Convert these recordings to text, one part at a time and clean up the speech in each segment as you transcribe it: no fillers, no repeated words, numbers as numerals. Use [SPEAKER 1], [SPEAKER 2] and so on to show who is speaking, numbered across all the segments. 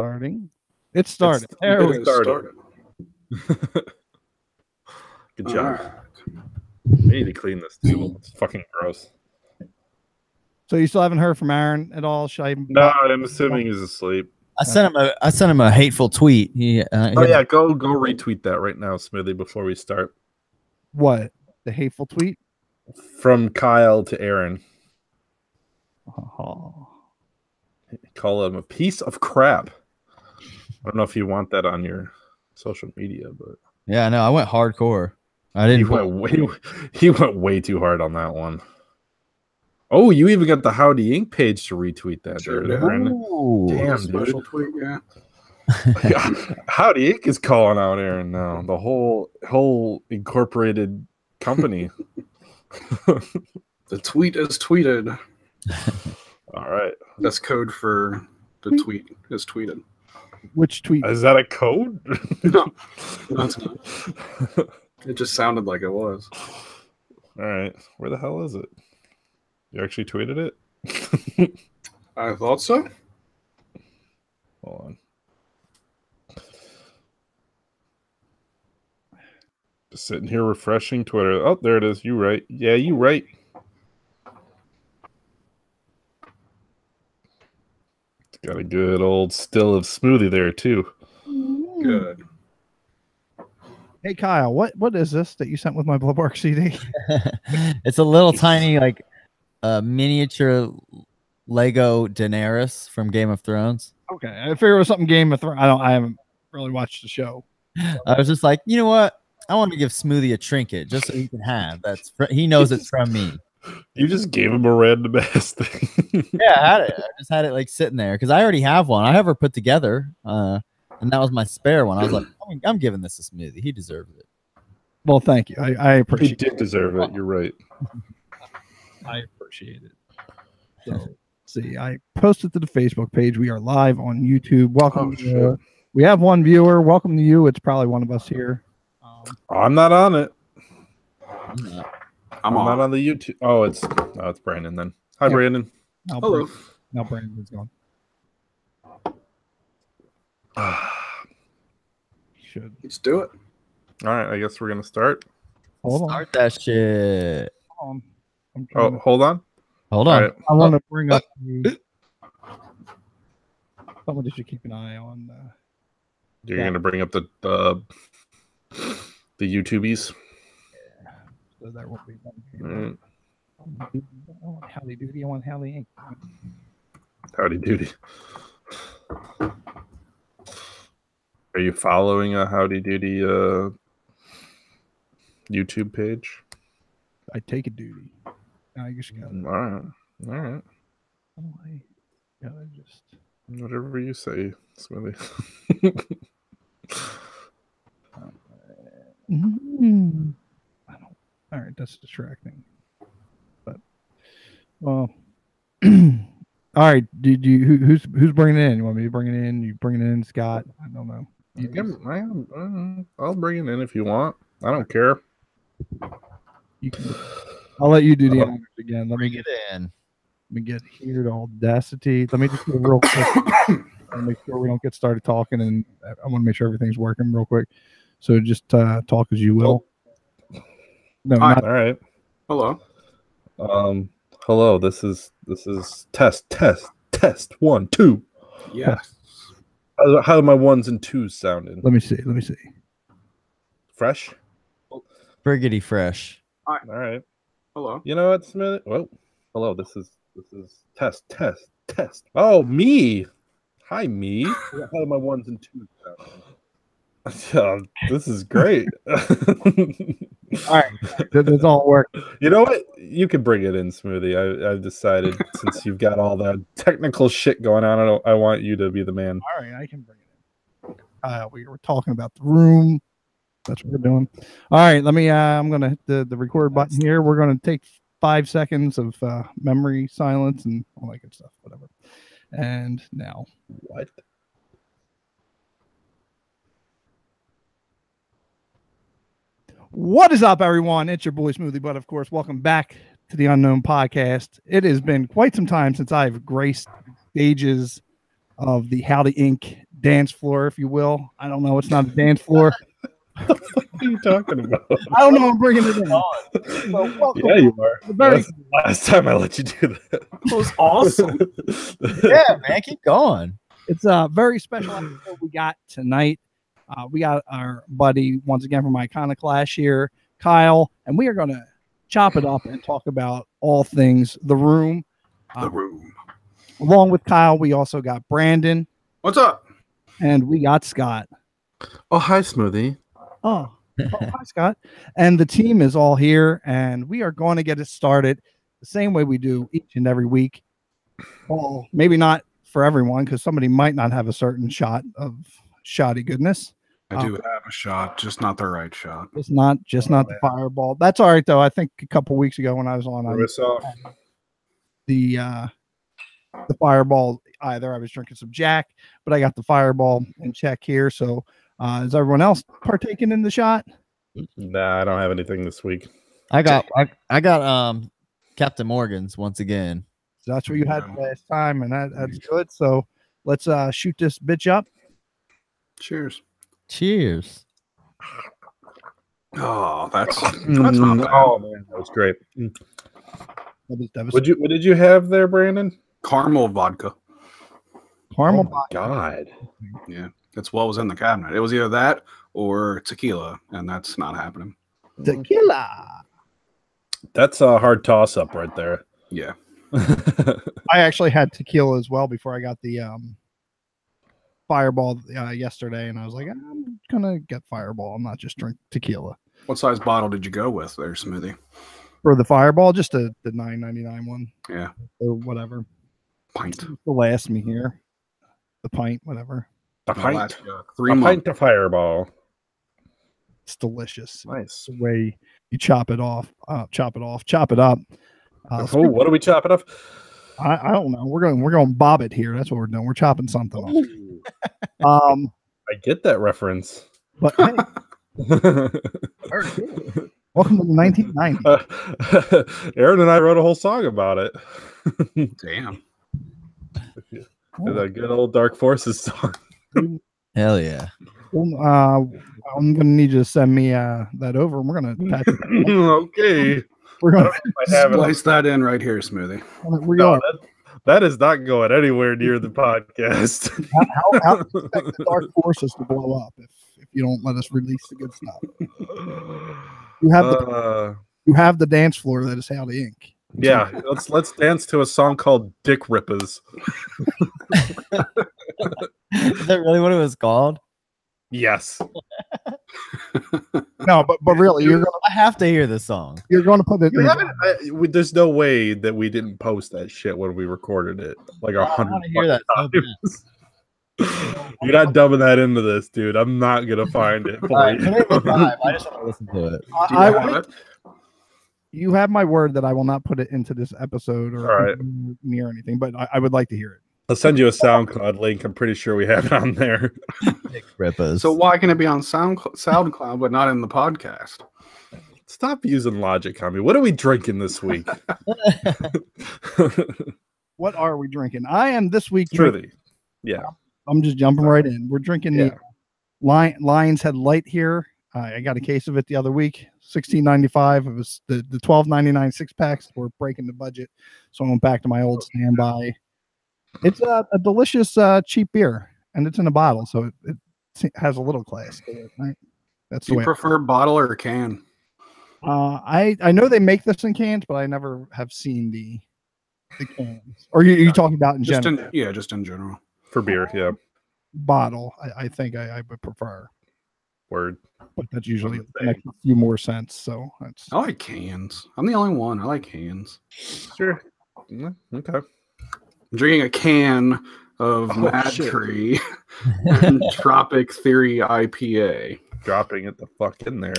[SPEAKER 1] Starting. It started. There we
[SPEAKER 2] started.
[SPEAKER 3] Good job. Right. I need to clean this table. It's fucking gross.
[SPEAKER 1] So you still haven't heard from Aaron at all? Should I?
[SPEAKER 3] No, I'm assuming he's asleep.
[SPEAKER 4] I sent him a hateful tweet. Go
[SPEAKER 3] retweet that right now, Smithy, before we start.
[SPEAKER 1] What? The hateful tweet?
[SPEAKER 3] From Kyle to Aaron.
[SPEAKER 1] Oh.
[SPEAKER 3] Call him a piece of crap. I don't know if you want that on your social media, but
[SPEAKER 4] yeah, no, I went hardcore. I didn't.
[SPEAKER 3] He went way too hard on that one. Oh, you even got the Howdy Inc. page to retweet that.
[SPEAKER 2] Sure,
[SPEAKER 3] damn,
[SPEAKER 2] special tweet, yeah.
[SPEAKER 3] Howdy Inc. is calling out Aaron now. The whole incorporated company.
[SPEAKER 2] The tweet is tweeted.
[SPEAKER 3] All right,
[SPEAKER 2] that's code for the tweet is tweeted.
[SPEAKER 1] Which tweet?
[SPEAKER 3] Is that a code?
[SPEAKER 2] No, that's not. It just sounded like it was.
[SPEAKER 3] All right, where the hell is it? You actually tweeted it?
[SPEAKER 2] I thought so.
[SPEAKER 3] Hold on. Just sitting here refreshing Twitter. Oh, there it is. You right. Yeah, you right. It's got a good old still of smoothie there, too.
[SPEAKER 2] Good.
[SPEAKER 1] Hey, Kyle, what is this that you sent with my Bloodwork CD?
[SPEAKER 4] It's a little tiny, like, miniature Lego Daenerys from Game of Thrones.
[SPEAKER 1] Okay, I figured it was something Game of Thrones. I haven't really watched the show.
[SPEAKER 4] I was just like, you know what? I want to give Smoothie a trinket just so he can have. He knows it's from me.
[SPEAKER 3] You just gave him a random ass thing.
[SPEAKER 4] Yeah, I had it. I just had it like sitting there because I already have one. I have her put together, and that was my spare one. I was like, I'm giving this to Smoothie. He deserves it.
[SPEAKER 1] Well, thank you. I appreciate it.
[SPEAKER 3] He did deserve it. You're right.
[SPEAKER 1] I appreciate it. So, see, I posted to the Facebook page. We are live on YouTube. Welcome. We have one viewer. Welcome to you. It's probably one of us here.
[SPEAKER 3] I'm not on it.
[SPEAKER 2] I'm
[SPEAKER 3] not on the YouTube. Oh, it's Brandon then. Hi, yeah. Brandon.
[SPEAKER 2] Hello.
[SPEAKER 1] Now Brandon's gone.
[SPEAKER 2] Let's do it.
[SPEAKER 3] All right, I guess we're gonna start.
[SPEAKER 4] Start that shit.
[SPEAKER 1] Hold
[SPEAKER 3] on. Hold on.
[SPEAKER 4] Right.
[SPEAKER 1] I want to bring up someone that you keep an eye on.
[SPEAKER 3] You're gonna bring up the YouTubies.
[SPEAKER 1] Yeah. So that won't be fun. I want Howdy Doody. I want Howdy Inc.
[SPEAKER 3] Howdy Doody. Are you following a Howdy Doody YouTube page?
[SPEAKER 1] I take a duty. I just got it.
[SPEAKER 3] All right.
[SPEAKER 1] I gotta just
[SPEAKER 3] whatever you say, Smithy.
[SPEAKER 1] I don't. All right, that's distracting. But well, all right. Did you? Who's bringing it in? You want me to bring it in? You bring it in, Scott? I don't know.
[SPEAKER 3] I'll bring it in if you want. I don't care.
[SPEAKER 1] You can. I'll let you do the honors again. Let
[SPEAKER 4] me get in.
[SPEAKER 1] Let me get here to Audacity. Let me just do real quick. I'll make sure we don't get started talking, and I want to make sure everything's working real quick. So just talk as you will. No, not
[SPEAKER 3] all right.
[SPEAKER 2] Hello.
[SPEAKER 3] Hello. This is test 1 2.
[SPEAKER 2] Yes.
[SPEAKER 3] How are my ones and twos sounding?
[SPEAKER 1] Let me see.
[SPEAKER 3] Fresh.
[SPEAKER 4] Friggity fresh.
[SPEAKER 3] All right.
[SPEAKER 2] Hello.
[SPEAKER 3] You know what, Smith? Well, hello. This is test. Oh, me. Hi, me. How are my ones and twos sounding? This is great.
[SPEAKER 1] All right, that's all work.
[SPEAKER 3] You know what? You can bring it in, Smoothie. I've decided since you've got all that technical shit going on, I want you to be the man.
[SPEAKER 1] All right, I can bring it in. We were talking about the room. That's what we're doing. All right, let me. I'm gonna hit the record button here. We're gonna take 5 seconds of memory silence and all that good stuff. Whatever. And now,
[SPEAKER 3] what?
[SPEAKER 1] What is up, everyone? It's your boy Smoothie, but of course, welcome back to the Unknown Podcast. It has been quite some time since I've graced stages of the Howdy Inc. dance floor, if you will. I don't know. It's not a dance floor.
[SPEAKER 3] What are you talking about?
[SPEAKER 1] I don't know. I'm bringing it in. So welcome.
[SPEAKER 3] Yeah, you are.
[SPEAKER 1] Very
[SPEAKER 3] That's the last time I let you do that.
[SPEAKER 2] That was awesome.
[SPEAKER 4] Yeah, man, keep going.
[SPEAKER 1] It's a very special episode we got tonight. We got our buddy, once again, from Iconoclash here, Kyle, and we are going to chop it up and talk about all things The Room.
[SPEAKER 2] The Room.
[SPEAKER 1] Along with Kyle, we also got Brandon.
[SPEAKER 2] What's up?
[SPEAKER 1] And we got Scott.
[SPEAKER 3] Oh, hi, Smoothie.
[SPEAKER 1] Oh, hi, Scott. And the team is all here, and we are going to get it started the same way we do each and every week. Well, maybe not for everyone, because somebody might not have a certain shot of shoddy goodness.
[SPEAKER 2] I do have a shot, just not the right shot.
[SPEAKER 1] It's not the fireball. That's all right, though. I think a couple weeks ago when I was on the fireball, either I was drinking some Jack, but I got the fireball in check here. So is everyone else partaking in the shot?
[SPEAKER 3] Nah, I don't have anything this week.
[SPEAKER 4] I got Captain Morgan's once again.
[SPEAKER 1] So that's what you had last time, and that's good. So let's shoot this bitch up.
[SPEAKER 2] Cheers.
[SPEAKER 4] Cheers.
[SPEAKER 2] Oh, that's not bad.
[SPEAKER 3] Oh man, that was great.
[SPEAKER 1] That was
[SPEAKER 3] What did you have there, Brandon?
[SPEAKER 2] Caramel vodka.
[SPEAKER 1] caramel.
[SPEAKER 3] Oh my God.
[SPEAKER 2] Yeah, that's what was in the cabinet. It was either that or tequila, and that's not happening.
[SPEAKER 1] Tequila.
[SPEAKER 3] That's a hard toss up right there.
[SPEAKER 2] Yeah.
[SPEAKER 1] I actually had tequila as well before I got the fireball yesterday, and I was like, I'm gonna get fireball. I'm not just drink tequila.
[SPEAKER 2] What size bottle did you go with there, Smoothie?
[SPEAKER 1] For the fireball, just the $9.99 one.
[SPEAKER 2] Yeah.
[SPEAKER 1] Or whatever.
[SPEAKER 2] Pint.
[SPEAKER 1] Will last me here. The pint, whatever.
[SPEAKER 3] A
[SPEAKER 2] My
[SPEAKER 3] pint.
[SPEAKER 2] last,
[SPEAKER 3] A
[SPEAKER 2] 3 months.
[SPEAKER 3] pint of Fireball.
[SPEAKER 1] It's delicious.
[SPEAKER 3] Nice.
[SPEAKER 1] The way you chop it off, chop it up.
[SPEAKER 3] Oh, what are we chopping off?
[SPEAKER 1] I don't know. We're going bob it here. That's what we're doing. We're chopping something off.
[SPEAKER 3] I get that reference.
[SPEAKER 1] But hey, welcome to the 1990s.
[SPEAKER 3] Aaron and I wrote a whole song about it.
[SPEAKER 2] Damn.
[SPEAKER 3] That good old Dark Forces song.
[SPEAKER 4] Hell yeah.
[SPEAKER 1] Well, I'm gonna need you to send me that over, and we're gonna attach it.
[SPEAKER 3] Okay.
[SPEAKER 1] We're gonna
[SPEAKER 3] I have it.
[SPEAKER 2] Splice that in right here, Smoothie.
[SPEAKER 1] we
[SPEAKER 3] No,
[SPEAKER 1] are.
[SPEAKER 3] that is not going anywhere near the podcast.
[SPEAKER 1] How do you expect the dark forces to blow up if you don't let us release the good stuff? You have the dance floor that is Howdy Inc.
[SPEAKER 3] Yeah, let's dance to a song called Dick Rippers.
[SPEAKER 4] Is that really what it was called?
[SPEAKER 3] Yes.
[SPEAKER 1] No, but really,
[SPEAKER 4] I have to hear this song.
[SPEAKER 1] you're going to put it.
[SPEAKER 3] You haven't, there's no way that we didn't post that shit when we recorded it. Like
[SPEAKER 4] I
[SPEAKER 3] 100
[SPEAKER 4] want to hear that so
[SPEAKER 3] times. You're not dumbing that into this, dude. I'm not gonna find it for
[SPEAKER 4] All right,
[SPEAKER 3] you.
[SPEAKER 4] put it in the vibe. I just want to listen to it.
[SPEAKER 2] Do you have it?
[SPEAKER 1] You have my word that I will not put it into this episode or
[SPEAKER 3] All right.
[SPEAKER 1] near anything, but I would like to hear it.
[SPEAKER 3] I'll send you a SoundCloud link. I'm pretty sure we have it on there.
[SPEAKER 4] Dick Rippers.
[SPEAKER 2] So why can it be on SoundCloud but not in the podcast?
[SPEAKER 3] Stop using logic on me. What are we drinking this week?
[SPEAKER 1] What are we drinking? I am this week drinking.
[SPEAKER 3] Truly. Yeah.
[SPEAKER 1] I'm just jumping right in. We're drinking
[SPEAKER 3] Yeah.
[SPEAKER 1] the Lion's Head Light here. I got a case of it the other week, $16.95. It was the $12.99 six packs were breaking the budget, so I went back to my old standby. It's a delicious cheap beer, and it's in a bottle, so it has a little class to it. Right? That's
[SPEAKER 2] Do
[SPEAKER 1] the
[SPEAKER 2] you
[SPEAKER 1] way.
[SPEAKER 2] prefer bottle or can?
[SPEAKER 1] I know they make this in cans, but I never have seen the cans. Or you talking about in
[SPEAKER 2] Just
[SPEAKER 1] general?
[SPEAKER 2] just in general.
[SPEAKER 3] For beer, yeah.
[SPEAKER 1] Bottle. I think I would prefer,
[SPEAKER 3] Word.
[SPEAKER 1] but that's usually makes a few more sense. So that's
[SPEAKER 2] I like cans. I'm the only one. I like cans.
[SPEAKER 3] Sure. Yeah, okay.
[SPEAKER 2] I'm drinking a can of Mad
[SPEAKER 3] shit.
[SPEAKER 2] Tree and Tropic Theory IPA.
[SPEAKER 3] Dropping it the fuck in there.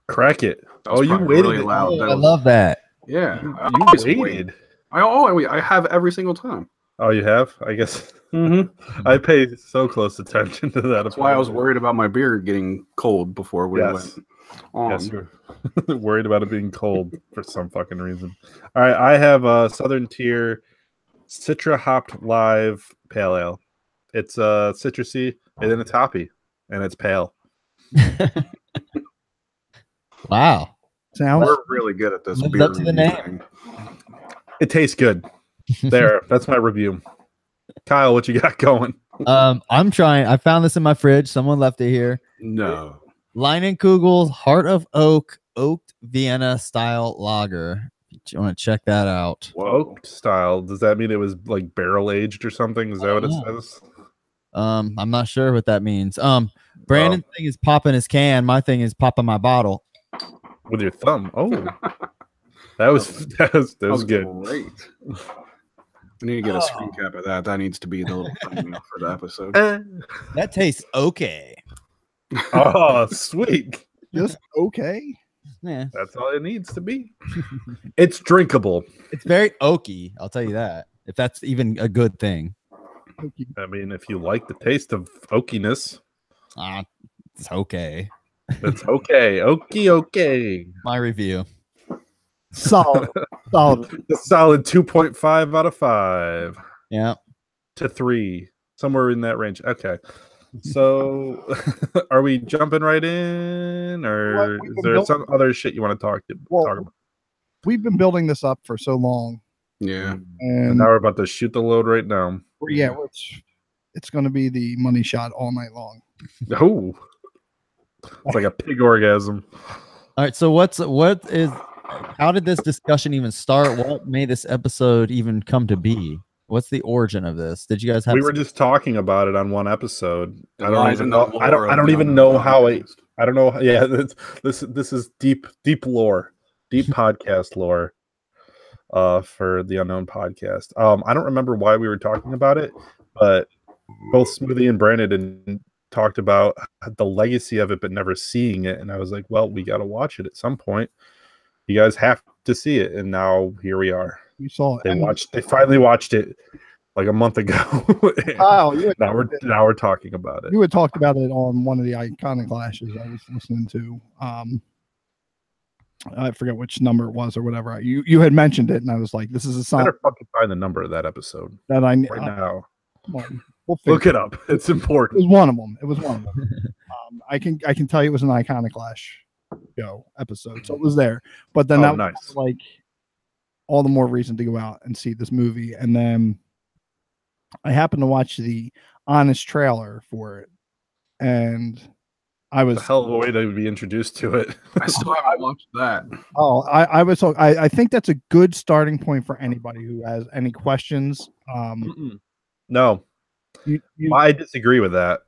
[SPEAKER 3] Crack it.
[SPEAKER 2] That was
[SPEAKER 3] Oh, you
[SPEAKER 2] probably
[SPEAKER 3] waited.
[SPEAKER 2] really loud.
[SPEAKER 4] Oh,
[SPEAKER 2] That
[SPEAKER 4] I
[SPEAKER 2] was-
[SPEAKER 4] love that.
[SPEAKER 2] Yeah,
[SPEAKER 3] You
[SPEAKER 2] I always wait.
[SPEAKER 3] waited.
[SPEAKER 2] I have every single time.
[SPEAKER 3] Oh, you have? I guess
[SPEAKER 2] Mm-hmm.
[SPEAKER 3] I pay so close attention to that.
[SPEAKER 2] That's why I was worried about my beer getting cold before we
[SPEAKER 3] Yes.
[SPEAKER 2] went on.
[SPEAKER 3] Yes, you're worried about it being cold for some fucking reason. All right, I have a Southern Tier Citra Hopped Live Pale Ale. It's citrusy and then it's hoppy and it's pale.
[SPEAKER 4] Wow.
[SPEAKER 1] Sounds
[SPEAKER 2] We're really good at this
[SPEAKER 4] Lives
[SPEAKER 2] beer
[SPEAKER 4] up to the
[SPEAKER 2] review
[SPEAKER 4] name.
[SPEAKER 2] thing.
[SPEAKER 3] It tastes good. There, that's my review. Kyle, what you got going?
[SPEAKER 4] I'm trying. I found this in my fridge. Someone left it here.
[SPEAKER 2] No.
[SPEAKER 4] Leinenkugel's Heart of Oak Oaked Vienna style lager. You want to check that out?
[SPEAKER 2] Whoa.
[SPEAKER 3] Oak style. Does that mean it was like barrel aged or something? Is that what it says?
[SPEAKER 4] I'm not sure what that means. Brandon's thing is popping his can. My thing is popping my bottle.
[SPEAKER 3] With your thumb. Oh, that was good.
[SPEAKER 2] Great. We need to get a screen cap of that. That needs to be the little thumbnail for the episode.
[SPEAKER 4] That tastes okay.
[SPEAKER 3] Oh, sweet.
[SPEAKER 1] just okay.
[SPEAKER 4] Yeah,
[SPEAKER 3] That's all it needs to be. It's drinkable.
[SPEAKER 4] it's very oaky. I'll tell you that. If that's even a good thing.
[SPEAKER 3] I mean, if you like the taste of oakiness,
[SPEAKER 4] It's okay.
[SPEAKER 3] it's okay. Okay.
[SPEAKER 4] My review.
[SPEAKER 1] Solid. Solid.
[SPEAKER 3] A solid 2.5 out of 5
[SPEAKER 4] Yeah.
[SPEAKER 3] to 3, somewhere in that range. Okay. So, are we jumping right in, or
[SPEAKER 1] Well,
[SPEAKER 3] is there some other shit you want to talk about?
[SPEAKER 1] We've been building this up for so long,
[SPEAKER 2] Yeah.
[SPEAKER 3] And
[SPEAKER 1] and
[SPEAKER 3] now we're about to shoot the load right now.
[SPEAKER 1] it's going to be the money shot all night long.
[SPEAKER 3] Oh, it's like a pig orgasm.
[SPEAKER 4] All right. So how did this discussion even start? What made this episode even come to be? What's the origin of this? Did you guys have?
[SPEAKER 3] We were just talking about it on one episode.
[SPEAKER 2] It
[SPEAKER 3] I don't
[SPEAKER 2] lies
[SPEAKER 3] even
[SPEAKER 2] in the
[SPEAKER 3] know. I
[SPEAKER 2] lore of
[SPEAKER 3] don't
[SPEAKER 2] the
[SPEAKER 3] even
[SPEAKER 2] unknown
[SPEAKER 3] know how it.
[SPEAKER 2] podcast.
[SPEAKER 3] I don't know. Yeah, this is deep lore, deep podcast lore. For the Unknown podcast. I don't remember why we were talking about it, but both Smoothie and Brandon talked about the legacy of it, but never seeing it. And I was like, well, we got to watch it at some point. You guys have to see it, and now here we are.
[SPEAKER 1] We saw it.
[SPEAKER 3] They finally watched it like a month ago.
[SPEAKER 1] Kyle,
[SPEAKER 3] now we're talking about it.
[SPEAKER 1] you had talked about it on one of the Iconoclashes I was listening to. I forget which number it was or whatever. You had mentioned it, and I was like, "This is a song
[SPEAKER 3] Better fucking find the number of that episode
[SPEAKER 1] that I
[SPEAKER 3] right now.
[SPEAKER 1] well, we'll figure
[SPEAKER 3] Look it up. It's
[SPEAKER 1] It
[SPEAKER 3] important.
[SPEAKER 1] was one of them. It was one of them. I can tell you it was an Iconoclash show episode, so it was there. But then that was
[SPEAKER 3] nice.
[SPEAKER 1] like all the more reason to go out and see this movie. And then I happened to watch the honest trailer for it, and I was
[SPEAKER 3] It's a hell of a way to be introduced to it.
[SPEAKER 2] I still haven't watched that.
[SPEAKER 1] I was so I think that's a good starting point for anybody who has any questions.
[SPEAKER 3] No,
[SPEAKER 1] You,
[SPEAKER 3] I disagree with that.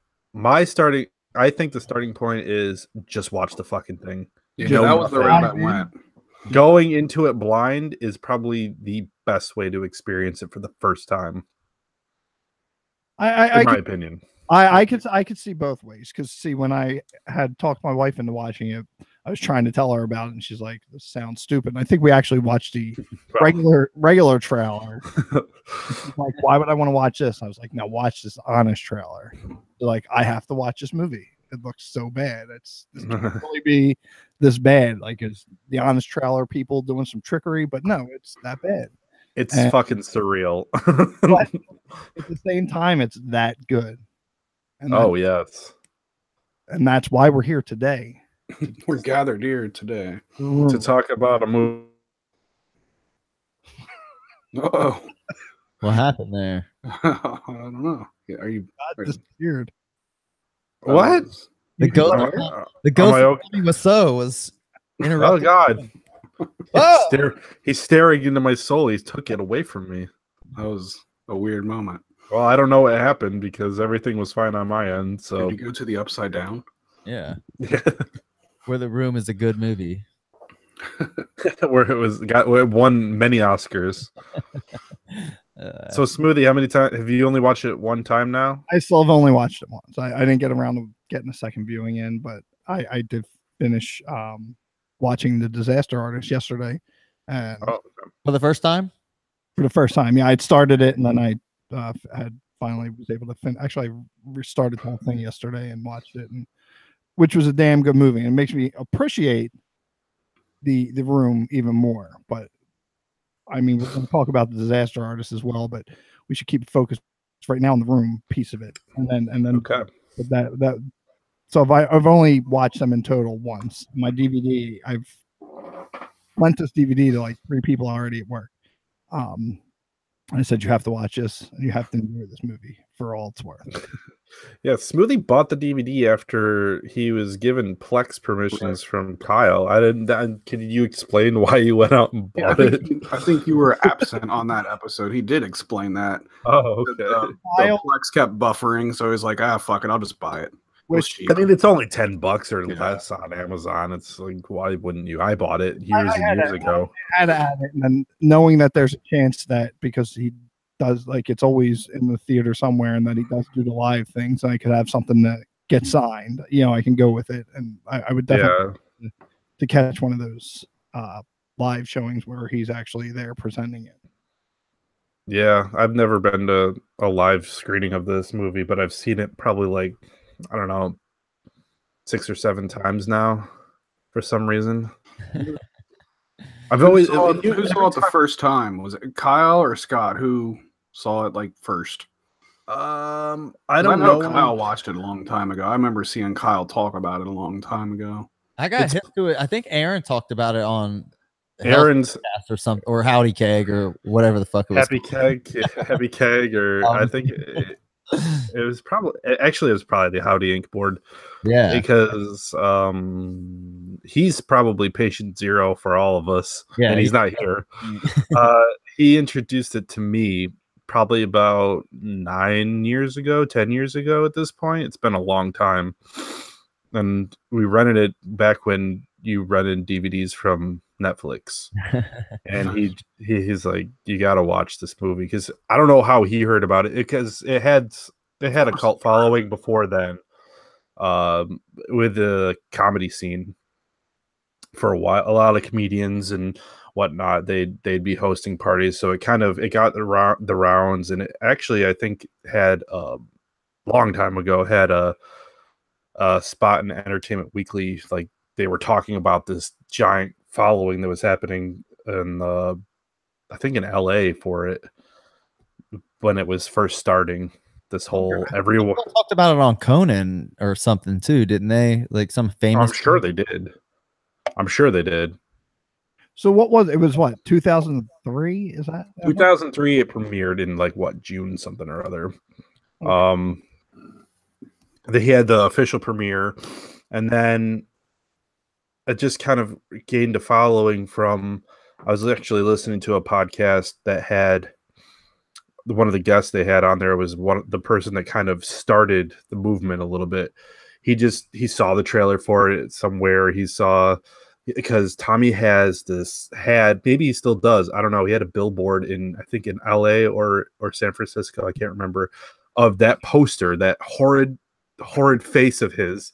[SPEAKER 3] I think the starting point is just watch the fucking thing.
[SPEAKER 2] Yeah,
[SPEAKER 3] No,
[SPEAKER 2] that was the route that went.
[SPEAKER 3] Going into it blind is probably the best way to experience it for the first time, in my opinion.
[SPEAKER 1] I could see both ways, because see, when I had talked my wife into watching it, I was trying to tell her about it, and she's like, "This sounds stupid." And I think we actually watched the regular trailer. She's like, "Why would I want to watch this?" I was like, "No, watch this honest trailer." They're like, "I have to watch this movie. It looks so bad. This can't really be this bad. Like, is the honest trailer people doing some trickery?" But no, it's that bad.
[SPEAKER 3] It's
[SPEAKER 1] And-
[SPEAKER 3] fucking surreal.
[SPEAKER 1] But at the same time, it's that good. And
[SPEAKER 3] Yes.
[SPEAKER 1] and that's why we're here today.
[SPEAKER 2] We're gathered here today.
[SPEAKER 3] To talk about a movie.
[SPEAKER 2] Oh,
[SPEAKER 4] What happened there?
[SPEAKER 2] I don't know. Are you
[SPEAKER 1] God disappeared.
[SPEAKER 3] What?
[SPEAKER 4] The ghost.
[SPEAKER 3] Am
[SPEAKER 4] The
[SPEAKER 3] I
[SPEAKER 4] ghost
[SPEAKER 3] okay?
[SPEAKER 4] was
[SPEAKER 3] Oh
[SPEAKER 4] interrupted.
[SPEAKER 3] God!
[SPEAKER 4] Oh!
[SPEAKER 3] He's staring into my soul. He took it away from me.
[SPEAKER 2] That was a weird moment.
[SPEAKER 3] Well, I don't know what happened because everything was fine on my end. So
[SPEAKER 2] Did you go to the upside down?
[SPEAKER 4] Yeah. Where the Room is a good movie.
[SPEAKER 3] where it won many Oscars. So Smoothie, how many times have you only watched it one time now?
[SPEAKER 1] I still have only watched it once. I didn't get around to getting a second viewing in, but I did finish watching The Disaster Artist yesterday, and
[SPEAKER 4] For the first time?
[SPEAKER 1] for the first time. Yeah, I'd started it, and then I had finally was able to finish. Actually, I restarted the whole thing yesterday and watched it, and which was a damn good movie. And it makes me appreciate the Room even more. But I mean, we're going to talk about the disaster artist as well, but we should keep focused right now on the Room piece of it, and then
[SPEAKER 3] Okay.
[SPEAKER 1] that. So I've only watched them in total once. My DVD, I've lent this DVD to like 3 people already at work. And I said, you have to watch this. And you have to enjoy this movie for all it's worth.
[SPEAKER 3] Yeah, Smoothie bought the DVD after he was given Plex permissions from Kyle. I didn't. Can you explain why you went out and
[SPEAKER 2] Yeah,
[SPEAKER 3] bought it?
[SPEAKER 2] I think you were absent on that episode. He did explain that.
[SPEAKER 3] Oh, okay.
[SPEAKER 2] The
[SPEAKER 1] Kyle-
[SPEAKER 2] Plex kept buffering, so he's like, fuck it, I'll just buy it.
[SPEAKER 1] Which
[SPEAKER 2] cheap.
[SPEAKER 3] I mean, it's only $10 or
[SPEAKER 2] Yeah.
[SPEAKER 3] less on Amazon. It's like, why wouldn't you? I bought it years and years ago.
[SPEAKER 1] I had to add it, and then knowing that there's a chance that because he does like it's always in the theater somewhere, and that he does do the live things, I could have something that gets signed. You know, I can go with it, and I would definitely to catch one of those live showings where he's actually there presenting it.
[SPEAKER 3] Yeah, I've never been to a live screening of this movie, but I've seen it probably like, I don't know, 6 or 7 times now for some reason. I've always
[SPEAKER 2] Who saw it the first time? Was it Kyle or Scott who saw it like first?
[SPEAKER 3] I
[SPEAKER 2] I
[SPEAKER 3] don't
[SPEAKER 2] know
[SPEAKER 3] know.
[SPEAKER 2] Kyle watched it a long time ago. I remember seeing Kyle talk about it a long time ago.
[SPEAKER 4] I got hip to it. I think Aaron talked about it on
[SPEAKER 3] Aaron's
[SPEAKER 4] Hellcast or something, or Howdy Keg or whatever the fuck it was.
[SPEAKER 3] Happy Keg, or I think it was probably the Howdy Inc. board.
[SPEAKER 4] Yeah,
[SPEAKER 3] because he's probably patient zero for all of us, and he's not here. He introduced it to me probably about 10 years ago at this point. It's been a long time, and we rented it back when you rented DVDs from Netflix. And he's like, you got to watch this movie, because I don't know how he heard about it, because it had a cult following before then, with the comedy scene for a while. A lot of comedians and whatnot, they'd be hosting parties, so it got the rounds. And it actually, I think, had a long time ago had a spot in Entertainment Weekly, like they were talking about this giant following that was happening in I think in LA for it when it was first starting. This whole everyone
[SPEAKER 4] talked about it on Conan or something too, didn't they? Like some famous.
[SPEAKER 3] I'm sure they did.
[SPEAKER 1] So what was it? Was what 2003? Is that
[SPEAKER 3] 2003? It premiered in like June something or other.
[SPEAKER 1] Okay.
[SPEAKER 3] They had the official premiere, and then it just kind of gained a following from. I was actually listening to a podcast that had one of the guests they had on there was the person that kind of started the movement a little bit. He saw the trailer for it somewhere. He saw, because Tommy maybe he still does, I don't know, he had a billboard in, I think in LA or San Francisco, I can't remember, of that poster, that horrid face of his.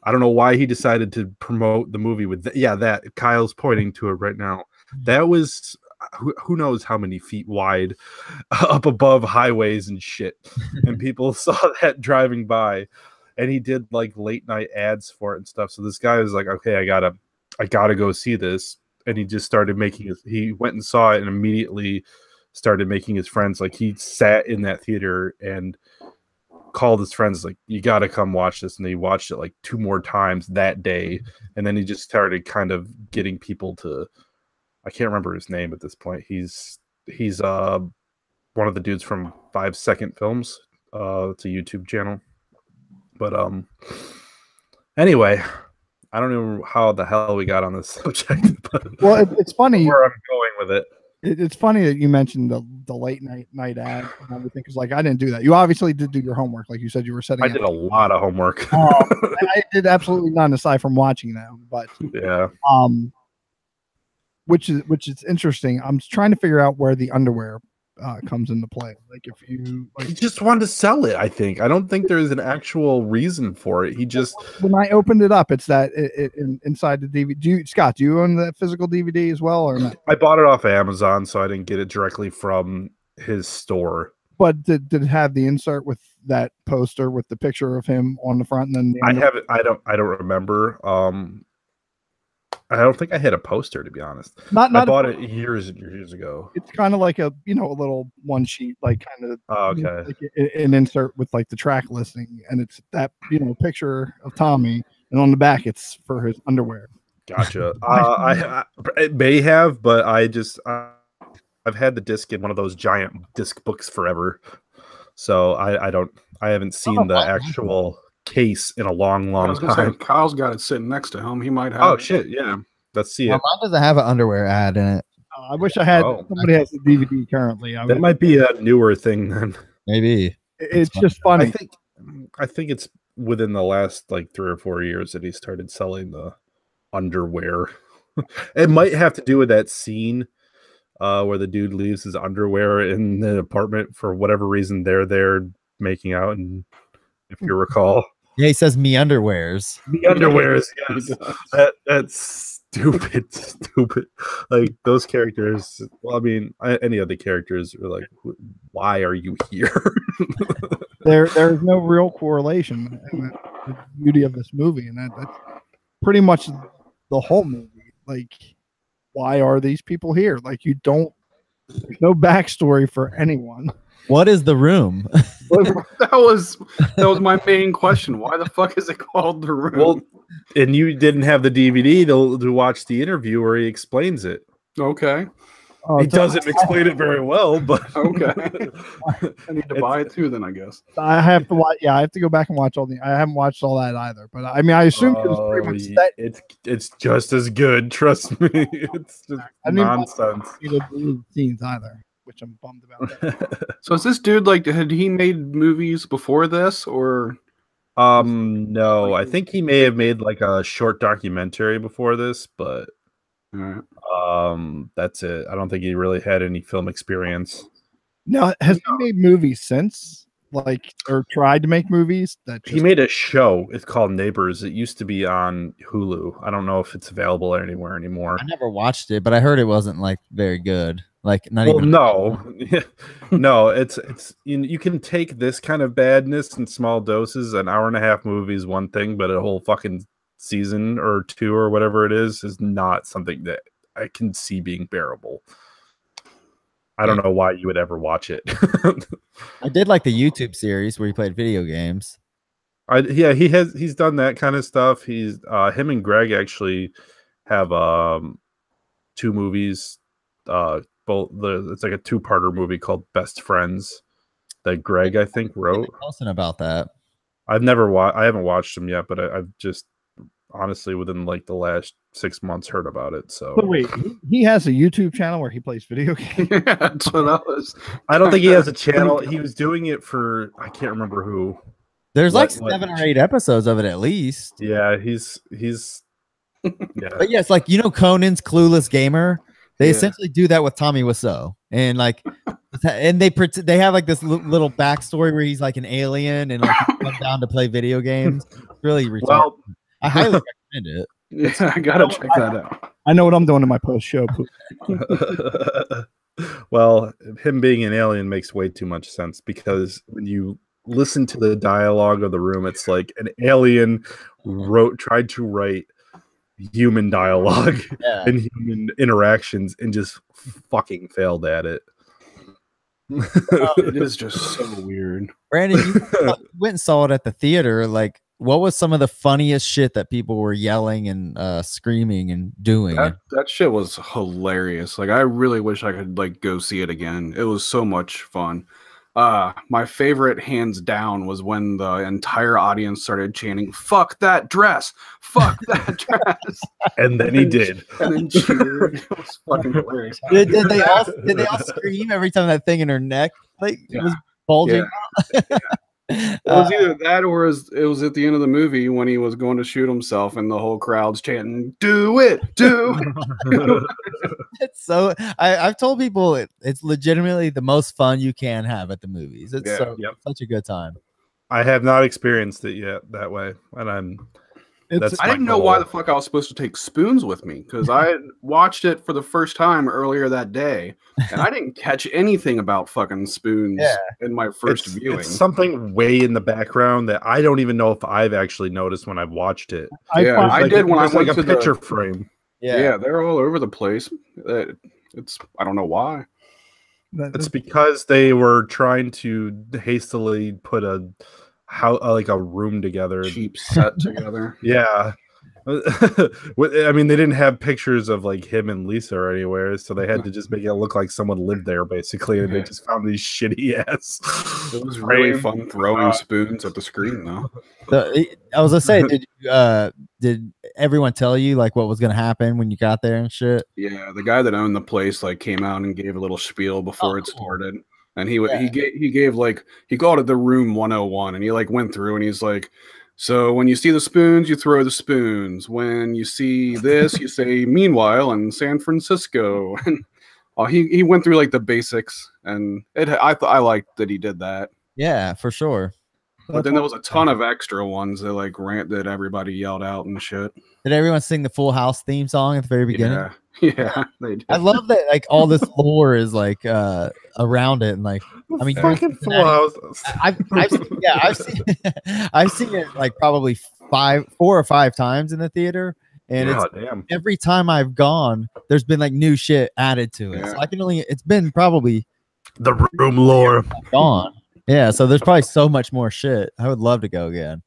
[SPEAKER 3] I don't know why he decided to promote the movie with that Kyle's pointing to it right now. That was who knows how many feet wide, up above highways and shit. And people saw that driving by, and he did like late night ads for it and stuff. So this guy was like, okay, I gotta go see this. And he just started he went and saw it and immediately started making his friends. Like, he sat in that theater and called his friends, like, you got to come watch this. And he watched it like 2 more times that day. And then he just started kind of getting people to, I can't remember his name at this point. He's one of the dudes from 5 Second Films. It's a YouTube channel. But anyway, I don't know how the hell we got on this subject. But
[SPEAKER 1] well, it's funny
[SPEAKER 3] where I'm going with it.
[SPEAKER 1] It's funny that you mentioned the late night ad and everything, because like I didn't do that. You obviously did do your homework, like you said you were setting.
[SPEAKER 3] I did a lot of homework.
[SPEAKER 1] I did absolutely none aside from watching them, but
[SPEAKER 3] yeah.
[SPEAKER 1] Which is interesting. I'm trying to figure out where the underwear comes into play. Like, if you
[SPEAKER 3] he just wanted to sell it. I don't think there's an actual reason for it. He just,
[SPEAKER 1] when I opened it up, it's that inside the DVD. Scott, do you own the physical DVD as well, or not?
[SPEAKER 3] I bought it off of Amazon, so I didn't get it directly from his store.
[SPEAKER 1] But did it have the insert with that poster with the picture of him on the front? And then
[SPEAKER 3] I have it. I don't remember. I don't think I had a poster, to be honest.
[SPEAKER 1] Not
[SPEAKER 3] I
[SPEAKER 1] not.
[SPEAKER 3] bought it years and years ago.
[SPEAKER 1] It's kind of like a a little one sheet, like kind of
[SPEAKER 3] Oh, okay.
[SPEAKER 1] like an insert with like the track listing, and it's that picture of Tommy, and on the back it's for his underwear.
[SPEAKER 3] Gotcha. It may have, but I've had the disc in one of those giant disc books forever, so I haven't seen the actual case in a long
[SPEAKER 2] I was gonna
[SPEAKER 3] time.
[SPEAKER 2] say, Kyle's got it sitting next to him. He might have.
[SPEAKER 3] Oh
[SPEAKER 2] it.
[SPEAKER 3] shit! Yeah, let's see
[SPEAKER 4] Well,
[SPEAKER 3] it.
[SPEAKER 4] mine doesn't have an underwear ad in it.
[SPEAKER 1] I wish I had.
[SPEAKER 3] Oh.
[SPEAKER 1] Somebody has the DVD currently.
[SPEAKER 3] That might be a newer thing then.
[SPEAKER 4] Maybe.
[SPEAKER 1] It's just funny.
[SPEAKER 3] I think it's within the last like 3 or 4 years that he started selling the underwear. It might have to do with that scene where the dude leaves his underwear in the apartment for whatever reason. They're there making out, and if you recall,
[SPEAKER 4] Yeah, he says me underwears.
[SPEAKER 3] the underwears. Yes, that's stupid. Like those characters. Well, I mean, any other characters are like, why are you here?
[SPEAKER 1] There's no real correlation, and the beauty of this movie, and that's pretty much the whole movie. Like, why are these people here? Like, there's no backstory for anyone.
[SPEAKER 4] What is the room?
[SPEAKER 2] That was my main question. Why the fuck is it called The Room?
[SPEAKER 3] Well, and you didn't have the DVD to watch the interview where he explains it.
[SPEAKER 2] Okay.
[SPEAKER 3] He doesn't explain it very well, but
[SPEAKER 2] Okay. I need to buy it too, then I guess.
[SPEAKER 1] I have to watch. Yeah, I have to go back and watch I haven't watched all that either. But I mean, I assume it was pretty much set.
[SPEAKER 3] It's just as good. Trust me. It's just nonsense.
[SPEAKER 1] The scenes either, which I'm bummed about.
[SPEAKER 2] So is this dude like? Had he made movies before this, or?
[SPEAKER 3] No, I think he may have made like a short documentary before this, but that's it. I don't think he really had any film experience.
[SPEAKER 1] Now, has he made movies since, like, or tried to make movies?
[SPEAKER 3] He made a show. It's called Neighbors. It used to be on Hulu. I don't know if it's available anywhere anymore.
[SPEAKER 4] I never watched it, but I heard it wasn't like very good. Like not even.
[SPEAKER 3] No, no. It's you can take this kind of badness in small doses. An hour and a half movie is one thing, but a whole fucking season or two or whatever it is not something that I can see being bearable. I don't know why you would ever watch it.
[SPEAKER 4] I did like the YouTube series where he played video games.
[SPEAKER 3] He's done that kind of stuff. He's him and Greg actually have 2 movies. It's like a 2-parter movie called Best Friends that Greg I think wrote.
[SPEAKER 4] Something about that.
[SPEAKER 3] I haven't watched them yet, but I've just honestly within like the last 6 months heard about it. So
[SPEAKER 1] wait, he has a YouTube channel where he plays video games.
[SPEAKER 2] Yeah, that's what I was.
[SPEAKER 3] I don't think he has a channel. He was doing it for I can't remember who.
[SPEAKER 4] There's like 7 or 8 episodes of it at least.
[SPEAKER 3] Yeah, he's yeah.
[SPEAKER 4] But yeah, it's like Conan's Clueless Gamer. They essentially do that with Tommy Wiseau, and like, and they have like this little backstory where he's like an alien and like he comes down to play video games. Really retarded.
[SPEAKER 3] Well,
[SPEAKER 4] I highly recommend it.
[SPEAKER 2] Yeah, I gotta check that out.
[SPEAKER 1] I know what I'm doing in my post show.
[SPEAKER 3] Well, him being an alien makes way too much sense because when you listen to the dialogue of The Room, it's like an alien tried to write human dialogue and human interactions and just fucking failed at it.
[SPEAKER 2] It is just so weird.
[SPEAKER 4] Brandon, you went and saw it at the theater. Like, what was some of the funniest shit that people were yelling and screaming and doing?
[SPEAKER 2] That shit was hilarious. Like, I really wish I could like go see it again. It was so much fun. My favorite, hands down, was when the entire audience started chanting, "Fuck that dress! Fuck that dress!"
[SPEAKER 3] And then he did.
[SPEAKER 2] And then cheered. It was fucking hilarious.
[SPEAKER 4] Did they all scream every time that thing in her neck was bulging?
[SPEAKER 2] Yeah. It was either that or it was at the end of the movie when he was going to shoot himself and the whole crowd's chanting, "Do it, do it."
[SPEAKER 4] It's so I've told people it's legitimately the most fun you can have at the movies. It's such a good time.
[SPEAKER 3] I have not experienced it yet that way, and
[SPEAKER 2] I didn't know why the fuck I was supposed to take spoons with me because I watched it for the first time earlier that day, and I didn't catch anything about fucking spoons in my first viewing.
[SPEAKER 3] It's something way in the background that I don't even know if I've actually noticed when I've watched it.
[SPEAKER 2] I did when I went
[SPEAKER 3] to
[SPEAKER 2] the
[SPEAKER 3] picture frame.
[SPEAKER 2] Yeah, they're all over the place. It's I don't know why.
[SPEAKER 3] It's because they were trying to hastily put like a room together.
[SPEAKER 2] Cheap set together.
[SPEAKER 3] Yeah. I mean, they didn't have pictures of like him and Lisa or anywhere, so they had to just make it look like someone lived there, basically. And they just found these shitty ass.
[SPEAKER 2] It was really fun throwing spoons at the screen, though.
[SPEAKER 4] I was gonna say, did everyone tell you like what was gonna happen when you got there and shit?
[SPEAKER 2] Yeah, the guy that owned the place like came out and gave a little spiel before it started, and he gave like he called it the room 101, and he like went through and he's like, so when you see the spoons, you throw the spoons. When you see this, you say meanwhile in San Francisco, and he went through like the basics, and I liked that he did that.
[SPEAKER 4] Yeah, for sure.
[SPEAKER 2] But then there was a ton of extra ones that like that everybody yelled out and shit.
[SPEAKER 4] Did everyone sing the Full House theme song at the very beginning?
[SPEAKER 2] Yeah, they did.
[SPEAKER 4] I love that like all this lore is like around it, and like I mean,
[SPEAKER 3] fucking Full House.
[SPEAKER 4] I've seen it like probably 4 or 5 times in the theater, and every time I've gone, there's been like new shit added to it. So I can it's been probably
[SPEAKER 3] the room lore
[SPEAKER 4] gone. Yeah, so there's probably so much more shit. I would love to go again.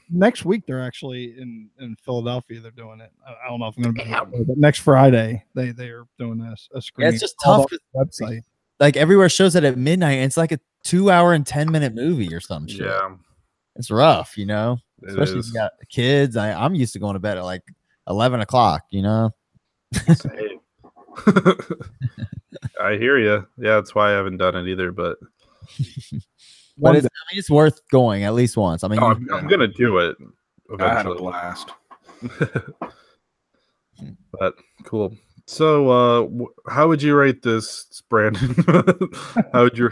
[SPEAKER 1] Next week they're actually in Philadelphia. They're doing it. I don't know if I'm going to be there, but next Friday they are doing a screening.
[SPEAKER 4] Yeah, it's just tough.
[SPEAKER 1] Website
[SPEAKER 4] like everywhere shows it at midnight. And it's like a 2-hour and 10-minute movie or some shit.
[SPEAKER 3] Yeah,
[SPEAKER 4] it's rough, you know. Especially if you got kids. I'm used to going to bed at like 11 o'clock. You know.
[SPEAKER 3] I hear you. Yeah, that's why I haven't done it either. But
[SPEAKER 4] it's worth going at least once. I mean,
[SPEAKER 3] I'm gonna do it eventually.
[SPEAKER 2] I had a blast.
[SPEAKER 3] But cool. So, how would you rate this, Brandon? How would you?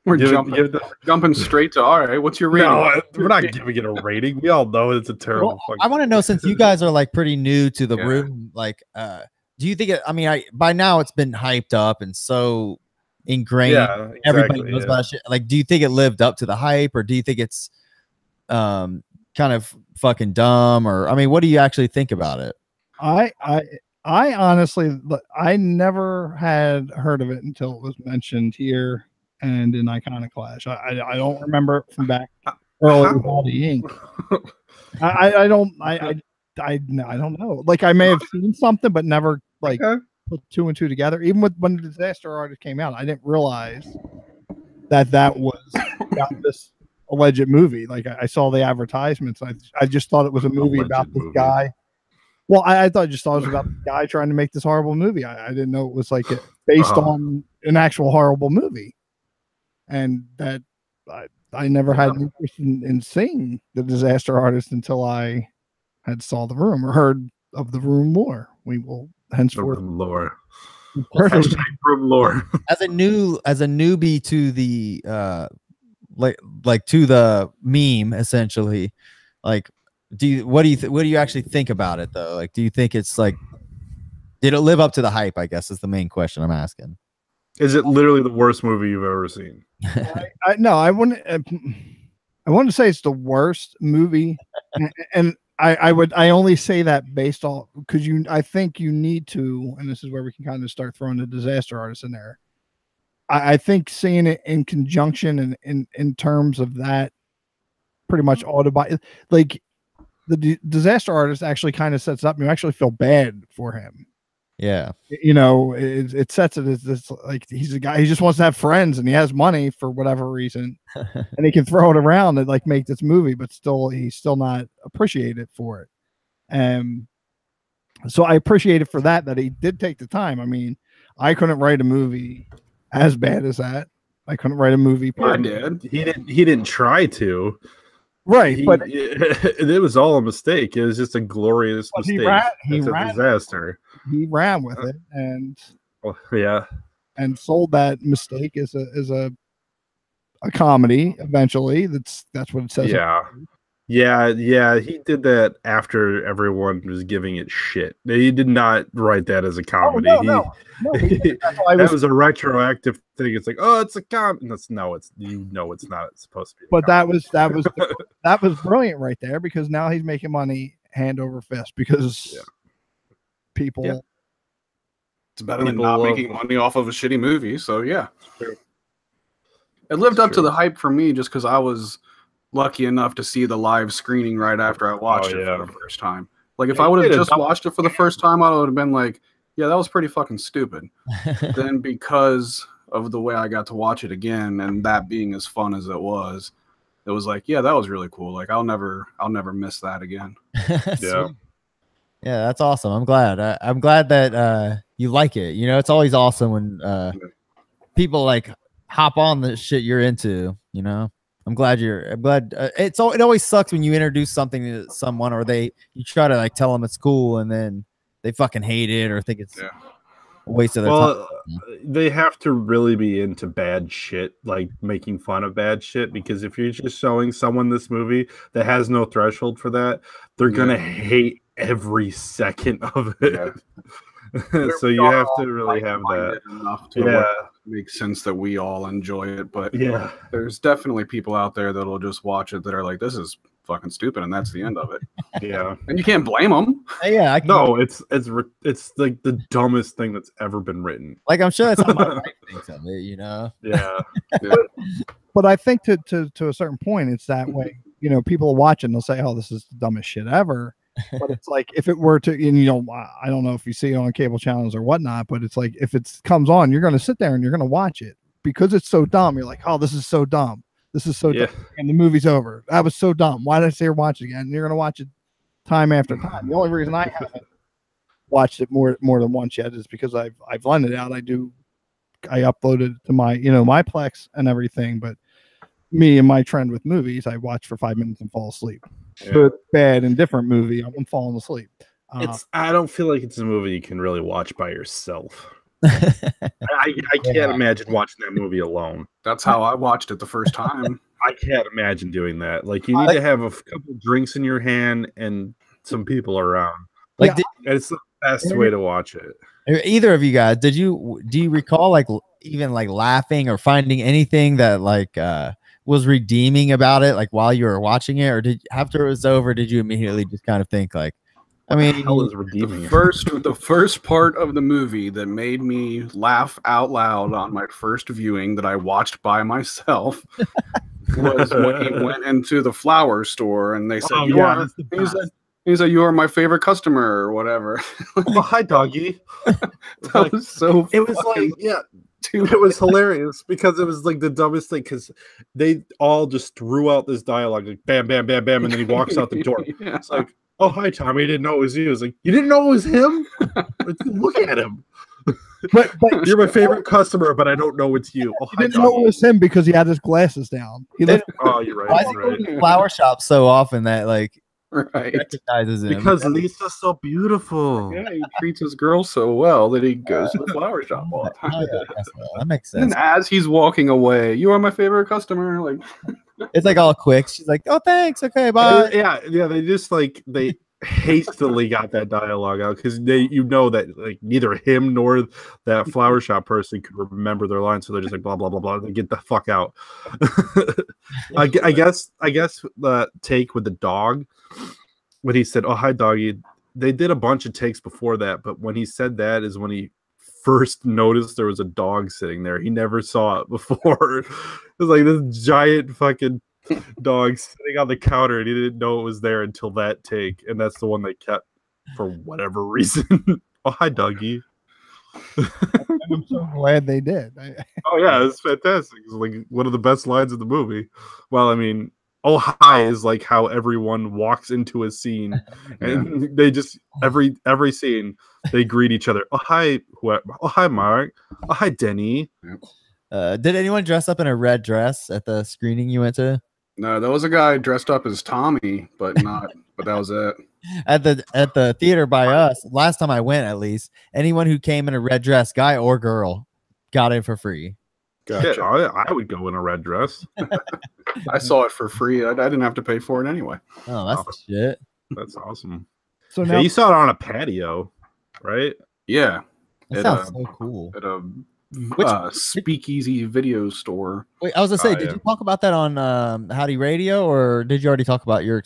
[SPEAKER 2] We're jumping straight to all right. What's your rating?
[SPEAKER 3] No, we're not giving it a rating. We all know it's a terrible.
[SPEAKER 4] Well, I want to know, since you guys are like pretty new to the room, like, do you think it? I mean, by now it's been hyped up and so ingrained. Yeah, exactly, everybody knows about shit. Like, do you think it lived up to the hype, or do you think it's kind of fucking dumb? Or I mean, what do you actually think about it?
[SPEAKER 1] I honestly, I never had heard of it until it was mentioned here and in Iconoclash. I don't remember it from back early with Howdy Inc. I don't know. Like, I may have seen something, but never like put 2 and 2 together. Even when the Disaster Artist came out, I didn't realize that was about this alleged movie. Like, I saw the advertisements. I just thought it was a movie about this guy. Well, I thought it was about the guy trying to make this horrible movie. I didn't know it was like based on an actual horrible movie, and that I never had an interest in seeing the Disaster Artist until I had saw The Room or heard of The Room lore. We will henceforth
[SPEAKER 3] lore.
[SPEAKER 1] Room
[SPEAKER 3] lore.
[SPEAKER 4] As a newbie to the like to the meme, essentially, like, what do you actually think about it though? Like, do you think it's like, did it live up to the hype? I guess is the main question I'm asking.
[SPEAKER 3] Is it literally the worst movie you've ever seen?
[SPEAKER 1] No, I wouldn't. I wouldn't say it's the worst movie, and I only say that based on because I think you need to, and this is where we can kind of start throwing the Disaster Artist in there. I think seeing it in conjunction and in terms of that, pretty much like the Disaster Artist actually kind of sets up. You actually feel bad for him.
[SPEAKER 4] Yeah,
[SPEAKER 1] you know, it sets it as this, like, he's a guy, he just wants to have friends and he has money for whatever reason and he can throw it around and like make this movie, but he's still not appreciated for it. So I appreciate it for that he did take the time. I mean, I couldn't write a movie as bad as that. I couldn't write a movie.
[SPEAKER 2] I did.
[SPEAKER 3] He didn't try to.
[SPEAKER 1] Right, but
[SPEAKER 3] it was all a mistake. It was just a glorious mistake. It's a disaster.
[SPEAKER 1] He ran with it and
[SPEAKER 3] and
[SPEAKER 1] sold that mistake as a comedy. Eventually, that's what it says.
[SPEAKER 3] Yeah. He did that after everyone was giving it shit. He did not write that as a comedy.
[SPEAKER 1] No,
[SPEAKER 3] that was a retroactive thing. It's like, oh, it's a comedy. It's not. It's supposed to be.
[SPEAKER 1] But that was brilliant right there, because now he's making money hand over fist because
[SPEAKER 3] Yeah.
[SPEAKER 1] people.
[SPEAKER 3] Yeah.
[SPEAKER 2] It's better than
[SPEAKER 3] People
[SPEAKER 2] not
[SPEAKER 3] love-
[SPEAKER 2] making money off of a shitty movie. So yeah,
[SPEAKER 3] True.
[SPEAKER 2] it lived
[SPEAKER 3] It's
[SPEAKER 2] up to
[SPEAKER 3] true.
[SPEAKER 2] the hype for me just because I was lucky enough to see the live screening right after I watched it
[SPEAKER 3] yeah.
[SPEAKER 2] for the first time. Like if
[SPEAKER 3] They
[SPEAKER 2] I would have
[SPEAKER 3] did a
[SPEAKER 2] just
[SPEAKER 3] double
[SPEAKER 2] watched it for the first time, I would have been like, yeah, that was pretty fucking stupid. Then because of the way I got to watch it again and that being as fun as it was like, yeah, that was really cool. Like I'll never miss that again.
[SPEAKER 3] Yeah.
[SPEAKER 4] Sweet. Yeah, that's awesome. I'm glad. I'm glad that you like it. You know, it's always awesome when people like hop on the shit you're into. You know, I'm glad. It always sucks when you introduce something to someone or you try to like tell them it's cool and then they fucking hate it or think it's
[SPEAKER 2] Yeah.
[SPEAKER 4] a waste of their time.
[SPEAKER 3] Well, they have to really be into bad shit, like making fun of bad shit. Because if you're just showing someone this movie that has no threshold for that, they're gonna hate every second of it.
[SPEAKER 2] Yeah.
[SPEAKER 3] So you have to really have that.
[SPEAKER 2] Enough to where it makes sense that we all enjoy it, but
[SPEAKER 3] Yeah.
[SPEAKER 2] there's definitely people out there that'll just watch it that are like, this is fucking stupid, and that's the end of it.
[SPEAKER 3] Yeah.
[SPEAKER 2] And you can't blame them.
[SPEAKER 4] Yeah,
[SPEAKER 3] No, it's like the dumbest thing that's ever been written.
[SPEAKER 4] like I'm sure that's how my wife thinks of it. You know.
[SPEAKER 3] Yeah.
[SPEAKER 1] But I think to a certain point, it's that way. You know, people watch it and they'll say, "Oh, this is the dumbest shit ever." But it's like if it were to, and you know, I don't know if you see it on cable channels or whatnot, but it's like if it comes on, you're going to sit there and you're going to watch it because it's so dumb. You're like, "Oh, this is so dumb. This is so dumb," and the movie's over. That was so dumb. Why did I say watch it again? And you're going to watch it time after time. The only reason I haven't watched it more than once yet is because I've lent it out. I uploaded it to my my Plex and everything, but me and my trend with movies, I watch for 5 minutes and fall asleep.
[SPEAKER 3] Yeah.
[SPEAKER 1] Good, bad, and different movie, I'm falling asleep.
[SPEAKER 3] I don't feel like it's a movie you can really watch by yourself. I can't imagine watching that movie alone.
[SPEAKER 2] That's how I watched it the first time.
[SPEAKER 3] I can't imagine doing that. Like you need to have a couple drinks in your hand and some people around.
[SPEAKER 4] Like,
[SPEAKER 3] It's the best way to watch it.
[SPEAKER 4] Either of you guys, do you recall like even like laughing or finding anything that like was redeeming about it, like while you were watching it, or after it was over, did you immediately just kind of think like, I mean,
[SPEAKER 3] hell is redeeming
[SPEAKER 2] the first part of the movie that made me laugh out loud on my first viewing that I watched by myself was when he went into the flower store and they said, he said, "You are my favorite customer," or whatever.
[SPEAKER 3] Oh, hi, doggy.
[SPEAKER 2] That was so.
[SPEAKER 3] It was like, yeah. It was hilarious because it was like the dumbest thing because they all just threw out this dialogue like bam, bam, bam, bam, and then he walks out the door.
[SPEAKER 2] Yeah.
[SPEAKER 3] It's like, oh, hi, Tommy. I didn't know it was you. It's like, you didn't know it was him? Look at him.
[SPEAKER 1] But
[SPEAKER 3] You're my favorite customer, but I don't know it's you. Oh,
[SPEAKER 1] he didn't know it was him because he had his glasses down.
[SPEAKER 3] Oh, you're right.
[SPEAKER 4] Why is he going to flower shop so often that like
[SPEAKER 2] Right.
[SPEAKER 4] recognizes him?
[SPEAKER 3] Because Lisa's so beautiful.
[SPEAKER 2] Yeah, he treats his girl so well that he goes to the flower shop all the time.
[SPEAKER 4] Oh, yeah, that's that makes
[SPEAKER 2] And
[SPEAKER 4] sense.
[SPEAKER 2] as he's walking away, "You are my favorite customer." Like,
[SPEAKER 4] It's like all quick. She's like, "Oh, thanks. Okay, bye."
[SPEAKER 3] Yeah. They just like they hastily got that dialogue out because that like neither him nor that flower shop person could remember their lines, so they're just like blah blah blah blah. They get the fuck out. I guess the take with the dog when he said, "Oh, hi, doggy," they did a bunch of takes before that, but when he said that is when he first noticed there was a dog sitting there. He never saw it before. It was like this giant fucking dog sitting on the counter, and he didn't know it was there until that take, and that's the one they kept for whatever reason. Oh, hi, doggy.
[SPEAKER 1] I'm so glad they did.
[SPEAKER 3] Oh yeah, it's fantastic. It's like one of the best lines of the movie. Well, I mean, "Oh hi" is like how everyone walks into a scene, and they just every scene they greet each other. "Oh hi, oh hi, Mark. Oh hi, Denny."
[SPEAKER 4] Did anyone dress up in a red dress at the screening you went to?
[SPEAKER 2] no, there was a guy dressed up as Tommy, but that was it.
[SPEAKER 4] At the theater by us, last time I went, at least, anyone who came in a red dress, guy or girl, got in for free.
[SPEAKER 3] Shit, I would go in a red dress.
[SPEAKER 2] I saw it for free. I didn't have to pay for it anyway.
[SPEAKER 4] Oh, that's shit.
[SPEAKER 3] That's awesome.
[SPEAKER 1] So
[SPEAKER 3] Yeah,
[SPEAKER 1] now
[SPEAKER 3] you saw it on a patio, right?
[SPEAKER 2] Yeah.
[SPEAKER 4] That
[SPEAKER 2] It,
[SPEAKER 4] sounds so cool.
[SPEAKER 2] At a speakeasy video store.
[SPEAKER 4] Wait, I was gonna say,
[SPEAKER 3] Oh,
[SPEAKER 4] did
[SPEAKER 3] yeah.
[SPEAKER 4] you talk about that on Howdy Radio, or did you already talk about your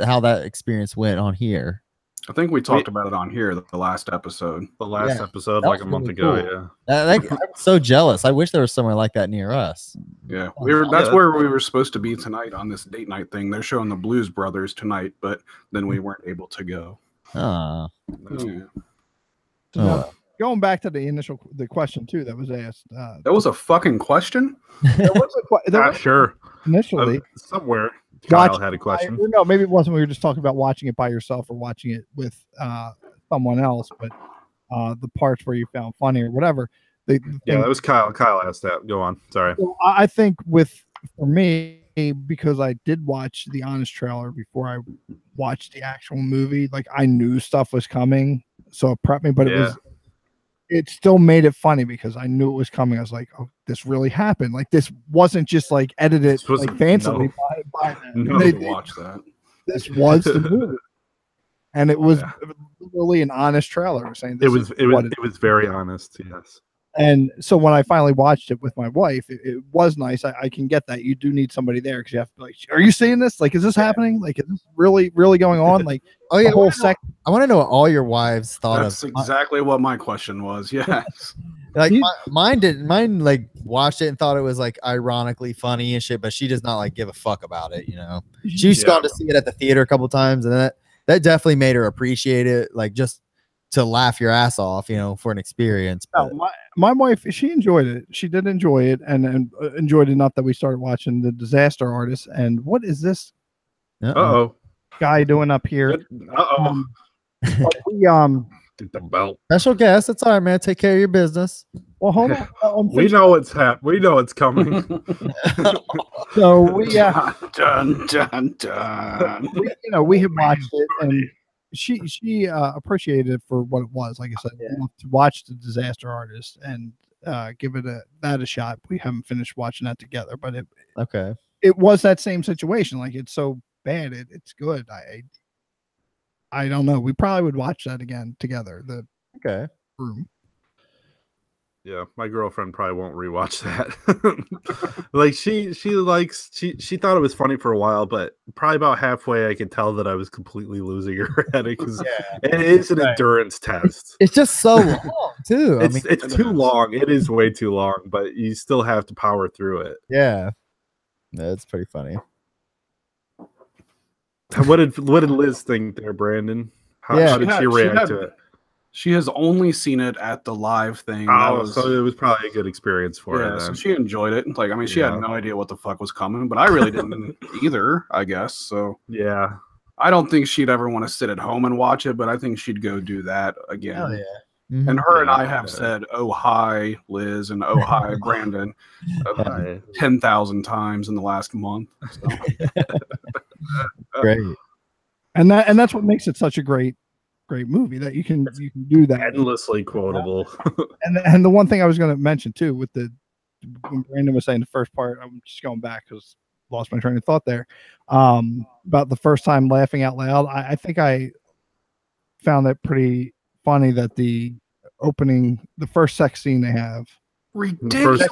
[SPEAKER 4] how that experience went on here?
[SPEAKER 2] I think we talked about it on here the last episode.
[SPEAKER 3] The last
[SPEAKER 4] Yeah,
[SPEAKER 3] episode,
[SPEAKER 4] that
[SPEAKER 3] like a
[SPEAKER 4] was
[SPEAKER 3] month
[SPEAKER 4] really
[SPEAKER 3] ago.
[SPEAKER 4] cool.
[SPEAKER 3] Yeah.
[SPEAKER 4] I'm so jealous. I wish there was somewhere like that near us.
[SPEAKER 2] Yeah, that's where we were supposed to be tonight on this date night thing. They're showing the Blues Brothers tonight, but then we weren't able to go.
[SPEAKER 4] Oh,
[SPEAKER 2] Yeah.
[SPEAKER 1] Going back to the question too that was asked.
[SPEAKER 2] That was a fucking question.
[SPEAKER 1] There was
[SPEAKER 3] Sure.
[SPEAKER 1] initially
[SPEAKER 3] Somewhere Kyle
[SPEAKER 1] watch-
[SPEAKER 3] had a question.
[SPEAKER 1] no, maybe it wasn't. We were just talking about watching it by yourself or watching it with someone else, but the parts where you found funny or whatever. The
[SPEAKER 3] Yeah,
[SPEAKER 1] thing-
[SPEAKER 3] that was Kyle. Kyle asked that. Go on. Sorry.
[SPEAKER 1] So I think for me, because I did watch the Honest trailer before I watched the actual movie, like I knew stuff was coming, so it prepped me. But it still made it funny because I knew it was coming. I was like, oh, this really happened. Like this wasn't just like edited like fancily by them.
[SPEAKER 2] No, to watch that.
[SPEAKER 1] This was the movie, and it was literally an honest trailer saying
[SPEAKER 3] It was very honest. Yes.
[SPEAKER 1] And so when I finally watched it with my wife, it was nice. I can get that. You do need somebody there because you have to be like, are you seeing this? Like, is this happening? Like, is this really going on? Like,
[SPEAKER 4] oh yeah,
[SPEAKER 1] whole
[SPEAKER 4] I want to know what all your wives thought
[SPEAKER 2] That's
[SPEAKER 4] of.
[SPEAKER 2] exactly what my question was. Yes.
[SPEAKER 4] Like mine didn't. Mine like watched it and thought it was like ironically funny and shit, but she does not like give a fuck about it. You know, she's gone to see it at the theater a couple times, and that definitely made her appreciate it. Like just to laugh your ass off, you know, for an experience.
[SPEAKER 1] No, my wife, she enjoyed it. She did enjoy it, and enjoyed enough that we started watching The Disaster Artist. And what is this guy doing up here?
[SPEAKER 3] Get the belt.
[SPEAKER 4] Special guest. It's all right, man. Take care of your business.
[SPEAKER 1] Well, hold on.
[SPEAKER 3] We know it's we know it's coming.
[SPEAKER 1] So we
[SPEAKER 2] dun.
[SPEAKER 1] we had watched it, and she appreciated it for what it was. Like I said, to watch The Disaster Artist and give it a shot. We haven't finished watching that together, but it was that same situation. Like it's so bad, it's good. I don't know. We probably would watch that again together. The Room.
[SPEAKER 3] Yeah, my girlfriend probably won't rewatch that. Like she thought it was funny for a while, but probably about halfway I could tell that I was completely losing her at it because it is an endurance test.
[SPEAKER 4] It's just so long too.
[SPEAKER 3] It's too long. It is way too long, but you still have to power through it.
[SPEAKER 4] Yeah, that's pretty funny.
[SPEAKER 3] What did Liz think there, Brandon? How did she react to it?
[SPEAKER 2] She has only seen it at the live thing.
[SPEAKER 3] So it was probably a good experience for her. Then.
[SPEAKER 2] So she enjoyed it. Like, I mean, she had no idea what the fuck was coming, but I really didn't either, I guess. So
[SPEAKER 3] yeah,
[SPEAKER 2] I don't think she'd ever want to sit at home and watch it, but I think she'd go do that again.
[SPEAKER 4] Hell yeah.
[SPEAKER 1] Mm-hmm.
[SPEAKER 2] And her and I have said, "Oh hi, Liz," and "Oh hi, Brandon," 10,000 times in the last month. So.
[SPEAKER 4] Great.
[SPEAKER 1] And that's what makes it such a great movie, that you can do that.
[SPEAKER 3] Endlessly quotable.
[SPEAKER 1] and the one thing I was going to mention too, with when Brandon was saying the first part, I'm just going back because lost my train of thought there, about the first time laughing out loud. I think I found that pretty funny that the first sex scene they have,
[SPEAKER 2] ridiculous.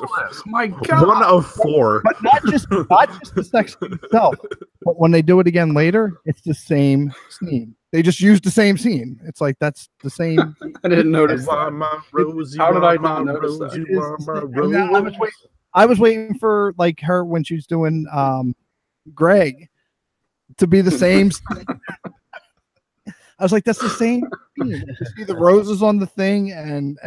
[SPEAKER 2] My God,
[SPEAKER 3] 1 of 4.
[SPEAKER 1] but not just the sex scene itself, but when they do it again later, it's the same scene. They just used the same scene. It's like that's the same.
[SPEAKER 2] I didn't notice.
[SPEAKER 3] How
[SPEAKER 2] did I not notice that?
[SPEAKER 1] I was waiting for like her when she was doing Greg to be the same. I was like, that's the same scene. You see the roses on the thing, and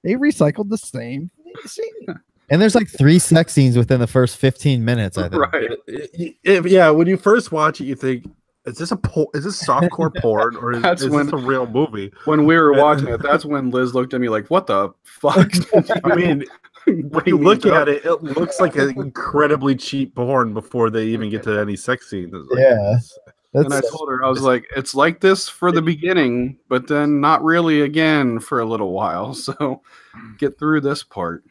[SPEAKER 1] they recycled the same scene.
[SPEAKER 4] And there's like 3 sex scenes within the first 15 minutes, I think.
[SPEAKER 2] Right.
[SPEAKER 3] When you first watch it, you think, is this softcore porn, or is this a real movie?
[SPEAKER 2] When we were watching it, that's when Liz looked at me like, "What the fuck?"
[SPEAKER 3] I mean, when you look at it, it looks like an incredibly cheap porn before they even get to any sex scenes.
[SPEAKER 2] And I told her, I was like, it's like this for the beginning, but then not really again for a little while. So get through this part.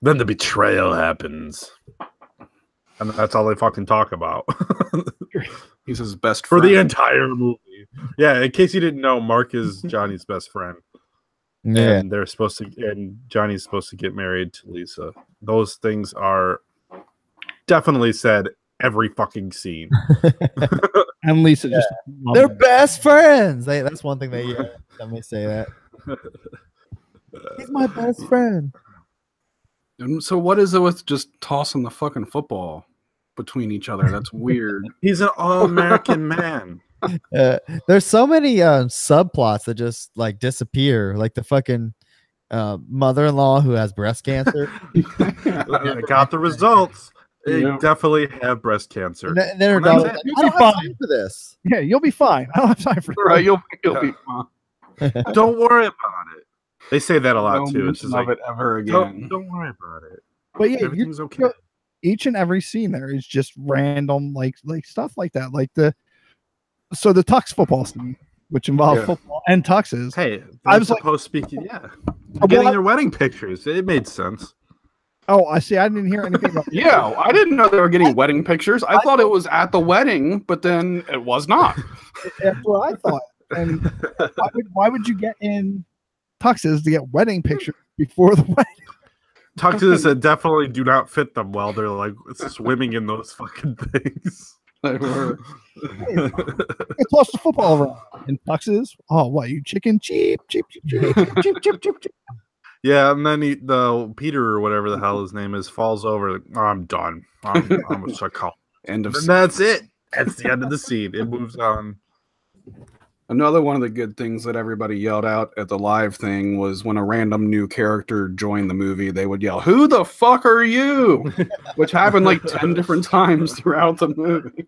[SPEAKER 3] Then the betrayal happens. And that's all they fucking talk about.
[SPEAKER 2] He's his best
[SPEAKER 3] friend. For
[SPEAKER 2] friend.
[SPEAKER 3] the entire movie. Yeah, in case you didn't know, Mark is Johnny's best friend.
[SPEAKER 4] Yeah.
[SPEAKER 3] and they're supposed to, and Johnny's supposed to get married to Lisa. Those things are definitely said every fucking scene.
[SPEAKER 1] And Lisa just
[SPEAKER 4] They're best friends. That's one thing they let me say that. He's my best friend.
[SPEAKER 2] And so what is it with just tossing the fucking football between each other? That's weird.
[SPEAKER 3] He's an all-American man.
[SPEAKER 4] There's so many subplots that just like disappear, like the fucking mother-in-law who has breast cancer.
[SPEAKER 3] I got the results. They definitely have breast cancer.
[SPEAKER 4] And then her
[SPEAKER 3] Well,
[SPEAKER 4] daughter,
[SPEAKER 3] that's
[SPEAKER 4] I don't have time for this.
[SPEAKER 1] Yeah, you'll be fine. I don't have time for
[SPEAKER 2] Right, you'll be fine.
[SPEAKER 3] Don't worry about it. They say that a lot
[SPEAKER 2] No
[SPEAKER 3] too. It's
[SPEAKER 2] mention
[SPEAKER 3] just
[SPEAKER 2] of
[SPEAKER 3] like
[SPEAKER 2] it ever again.
[SPEAKER 3] don't worry about it.
[SPEAKER 1] But yeah,
[SPEAKER 3] Everything's okay.
[SPEAKER 1] each and every scene there is just random like stuff like that. Like the Tux football scene, which involves football and tuxes.
[SPEAKER 3] Hey,
[SPEAKER 1] I was
[SPEAKER 3] supposed to speak. Yeah, getting their wedding pictures. It made sense.
[SPEAKER 1] Oh, I see. I didn't hear anything about
[SPEAKER 2] Yeah, I didn't know they were getting wedding pictures. I thought it was at the wedding, but then it was not.
[SPEAKER 1] That's what I thought. And why would you get in tuxes to get wedding pictures before the wedding?
[SPEAKER 3] Tuxes that definitely do not fit them well. They're like swimming in those fucking things.
[SPEAKER 2] They were.
[SPEAKER 1] Toss the football around in tuxes. Oh, what, you chicken? Cheap.
[SPEAKER 3] Yeah, and then the Peter or whatever the hell his name is falls over. Like, oh, I'm done. I'm a psychologist.
[SPEAKER 2] End of
[SPEAKER 3] And
[SPEAKER 2] scene.
[SPEAKER 3] that's it. That's the end of the scene. It moves on.
[SPEAKER 2] Another one of the good things that everybody yelled out at the live thing was when a random new character joined the movie, they would yell, "Who the fuck are you?" Which happened like 10 different times throughout the movie.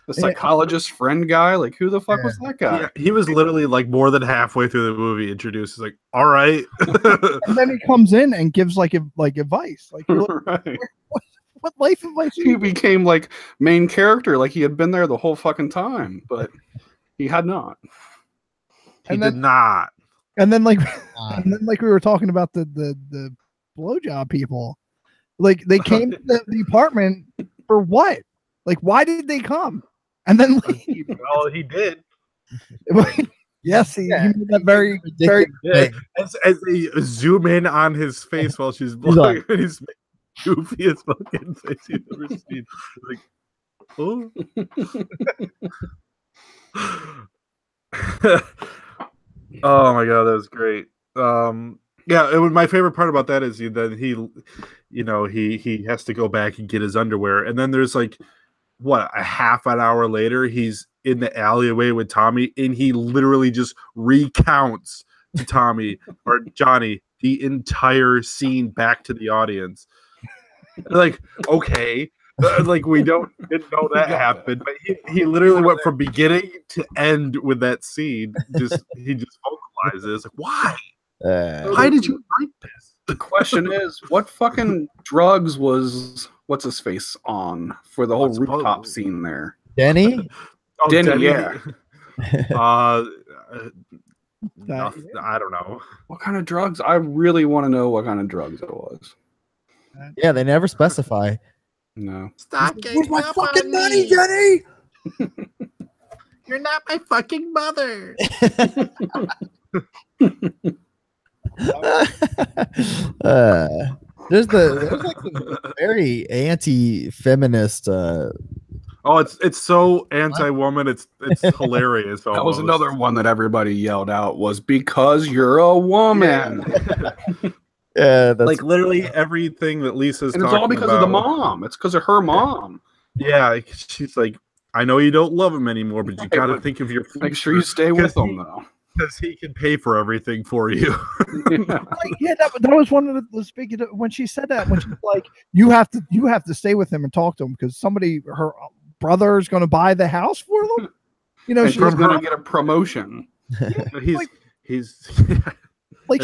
[SPEAKER 2] The psychologist friend guy, like, who the fuck was that guy?
[SPEAKER 3] Yeah, he was literally like more than halfway through the movie introduced. He's like, all right.
[SPEAKER 1] And then he comes in and gives like advice. Like,
[SPEAKER 2] Right.
[SPEAKER 1] what life advice?
[SPEAKER 2] He became like main character, like he had been there the whole fucking time, but he had not.
[SPEAKER 3] He did not.
[SPEAKER 1] And then like we were talking about the blowjob people. Like they came to the apartment for what? Like, why did they come? And then leave?
[SPEAKER 3] Well, he did.
[SPEAKER 1] Yes, he made that very
[SPEAKER 3] Yeah. As they zoom in on his face while she's blowing, and he's goofiest fucking face you've ever seen. Like, oh. Oh my god, that was great. Yeah, my favorite part about that is that he has to go back and get his underwear, and then there's like a half an hour later he's in the alleyway with Tommy, and he literally just recounts to Tommy or Johnny the entire scene back to the audience. Like, okay, like we didn't know that happened, but he literally went from beginning to end with that scene. He just vocalizes like, why? Why did you write this?
[SPEAKER 2] The question is, what fucking drugs was what's his face on for the whole rooftop scene there?
[SPEAKER 4] Denny?
[SPEAKER 3] Oh,
[SPEAKER 2] Denny, yeah.
[SPEAKER 3] Nothing, I don't know.
[SPEAKER 2] What kind of drugs? I really want to know what kind of drugs it was.
[SPEAKER 4] Yeah, they never specify.
[SPEAKER 2] No.
[SPEAKER 3] Stop
[SPEAKER 1] Where's my fucking money, Jenny?
[SPEAKER 3] You're not my fucking mother.
[SPEAKER 4] There's like some very anti-feminist.
[SPEAKER 3] Oh, it's so anti-woman. It's hilarious.
[SPEAKER 2] That was another one that everybody yelled out was because you're a woman.
[SPEAKER 4] Yeah, that's
[SPEAKER 3] like literally everything that Lisa's
[SPEAKER 2] and it's
[SPEAKER 3] talking
[SPEAKER 2] all because
[SPEAKER 3] about.
[SPEAKER 2] of the mom. It's because of her mom.
[SPEAKER 3] Yeah, she's like, I know you don't love him anymore, but you got to think of your future.
[SPEAKER 2] Make sure you stay with him, though.
[SPEAKER 3] Because he can pay for everything for you.
[SPEAKER 1] Yeah, that was one of the speaking when she said that, when she's like, you have to stay with him and talk to him because her brother is going to buy the house for them. You know,
[SPEAKER 2] she's going to get a promotion.
[SPEAKER 3] He's
[SPEAKER 1] like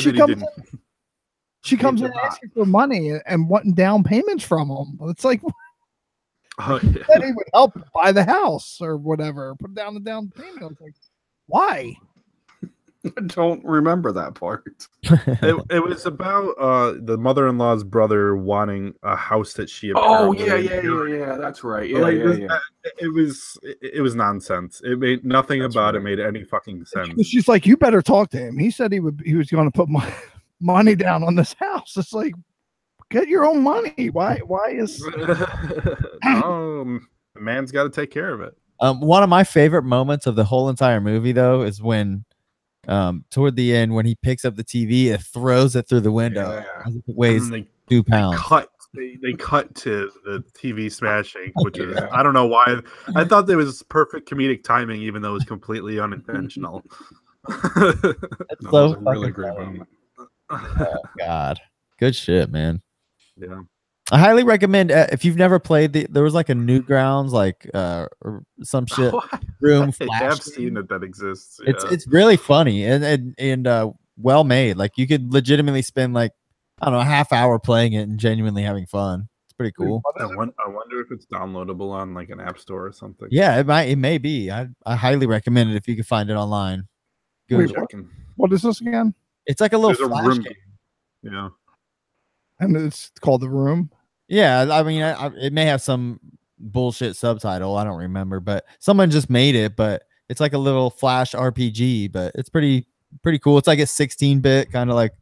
[SPEAKER 1] she comes in asking for money and wanting down payments from him. It's like,
[SPEAKER 3] oh, yeah.
[SPEAKER 1] that he would help buy the house or whatever, put down the down payment. I was like, why?
[SPEAKER 2] I don't remember that part.
[SPEAKER 3] It was about the mother-in-law's brother wanting a house that she
[SPEAKER 2] Oh
[SPEAKER 3] apparently
[SPEAKER 2] yeah. That's right. Yeah,
[SPEAKER 3] like
[SPEAKER 2] yeah.
[SPEAKER 3] it was nonsense. It made nothing
[SPEAKER 2] That's
[SPEAKER 3] about
[SPEAKER 2] right.
[SPEAKER 3] it made any fucking sense.
[SPEAKER 1] She's like, you better talk to him. He said he was going to put money down on this house. It's like, get your own money. Why is
[SPEAKER 3] The man's got to take care of it.
[SPEAKER 4] One of my favorite moments of the whole entire movie, though, is when toward the end when he picks up the TV and throws it through the window.
[SPEAKER 2] Yeah.
[SPEAKER 4] As if it weighs
[SPEAKER 3] And
[SPEAKER 4] 2 pounds.
[SPEAKER 3] They cut to the TV smashing, which is I don't know why. I thought there was perfect comedic timing, even though it was completely unintentional.
[SPEAKER 4] It's
[SPEAKER 2] That
[SPEAKER 4] so
[SPEAKER 2] was a really
[SPEAKER 4] fucking
[SPEAKER 2] great
[SPEAKER 4] funny.
[SPEAKER 2] moment.
[SPEAKER 4] Oh, God, good shit, man.
[SPEAKER 3] Yeah.
[SPEAKER 4] I highly recommend if you've never played there was like a Newgrounds or some shit room
[SPEAKER 3] I
[SPEAKER 4] flash
[SPEAKER 3] have
[SPEAKER 4] game.
[SPEAKER 3] seen that exists.
[SPEAKER 4] It's really funny and well made. Like you could legitimately spend like I don't know a half hour playing it and genuinely having fun. It's pretty cool.
[SPEAKER 3] I wonder if it's downloadable on like an app store or something.
[SPEAKER 4] Yeah, it may be. I highly recommend it if you can find it online. Good.
[SPEAKER 1] Wait, what is this again?
[SPEAKER 4] It's like a little
[SPEAKER 3] There's a
[SPEAKER 4] flash
[SPEAKER 3] room
[SPEAKER 4] game.
[SPEAKER 3] Yeah.
[SPEAKER 1] And it's called The Room.
[SPEAKER 4] Yeah, I mean, it may have some bullshit subtitle. I don't remember, but someone just made it. But it's like a little flash RPG, but it's pretty cool. It's like a 16-bit kind of like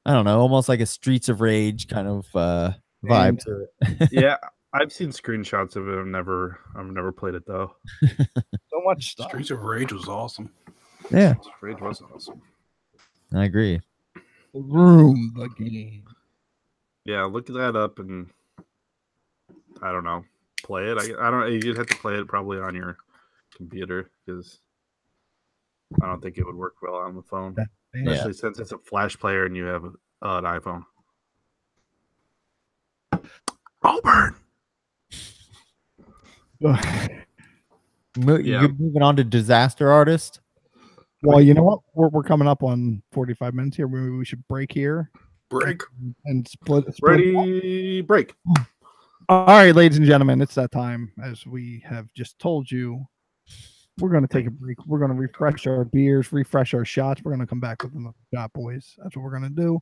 [SPEAKER 4] I don't know, almost like a Streets of Rage kind of vibe to it.
[SPEAKER 3] Yeah, I've seen screenshots of it. I've never played it though.
[SPEAKER 1] So much stuff.
[SPEAKER 2] Streets of Rage was awesome.
[SPEAKER 4] Yeah,
[SPEAKER 3] Streets of Rage was awesome.
[SPEAKER 4] I agree.
[SPEAKER 1] The Room, the game.
[SPEAKER 3] Yeah, look that up and I don't know, play it. I don't. You'd have to play it probably on your computer because I don't think it would work well on the phone, especially since it's a flash player and you have an iPhone. Robert.
[SPEAKER 4] You're moving on to Disaster Artist.
[SPEAKER 1] Well, you know what? We're coming up on 45 minutes here. Maybe we should break here.
[SPEAKER 2] Break.
[SPEAKER 1] And split.
[SPEAKER 3] Ready, break.
[SPEAKER 1] All right, ladies and gentlemen, it's that time. As we have just told you, we're going to take a break. We're going to refresh our beers, refresh our shots. We're going to come back with another shot, boys. That's what we're going to do.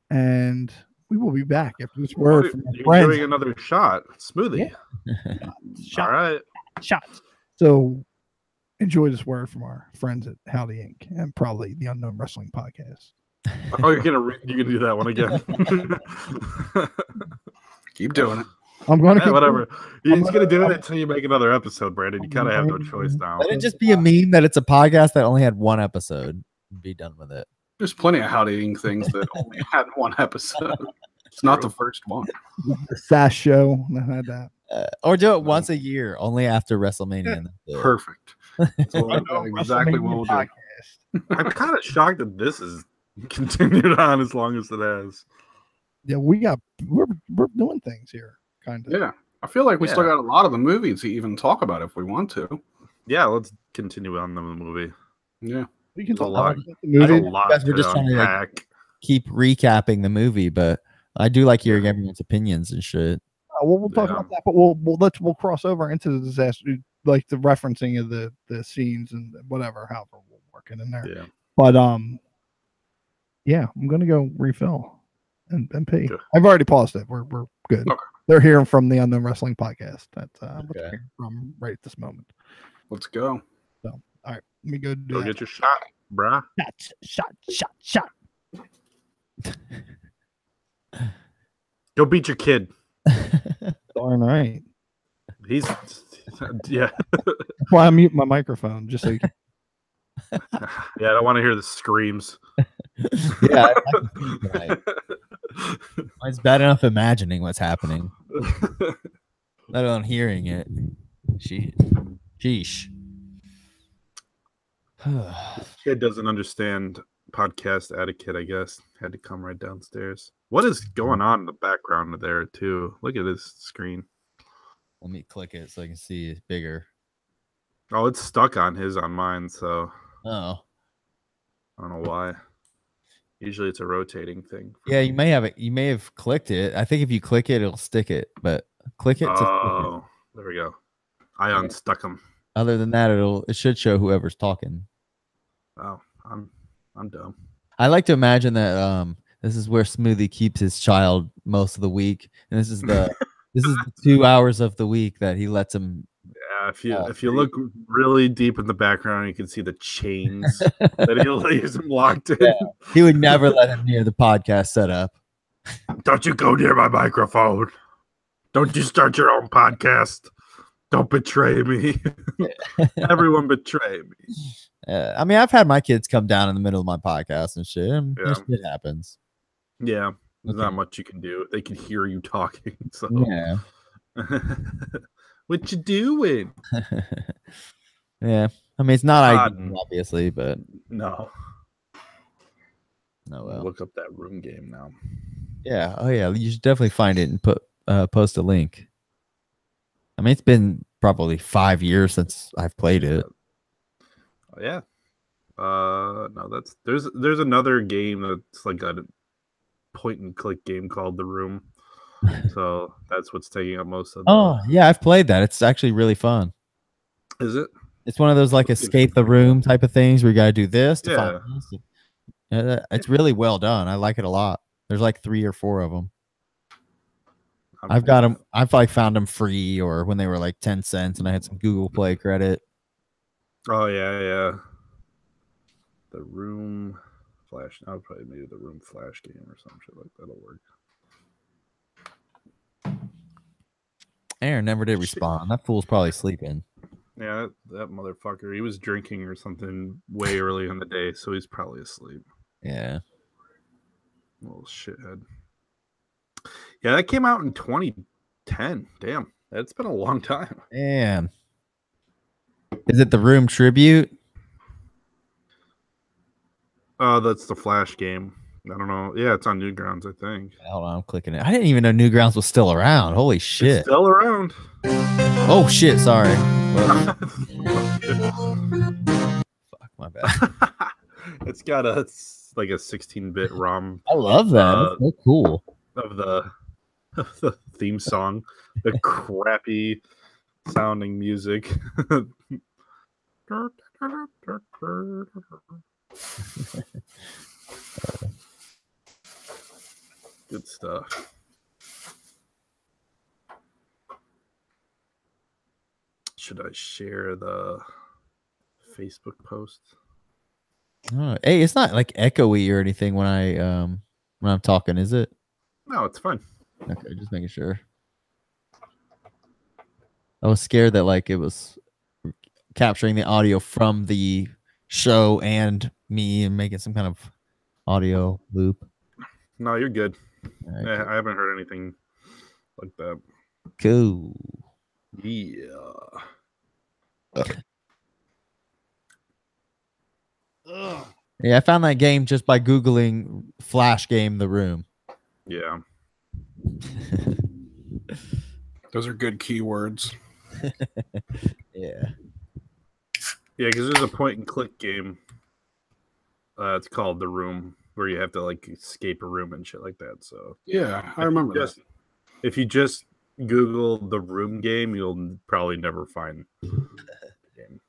[SPEAKER 1] And we will be back after this word from our
[SPEAKER 3] You're
[SPEAKER 1] friends.
[SPEAKER 3] doing another shot. Smoothie.
[SPEAKER 1] Yeah.
[SPEAKER 3] All right.
[SPEAKER 1] Shots. So enjoy this word from our friends at Howdy Inc. and probably the Unknown Wrestling Podcast.
[SPEAKER 3] Oh, you're gonna do that one again.
[SPEAKER 2] Keep doing it.
[SPEAKER 1] I'm going to
[SPEAKER 3] whatever. He's gonna do it until you make another episode, Brandon. You kind of have no choice now.
[SPEAKER 4] Let it just be a meme that it's a podcast that only had one episode. Be done with it.
[SPEAKER 2] There's plenty of Howdy things that only had one episode. It's not the first one.
[SPEAKER 1] The SAS show that had that.
[SPEAKER 4] Or do it once a year, only after WrestleMania.
[SPEAKER 2] Perfect. That's exactly what we'll do.
[SPEAKER 3] I'm kind of shocked that this is continued on as long as it has.
[SPEAKER 1] Yeah, we're doing things here, kind of.
[SPEAKER 2] Yeah, I feel like we still got a lot of the movies to even talk about if we want to.
[SPEAKER 3] Yeah, let's continue on the movie.
[SPEAKER 2] Yeah,
[SPEAKER 1] we can
[SPEAKER 3] talk
[SPEAKER 1] talk
[SPEAKER 3] about
[SPEAKER 1] the movie.
[SPEAKER 3] A lot.
[SPEAKER 4] We're just trying to like, keep recapping the movie, but I do like hearing everyone's opinions and shit.
[SPEAKER 1] Well, we'll talk about that, but we'll cross over into the disaster, like the referencing of the scenes and whatever, however we'll work it in there.
[SPEAKER 3] Yeah.
[SPEAKER 1] But yeah, I'm gonna go refill and pee.
[SPEAKER 3] Good.
[SPEAKER 1] I've already paused it. We're good.
[SPEAKER 2] Okay.
[SPEAKER 1] They're hearing from the Unknown Wrestling Podcast. That's what they're hearing from right at this moment.
[SPEAKER 2] let's go.
[SPEAKER 1] So, all right, let me go do
[SPEAKER 3] Go
[SPEAKER 1] that.
[SPEAKER 3] get your shot, bruh.
[SPEAKER 1] Shot.
[SPEAKER 3] Go beat your kid.
[SPEAKER 1] Darn right.
[SPEAKER 3] He's yeah.
[SPEAKER 1] Well, I mute my microphone just so you can.
[SPEAKER 3] Yeah, I don't want to hear the screams.
[SPEAKER 4] Yeah, it's bad enough imagining what's happening, let alone hearing it. Sheesh.
[SPEAKER 3] Kid doesn't understand podcast etiquette, I guess. Had to come right downstairs. What is going on in the background there, too? Look at this screen.
[SPEAKER 4] Let me click it so I can see it bigger.
[SPEAKER 3] Oh, it's stuck on mine, so
[SPEAKER 4] Oh.
[SPEAKER 3] I don't know why. Usually it's a rotating thing.
[SPEAKER 4] Yeah, you may have it. You may have clicked it. I think if you click it, it'll stick it. But click it.
[SPEAKER 3] Oh, there we go. I unstuck them.
[SPEAKER 4] Other than that, it should show whoever's talking.
[SPEAKER 3] Oh, I'm dumb.
[SPEAKER 4] I like to imagine that this is where Smoothie keeps his child most of the week, and this is the 2 hours of the week that he lets him.
[SPEAKER 3] Yeah, if you look really deep in the background, you can see the chains that he leaves him locked in.
[SPEAKER 4] Yeah. He would never let him near the podcast setup.
[SPEAKER 3] Don't you go near my microphone. Don't you start your own podcast. Don't betray me. Everyone betray me.
[SPEAKER 4] I mean, I've had my kids come down in the middle of my podcast and shit. And
[SPEAKER 3] Yeah.
[SPEAKER 4] shit happens.
[SPEAKER 3] Yeah, there's
[SPEAKER 4] Okay.
[SPEAKER 3] not much you can do. They can hear you talking. So,
[SPEAKER 4] Yeah.
[SPEAKER 3] what you doing?
[SPEAKER 4] Yeah. I mean, it's not ideal,
[SPEAKER 3] Cotton.
[SPEAKER 4] obviously, but
[SPEAKER 3] No.
[SPEAKER 4] no. Well.
[SPEAKER 3] Look up that room game now.
[SPEAKER 4] Yeah. Oh, yeah. You should definitely find it and post a link. I mean, it's been probably 5 years since I've played it.
[SPEAKER 3] Oh, yeah. No, there's another game that's like a point and click game called The Room. So that's what's taking up most of the.
[SPEAKER 4] Oh, yeah. I've played that. It's actually really fun.
[SPEAKER 3] Is it?
[SPEAKER 4] It's one of those like escape the room type of things where you got to do this to find this. It's really well done. I like it a lot. There's like 3 or 4 of them. I've got them. I've like found them free or when they were like 10 cents, and I had some Google Play credit.
[SPEAKER 3] Oh yeah. The Room Flash. I'll probably maybe the Room Flash game or some shit like that'll work.
[SPEAKER 4] Aaron never did respond. That fool's probably sleeping.
[SPEAKER 3] Yeah, that motherfucker. He was drinking or something way early in the day, so he's probably asleep.
[SPEAKER 4] Yeah.
[SPEAKER 3] Little shithead. Yeah, that came out in 2010. Damn, that's been a long time.
[SPEAKER 4] Damn. Is it the Room Tribute?
[SPEAKER 3] That's the Flash game. I don't know. Yeah, it's on Newgrounds, I think.
[SPEAKER 4] Hold on, I'm clicking it. I didn't even know Newgrounds was still around. Holy shit.
[SPEAKER 3] It's still around.
[SPEAKER 4] Oh shit, sorry. Fuck, my bad.
[SPEAKER 3] It's got like a 16-bit ROM.
[SPEAKER 4] I love that. That's so cool.
[SPEAKER 3] Of the theme song, the crappy sounding music. Good stuff. Should I share the Facebook post?
[SPEAKER 4] Oh, hey, it's not like echoey or anything when I'm talking, is it?
[SPEAKER 3] No, it's fine.
[SPEAKER 4] Okay, just making sure. I was scared that like it was capturing the audio from the show and me and making some kind of audio loop.
[SPEAKER 3] No, you're good.
[SPEAKER 4] Right,
[SPEAKER 3] I
[SPEAKER 4] cool.
[SPEAKER 3] haven't heard anything like that.
[SPEAKER 4] Cool.
[SPEAKER 3] Yeah.
[SPEAKER 4] Yeah, I found that game just by Googling Flash game The Room.
[SPEAKER 3] Yeah.
[SPEAKER 2] Those are good keywords.
[SPEAKER 4] Yeah.
[SPEAKER 3] Yeah, because there's a point and click game. It's called The Room, where you have to like escape a room and shit like that. So
[SPEAKER 2] Yeah, I remember that.
[SPEAKER 3] If you just Google The Room game, you'll probably never find the game.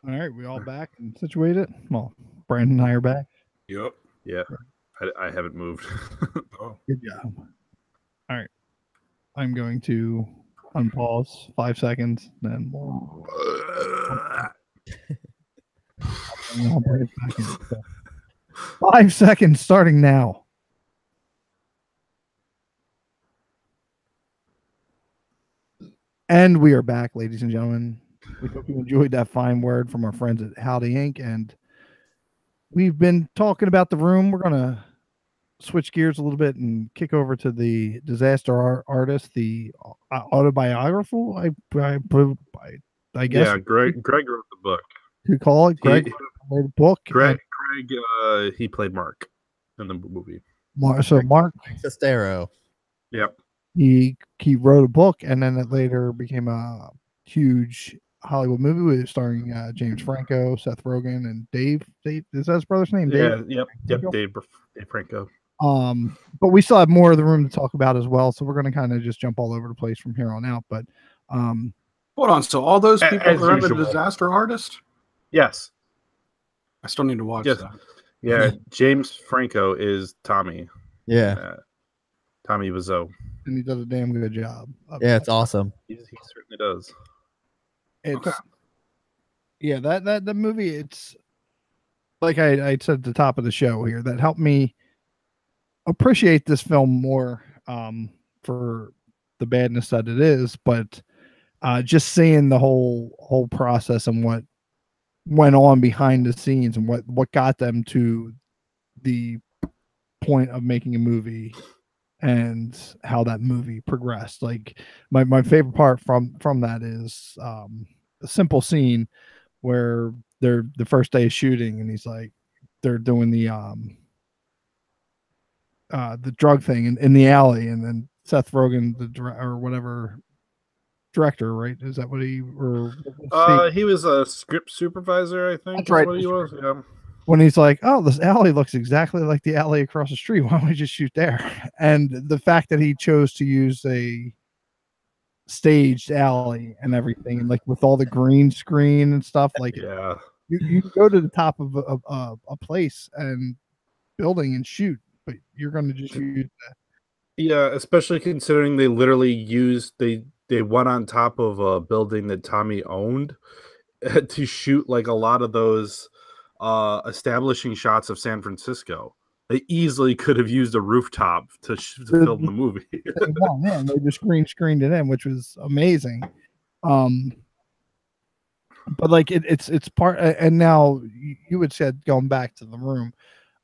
[SPEAKER 1] All right, we all back and situated. Well, Brandon and I are back.
[SPEAKER 2] Yep.
[SPEAKER 3] Yeah, I haven't moved.
[SPEAKER 2] Oh.
[SPEAKER 1] Good job. All right, I'm going to unpause 5 seconds, then we'll I'll bring it back in. So, 5 seconds starting now. And we are back, ladies and gentlemen. We hope you enjoyed that fine word from our friends at Howdy Inc. And we've been talking about The Room. We're going to switch gears a little bit and kick over to the disaster artist, the autobiographical, I guess.
[SPEAKER 3] Yeah, Greg wrote the book.
[SPEAKER 1] To call it. Greg wrote a book.
[SPEAKER 3] Greg, he played Mark in the movie.
[SPEAKER 1] Mark
[SPEAKER 4] Sestero.
[SPEAKER 3] Yep.
[SPEAKER 1] He wrote a book, and then it later became a huge Hollywood movie starring James Franco, Seth Rogen, and Dave. Is that his brother's name?
[SPEAKER 3] Yeah.
[SPEAKER 1] Dave?
[SPEAKER 3] Yep. Dave Franco.
[SPEAKER 1] But we still have more of The Room to talk about as well, so we're going to kind of just jump all over the place from here on out. But
[SPEAKER 2] Hold on. So all those people
[SPEAKER 3] As
[SPEAKER 2] are in the
[SPEAKER 3] usual.
[SPEAKER 2] Disaster Artist?
[SPEAKER 3] Yes.
[SPEAKER 2] I still need to watch
[SPEAKER 3] Yes.
[SPEAKER 2] that.
[SPEAKER 3] Yeah. James Franco is Tommy.
[SPEAKER 4] Yeah.
[SPEAKER 3] Tommy Wiseau.
[SPEAKER 1] And he does a damn good job.
[SPEAKER 4] Yeah, it's awesome.
[SPEAKER 3] He certainly does.
[SPEAKER 1] It's yeah, that the movie, it's like I said at the top of the show here, that helped me appreciate this film more for the badness that it is, but just seeing the whole process and what went on behind the scenes and what got them to the point of making a movie and how that movie progressed. Like my favorite part from that is a simple scene where they're the first day of shooting and he's like they're doing the drug thing in the alley, and then Seth Rogen, or whatever director, right? Is that what he
[SPEAKER 3] He was a script supervisor, I think.
[SPEAKER 1] That's right.
[SPEAKER 3] What he was. Yeah.
[SPEAKER 1] When he's like, "Oh, this alley looks exactly like the alley across the street. Why don't we just shoot there?" And the fact that he chose to use a staged alley and everything, and like with all the green screen and stuff, like
[SPEAKER 3] Yeah.
[SPEAKER 1] you can go to the top of a place and building and shoot, but you're going to just use
[SPEAKER 3] Yeah, especially considering they literally used they went on top of a building that Tommy owned to shoot like a lot of those establishing shots of San Francisco. They easily could have used a rooftop to film the movie.
[SPEAKER 1] yeah, and they just green screened it in, which was amazing. But like it's part, and now you had said going back to The Room.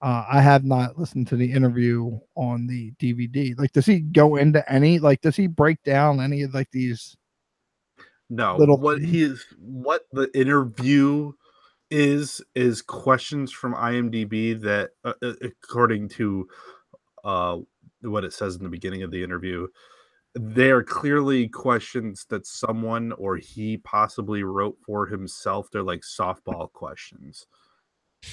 [SPEAKER 1] I have not listened to the interview on the DVD. Like, does he go into any? Like, does he break down any of like these?
[SPEAKER 3] No,
[SPEAKER 1] Little
[SPEAKER 3] what the interview is questions from IMDb that, according to what it says in the beginning of the interview, they are clearly questions that someone or he possibly wrote for himself. They're like softball questions.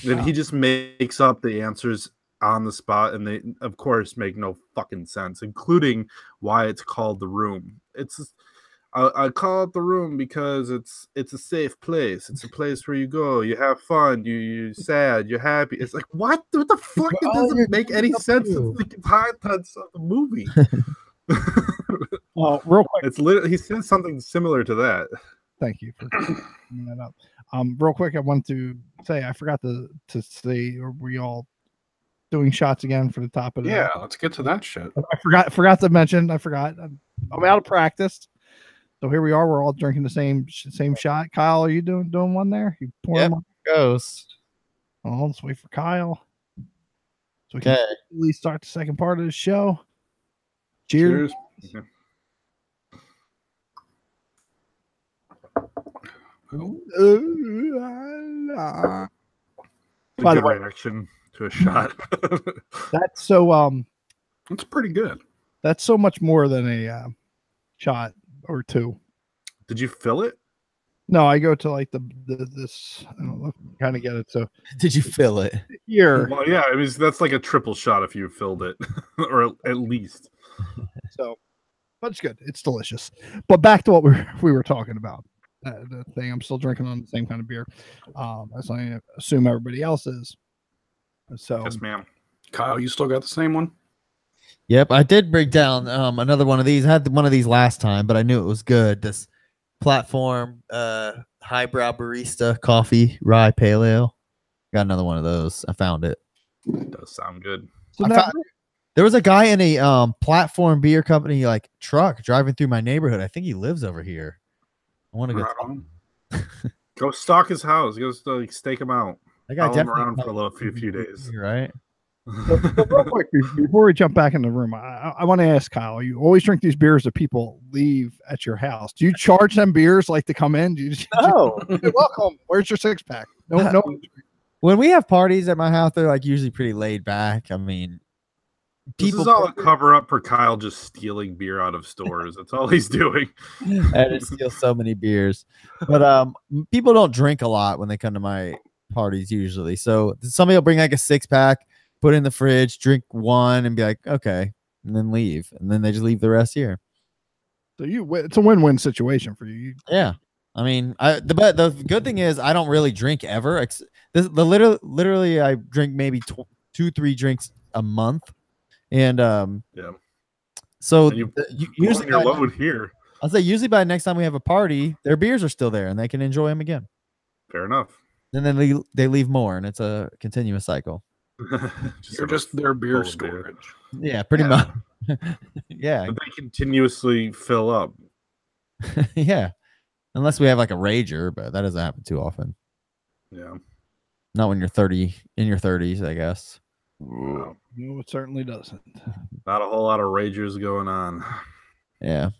[SPEAKER 3] And he just makes up the answers on the spot, and they, of course, make no fucking sense, including why it's called The Room. I call it The Room because it's a safe place. It's a place where you go, you have fun, you're sad, you're happy. It's like, what the fuck? It doesn't make any sense. It's the contents of the movie.
[SPEAKER 1] Well, real quick,
[SPEAKER 3] It's literally, he says something similar to that.
[SPEAKER 1] thank you for bringing that up. Real quick, I want to say I forgot to say, are we all doing shots again for the top of the?
[SPEAKER 2] Yeah, let's get to that shit.
[SPEAKER 1] I forgot to mention. I forgot. I'm out of practice. So here we are. We're all drinking the same shot. Kyle, are you doing one there? You pouring one?
[SPEAKER 4] Goes.
[SPEAKER 1] Oh, let's wait for Kyle. So we can really start the second part of the show. Cheers.
[SPEAKER 2] Cheers.
[SPEAKER 1] By the
[SPEAKER 3] Good
[SPEAKER 1] way,
[SPEAKER 3] reaction to a shot.
[SPEAKER 1] that's so
[SPEAKER 2] That's pretty good.
[SPEAKER 1] that's so much more than a shot or two.
[SPEAKER 3] Did you fill it?
[SPEAKER 1] No, I go to like this. I don't know, kind of get it. So
[SPEAKER 4] Did you fill it?
[SPEAKER 1] here,
[SPEAKER 3] Well, yeah, I mean that's like a triple shot if you filled it, or at least.
[SPEAKER 1] so, but it's good. It's delicious. But back to what we were talking about. The thing, I'm still drinking on the same kind of beer, as I assume everybody else is. So,
[SPEAKER 3] Yes, ma'am.
[SPEAKER 2] Kyle, you still got the same one?
[SPEAKER 4] Yep, I did break down another one of these. I had one of these last time, but I knew it was good. This platform highbrow barista coffee rye pale ale. Got another one of those. I found it.
[SPEAKER 3] It does sound good.
[SPEAKER 1] so
[SPEAKER 4] I
[SPEAKER 1] now,
[SPEAKER 4] found- There was a guy in a platform beer company like truck driving through my neighborhood. I think he lives over here. I want to go.
[SPEAKER 2] Right on.
[SPEAKER 3] Go stalk his house. Go like, stake him out.
[SPEAKER 4] That guy
[SPEAKER 3] Follow him
[SPEAKER 4] definitely
[SPEAKER 3] around for a little few days.
[SPEAKER 4] right?
[SPEAKER 1] so real quick, before we jump back in the room, I want to ask Kyle. You always drink these beers that people leave at your house. Do you charge them beers like to come in? Do you
[SPEAKER 4] No.
[SPEAKER 1] You're welcome. Where's your 6-pack? No.
[SPEAKER 4] When we have parties at my house, they're like usually pretty laid back. I mean,
[SPEAKER 3] This is all a cover up for Kyle just stealing beer out of stores. That's all he's doing.
[SPEAKER 4] I just steal so many beers, but people don't drink a lot when they come to my parties usually. So somebody will bring like a 6-pack, put it in the fridge, drink one, and be like, okay, and then leave, and then they just leave the rest here.
[SPEAKER 1] So it's a win-win situation for you.
[SPEAKER 4] Yeah. I mean, the good thing is I don't really drink ever. Literally I drink maybe 2-3 drinks a month, and
[SPEAKER 3] Yeah.
[SPEAKER 4] so
[SPEAKER 3] And you
[SPEAKER 4] usually
[SPEAKER 3] your load here.
[SPEAKER 4] I'll say usually by next time we have a party, their beers are still there and they can enjoy them again.
[SPEAKER 3] Fair enough.
[SPEAKER 4] And then they leave more, and it's a continuous cycle.
[SPEAKER 2] You're just their beer
[SPEAKER 3] full of beer.
[SPEAKER 2] storage.
[SPEAKER 4] Yeah, pretty much. Yeah,
[SPEAKER 3] But they continuously fill up.
[SPEAKER 4] yeah. Unless we have like a rager, but that doesn't happen too often.
[SPEAKER 3] Yeah.
[SPEAKER 4] Not when you're 30 in your 30s, I guess.
[SPEAKER 3] Wow.
[SPEAKER 1] No, it certainly doesn't.
[SPEAKER 3] Not a whole lot of ragers going on.
[SPEAKER 4] Yeah,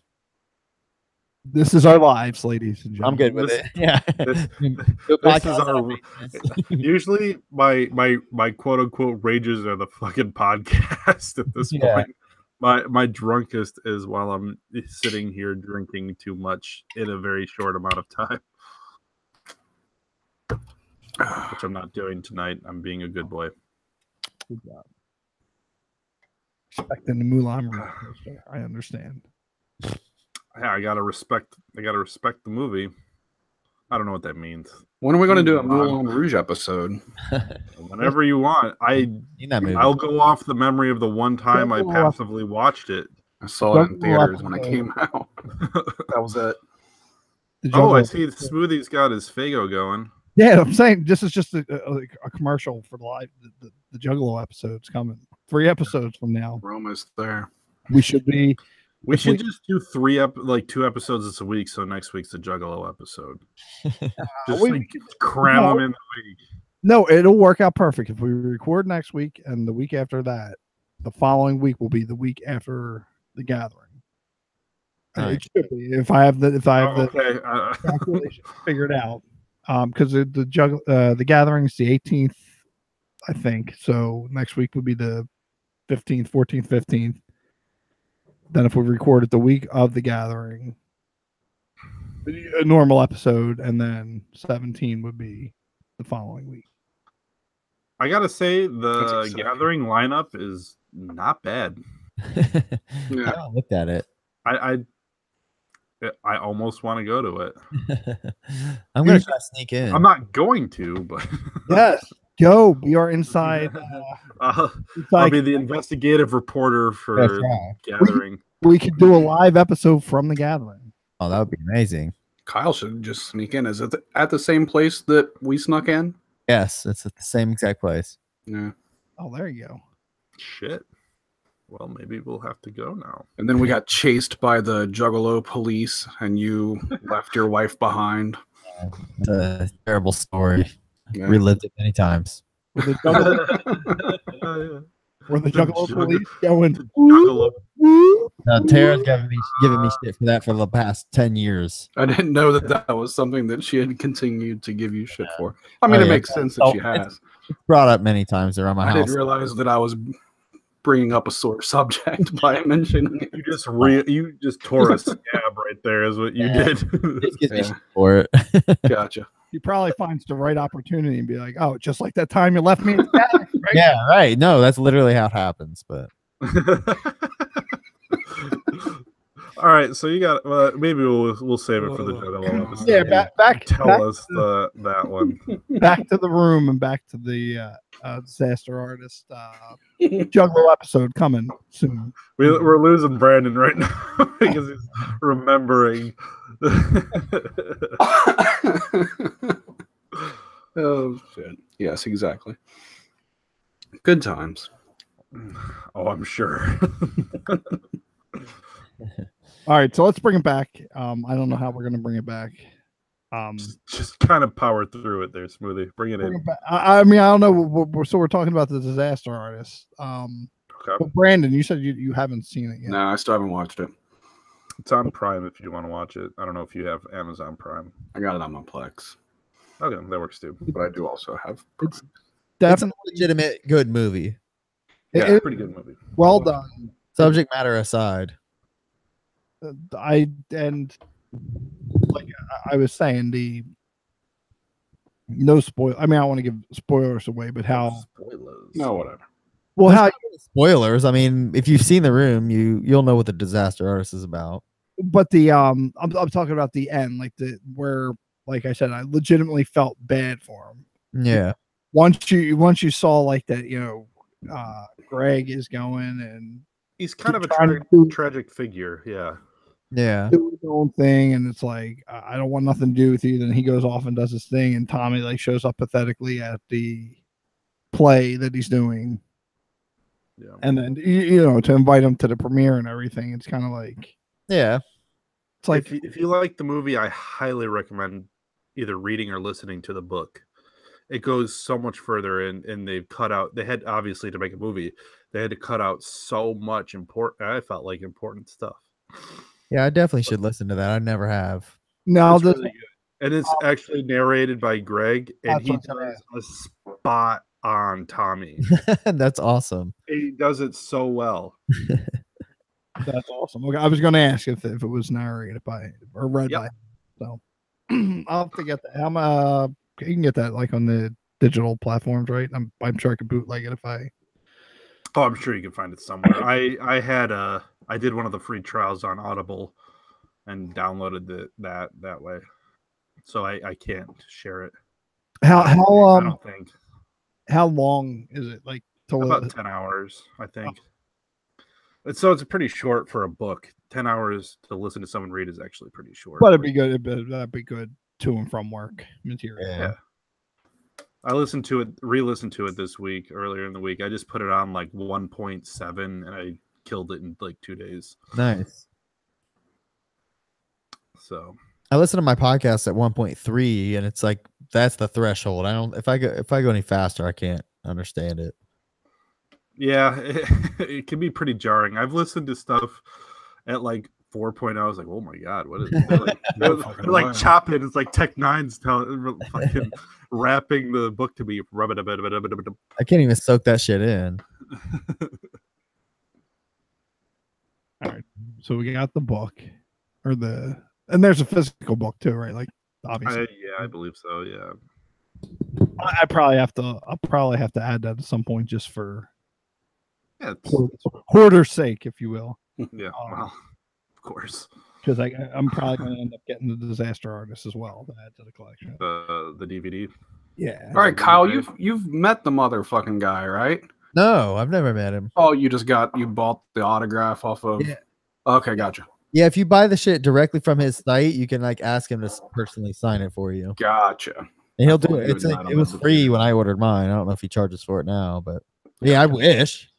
[SPEAKER 1] This is our lives, ladies and gentlemen.
[SPEAKER 4] I'm good with
[SPEAKER 3] This-
[SPEAKER 4] it. Yeah.
[SPEAKER 3] This,
[SPEAKER 4] Good
[SPEAKER 3] this is
[SPEAKER 4] podcast
[SPEAKER 3] our
[SPEAKER 4] maintenance.
[SPEAKER 3] usually my quote unquote rages are the fucking podcast at this
[SPEAKER 4] Yeah.
[SPEAKER 3] point. My drunkest is while I'm sitting here drinking too much in a very short amount of time. Which I'm not doing tonight. I'm being a good boy.
[SPEAKER 1] Good job. Expecting the Mulan remake. I understand.
[SPEAKER 3] Yeah, I gotta respect the movie. I don't know what that means.
[SPEAKER 2] When are we going to do a Moulin Rouge episode?
[SPEAKER 3] Whenever you want.
[SPEAKER 4] Seen that movie.
[SPEAKER 3] I'll go off the memory of the one time I passively watched it.
[SPEAKER 2] I saw it in theaters when it came out. That was it.
[SPEAKER 3] Oh, I see. Smoothie's got his Fago going.
[SPEAKER 1] Yeah, I'm saying this is just a commercial for the live the Juggalo episodes coming. 3 episodes from now.
[SPEAKER 2] We're almost there.
[SPEAKER 1] We should be.
[SPEAKER 3] We should just do 2 episodes this week. So next week's the Juggalo episode. Just
[SPEAKER 1] we-
[SPEAKER 3] like cram them in the week.
[SPEAKER 1] No, it'll work out perfect if we record next week, and the week after that, the following week will be the week after the gathering.
[SPEAKER 4] All
[SPEAKER 1] It should be if I have the
[SPEAKER 3] Okay.
[SPEAKER 1] calculation figured out. Because the gathering is the 18th, I think. So next week would be the 15th, 14th, 15th. Then if we record it the week of the gathering, a normal episode, and then 17 would be the following week.
[SPEAKER 3] I gotta say
[SPEAKER 2] That's
[SPEAKER 3] the
[SPEAKER 2] exciting.
[SPEAKER 3] gathering lineup is not bad.
[SPEAKER 4] I
[SPEAKER 2] Yeah.
[SPEAKER 4] haven't looked at it.
[SPEAKER 3] I almost want to go to it.
[SPEAKER 4] I'm gonna try to sneak in.
[SPEAKER 3] I'm not going to, but
[SPEAKER 1] Yes, go. We are inside.
[SPEAKER 3] I'll
[SPEAKER 1] inside.
[SPEAKER 3] be the investigative reporter for
[SPEAKER 4] That's
[SPEAKER 3] the
[SPEAKER 4] right.
[SPEAKER 3] gathering.
[SPEAKER 1] We could do a live episode from the gathering.
[SPEAKER 4] Oh, that would be amazing.
[SPEAKER 2] Kyle should just sneak in. Is it at the same place that we snuck in?
[SPEAKER 4] Yes, it's at the same exact place.
[SPEAKER 2] Yeah.
[SPEAKER 1] Oh, there you go.
[SPEAKER 3] Shit. Well, maybe we'll have to go now.
[SPEAKER 2] And then we got chased by the Juggalo police, and you left your wife behind.
[SPEAKER 4] It's a terrible story.
[SPEAKER 2] Yeah.
[SPEAKER 4] Relived it many times.
[SPEAKER 1] Were the Juggalo, were the Juggalo
[SPEAKER 3] Jugg-
[SPEAKER 1] police going?
[SPEAKER 3] Juggalo.
[SPEAKER 1] "Woo,
[SPEAKER 4] Tara's giving me shit for that for the past 10 years.
[SPEAKER 2] I didn't know that was something that she had continued to give you shit for. I mean,
[SPEAKER 4] Oh,
[SPEAKER 2] it
[SPEAKER 4] yeah.
[SPEAKER 2] makes sense that
[SPEAKER 4] Oh,
[SPEAKER 2] she has.
[SPEAKER 4] It's brought up many times around my
[SPEAKER 2] I
[SPEAKER 4] house.
[SPEAKER 2] didn't realize that I was bringing up a sore subject by mentioning it.
[SPEAKER 3] You just tore a scab right there is what you
[SPEAKER 4] Yeah.
[SPEAKER 3] did.
[SPEAKER 4] Just gives me
[SPEAKER 2] Yeah.
[SPEAKER 4] shit for it.
[SPEAKER 2] Gotcha.
[SPEAKER 1] He probably finds the right opportunity and be like, "Oh, just like that time you left me." In the attic, right?
[SPEAKER 4] Yeah, right. No, that's literally how it happens. But
[SPEAKER 3] All right, so you got maybe we'll save it for the Juggalo episode.
[SPEAKER 1] Yeah, back
[SPEAKER 3] Tell us that one.
[SPEAKER 1] back to the room and back to the disaster artist Juggalo episode coming soon.
[SPEAKER 3] We're losing Brandon right now because he's remembering.
[SPEAKER 2] Oh shit. Yes, exactly. Good times.
[SPEAKER 3] Oh, I'm sure.
[SPEAKER 1] All right, so let's bring it back. I don't know how we're gonna bring it back.
[SPEAKER 3] Just kind of power through it there, Smoothie. Bring it
[SPEAKER 1] Bring
[SPEAKER 3] in.
[SPEAKER 1] it back. I mean, I don't know. So we're talking about the disaster artist.
[SPEAKER 3] Okay.
[SPEAKER 1] But Brandon, you said you haven't seen it yet.
[SPEAKER 2] No, I still haven't watched it.
[SPEAKER 3] It's on Prime if you want to watch it. I don't know if you have Amazon Prime.
[SPEAKER 2] I got it on my Plex,
[SPEAKER 3] Okay, that works too.
[SPEAKER 2] but I do also have.
[SPEAKER 1] It's
[SPEAKER 4] it's a
[SPEAKER 1] definitely
[SPEAKER 4] legitimate good movie.
[SPEAKER 3] Yeah, pretty good movie.
[SPEAKER 1] well done.
[SPEAKER 4] Subject matter aside.
[SPEAKER 1] I was saying no spoil. I mean, I don't want to give spoilers away, but how
[SPEAKER 3] Spoilers.
[SPEAKER 2] No, whatever.
[SPEAKER 1] well how
[SPEAKER 4] Spoilers. I mean, if you've seen The Room, you'll know what the disaster artist is about.
[SPEAKER 1] but the I'm talking about the end, like where, like I said, I legitimately felt bad for him.
[SPEAKER 4] Yeah.
[SPEAKER 1] Once you saw like that, Greg is going and
[SPEAKER 3] He's kind of a
[SPEAKER 1] trying to do
[SPEAKER 3] tragic figure. Yeah.
[SPEAKER 4] Yeah.
[SPEAKER 1] his own thing, and it's like I don't want nothing to do with you. Then he goes off and does his thing, and Tommy like shows up pathetically at the play that he's doing,
[SPEAKER 3] Yeah.
[SPEAKER 1] and then to invite him to the premiere and everything. It's kind of like
[SPEAKER 4] Yeah.
[SPEAKER 1] it's like
[SPEAKER 3] if you like the movie, I highly recommend either reading or listening to the book. It goes so much further, and they've cut out. They had obviously to make a movie. They had to cut out so much important. I felt like important stuff.
[SPEAKER 4] Yeah, I definitely should listen to that. I never have.
[SPEAKER 1] no,
[SPEAKER 3] It's really good, and it's actually narrated by Greg, and
[SPEAKER 1] That's
[SPEAKER 3] he
[SPEAKER 1] what I'm
[SPEAKER 3] does a spot on Tommy.
[SPEAKER 4] That's awesome.
[SPEAKER 3] He does it so well.
[SPEAKER 1] that's awesome. Okay, I was going to ask if it was narrated by or read
[SPEAKER 3] Yep.
[SPEAKER 1] by, so I'll have to get that. You can get that like on the digital platforms, right? I'm sure I could bootleg it if I.
[SPEAKER 3] Oh, I'm sure you can find it somewhere. I did one of the free trials on Audible and downloaded that way, so I can't share it. I don't think
[SPEAKER 1] how long is it like
[SPEAKER 3] about 10 hours. I think. So it's pretty short for a book. 10 hours to listen to someone read is actually pretty short.
[SPEAKER 1] But it'd be good. That'd be good to and from work material.
[SPEAKER 3] Yeah. I re-listened to it this week, earlier in the week. I just put it on like 1.7 and I killed it in like 2 days.
[SPEAKER 4] Nice.
[SPEAKER 3] So
[SPEAKER 4] I listen to my podcast at 1.3 and it's like that's the threshold. If I go any faster, I can't understand it.
[SPEAKER 3] yeah, it can be pretty jarring. I've listened to stuff at like 4.0. I was like, oh my god, what is it? They're like chopping. It's like Tech Nine's fucking rapping the book to me.
[SPEAKER 4] I can't even soak that shit in.
[SPEAKER 1] All right. So we got the book, and there's a physical book too, right? Like obviously.
[SPEAKER 3] I believe so. Yeah.
[SPEAKER 1] I'll probably have to add that at some point just for hoarder's sake, if you will.
[SPEAKER 3] Yeah. Well, of course.
[SPEAKER 1] Because I'm probably going to end up getting the Disaster Artist as well to add to the collection.
[SPEAKER 3] The DVD.
[SPEAKER 1] Yeah.
[SPEAKER 2] All right, Kyle, you've met the motherfucking guy, right?
[SPEAKER 4] No, I've never met him.
[SPEAKER 2] Oh, you bought the autograph off of.
[SPEAKER 4] Yeah.
[SPEAKER 2] Okay, gotcha.
[SPEAKER 4] Yeah, if you buy the shit directly from his site, you can like ask him to personally sign it for you.
[SPEAKER 2] Gotcha.
[SPEAKER 4] And he'll do it. It was free when I ordered mine. I don't know if he charges for it now, but yeah, I wish.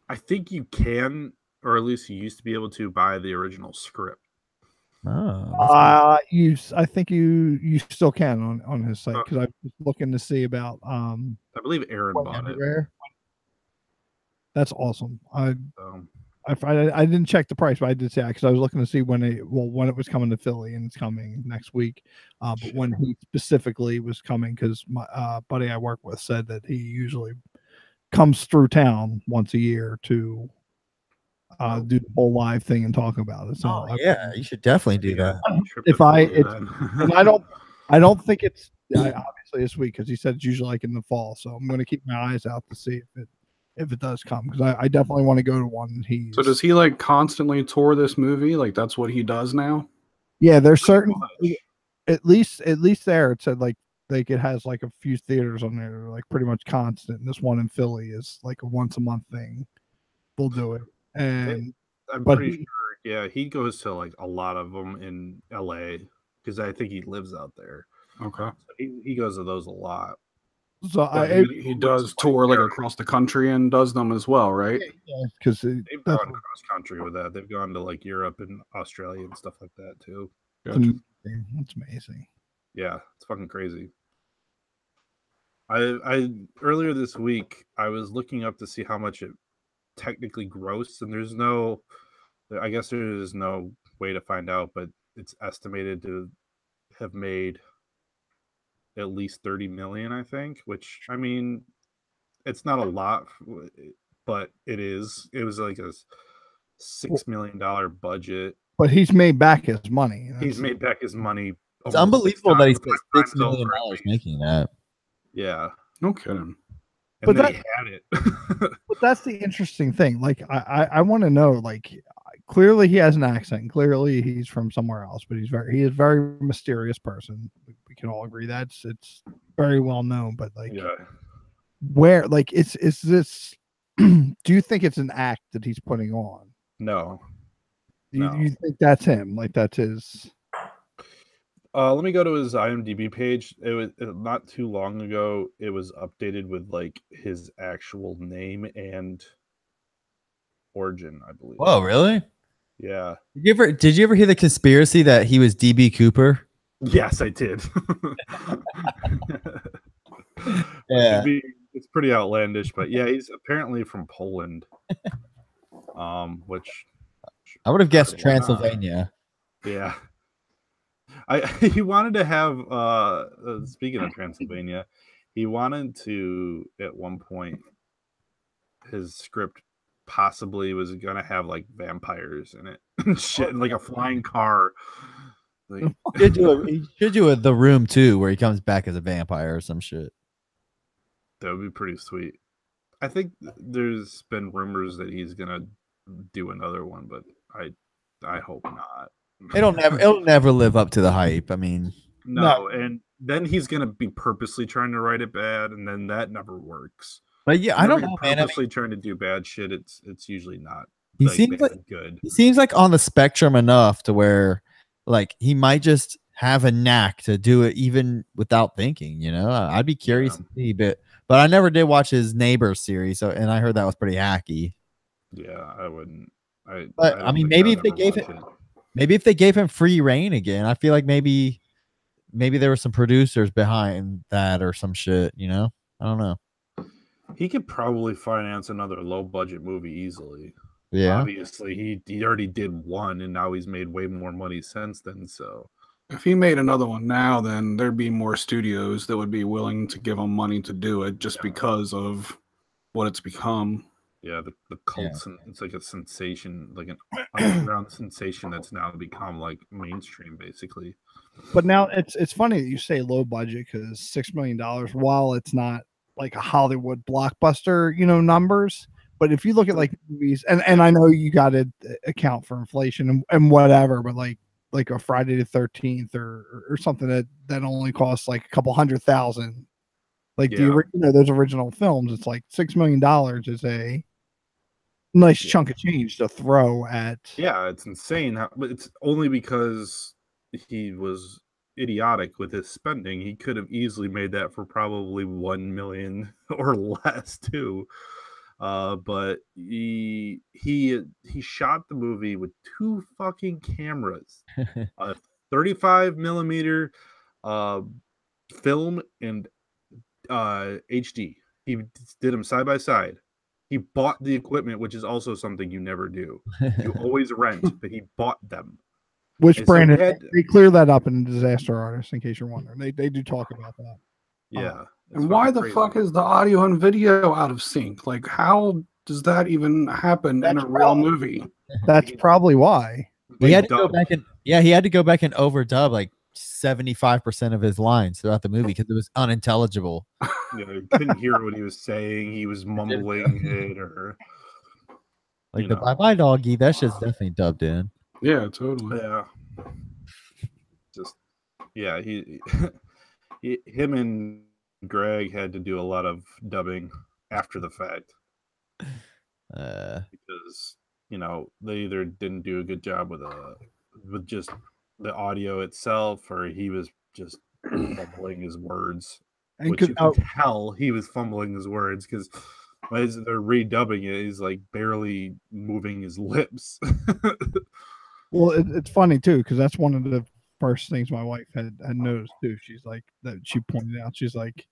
[SPEAKER 3] I think you can, or at least you used to be able to buy the original script.
[SPEAKER 4] Oh,
[SPEAKER 1] I think you still can on his site because I was looking to see about
[SPEAKER 3] I believe Aaron bought it.
[SPEAKER 1] That's awesome. I didn't check the price, but I did say because I was looking to see when it was coming to Philly, and it's coming next week. But when he specifically was coming, because my buddy I work with said that he usually comes through town once a year to do the whole live thing and talk about it. So
[SPEAKER 4] yeah, you should definitely do that.
[SPEAKER 1] I don't think it's obviously this week because he said it's usually like in the fall. So I'm going to keep my eyes out to see if it does come because I definitely want to go to one.
[SPEAKER 2] So does he like constantly tour this movie? Like that's what he does now?
[SPEAKER 1] Yeah, there's certain at least there it said like it has like a few theaters on there that are like pretty much constant. And this one in Philly is like a once a month thing. We'll do it. And
[SPEAKER 3] I'm pretty sure, yeah, he goes to like a lot of them in LA because I think he lives out there.
[SPEAKER 2] Okay.
[SPEAKER 3] So he goes to those a lot.
[SPEAKER 1] So
[SPEAKER 2] he does tour like across the country and does them as well, right?
[SPEAKER 1] Yeah, because
[SPEAKER 3] they've gone cross country with that. They've gone to like Europe and Australia and stuff like that too.
[SPEAKER 1] Gotcha. That's amazing.
[SPEAKER 3] Yeah, it's fucking crazy. I earlier this week I was looking up to see how much it technically grossed, and I guess there is no way to find out, but it's estimated to have made at least 30 million, I think, which I mean it's not a lot, but it was like a $6 million budget,
[SPEAKER 1] but he's made back his money.
[SPEAKER 3] He's made back his money.
[SPEAKER 4] It's unbelievable that he spent $6 million making that.
[SPEAKER 3] Yeah,
[SPEAKER 2] no kidding.
[SPEAKER 3] And but he had it.
[SPEAKER 1] But that's the interesting thing. Like I want to know, like clearly he has an accent. Clearly he's from somewhere else, but he is a very mysterious person. We can all agree that's it's very well known. But like,
[SPEAKER 3] Yeah.
[SPEAKER 1] where like is this? Do you think it's an act that he's putting on?
[SPEAKER 3] No.
[SPEAKER 1] You think that's him? Like that's his?
[SPEAKER 3] Let me go to his IMDb page. It was not too long ago. It was updated with like his actual name and origin, I believe.
[SPEAKER 4] Whoa, really?
[SPEAKER 3] Yeah.
[SPEAKER 4] Did you ever hear the conspiracy that he was DB Cooper?
[SPEAKER 3] Yes, I did.
[SPEAKER 4] Yeah.
[SPEAKER 3] It's pretty outlandish, but yeah, he's apparently from Poland. Which
[SPEAKER 4] I would have guessed
[SPEAKER 3] why not?
[SPEAKER 4] Transylvania.
[SPEAKER 3] Yeah. He wanted to have speaking of Transylvania, he wanted to at one point his script possibly was gonna have like vampires in it and shit, and like a flying car. Like
[SPEAKER 4] He should do a The Room too, where he comes back as a vampire or some shit.
[SPEAKER 3] that would be pretty sweet. I think there's been rumors that he's gonna do another one, but I hope not.
[SPEAKER 4] It'll never live up to the hype. I mean,
[SPEAKER 3] No, and then he's gonna be purposely trying to write it bad, and then that never works.
[SPEAKER 4] but yeah, I don't know, man. I mean,
[SPEAKER 3] Purposely trying to do bad shit, it's usually not.
[SPEAKER 4] he
[SPEAKER 3] like,
[SPEAKER 4] seems
[SPEAKER 3] bad,
[SPEAKER 4] like
[SPEAKER 3] good.
[SPEAKER 4] he seems like on the spectrum enough to where, like, he might just have a knack to do it even without thinking. You know, I'd be curious to see, but I never did watch his Neighbors series, so and I heard that was pretty hacky.
[SPEAKER 3] Yeah, I wouldn't.
[SPEAKER 4] But I mean, maybe if they gave it. Maybe if they gave him free reign again, I feel like maybe there were some producers behind that or some shit, you know? I don't know.
[SPEAKER 3] He could probably finance another low budget movie easily.
[SPEAKER 4] Yeah.
[SPEAKER 3] Obviously, he already did one, and now he's made way more money since then. So
[SPEAKER 2] if he made another one now, then there'd be more studios that would be willing to give him money to do it just because of what it's become.
[SPEAKER 3] yeah, the cults, and it's like a sensation, like an underground sensation that's now become like mainstream, basically.
[SPEAKER 1] But now it's funny that you say low budget because $6 million, while it's not like a Hollywood blockbuster, numbers. But if you look at like movies, and I know you got to account for inflation and whatever, but like a Friday the 13th or something that only costs like a couple $100,000. Like those original films, it's like $6 million is a nice chunk of change to throw at.
[SPEAKER 3] Yeah, it's insane. But it's only because he was idiotic with his spending. He could have easily made that for probably 1 million or less too. But he shot the movie with 2 fucking cameras, a 35 millimeter film and HD. He did them side by side. He bought the equipment, which is also something you never do. You always rent, but he bought them.
[SPEAKER 1] Which
[SPEAKER 3] And
[SPEAKER 1] Brandon,
[SPEAKER 3] so
[SPEAKER 1] they clear that up in Disaster Artist, in case you're wondering. They do talk about that.
[SPEAKER 3] Yeah.
[SPEAKER 2] And why the fuck is the audio and video out of sync? Like, how does that even happen in a real movie?
[SPEAKER 1] That's probably why.
[SPEAKER 4] He had to go back and he had to go back and overdub like 75% of his lines throughout the movie because it was unintelligible.
[SPEAKER 3] You couldn't hear what he was saying. He was mumbling it, or
[SPEAKER 4] like the bye bye doggy. That shit's definitely dubbed in.
[SPEAKER 2] Yeah, totally.
[SPEAKER 3] Yeah. Just him and Greg had to do a lot of dubbing after the fact. Because they either didn't do a good job with just the audio itself, or he was just fumbling his words.
[SPEAKER 1] And
[SPEAKER 3] which you can tell he was fumbling his words because as they're redubbing it, he's like barely moving his lips.
[SPEAKER 1] Well, it's funny too because that's one of the first things my wife had noticed too. She's like that. She pointed out. She's like,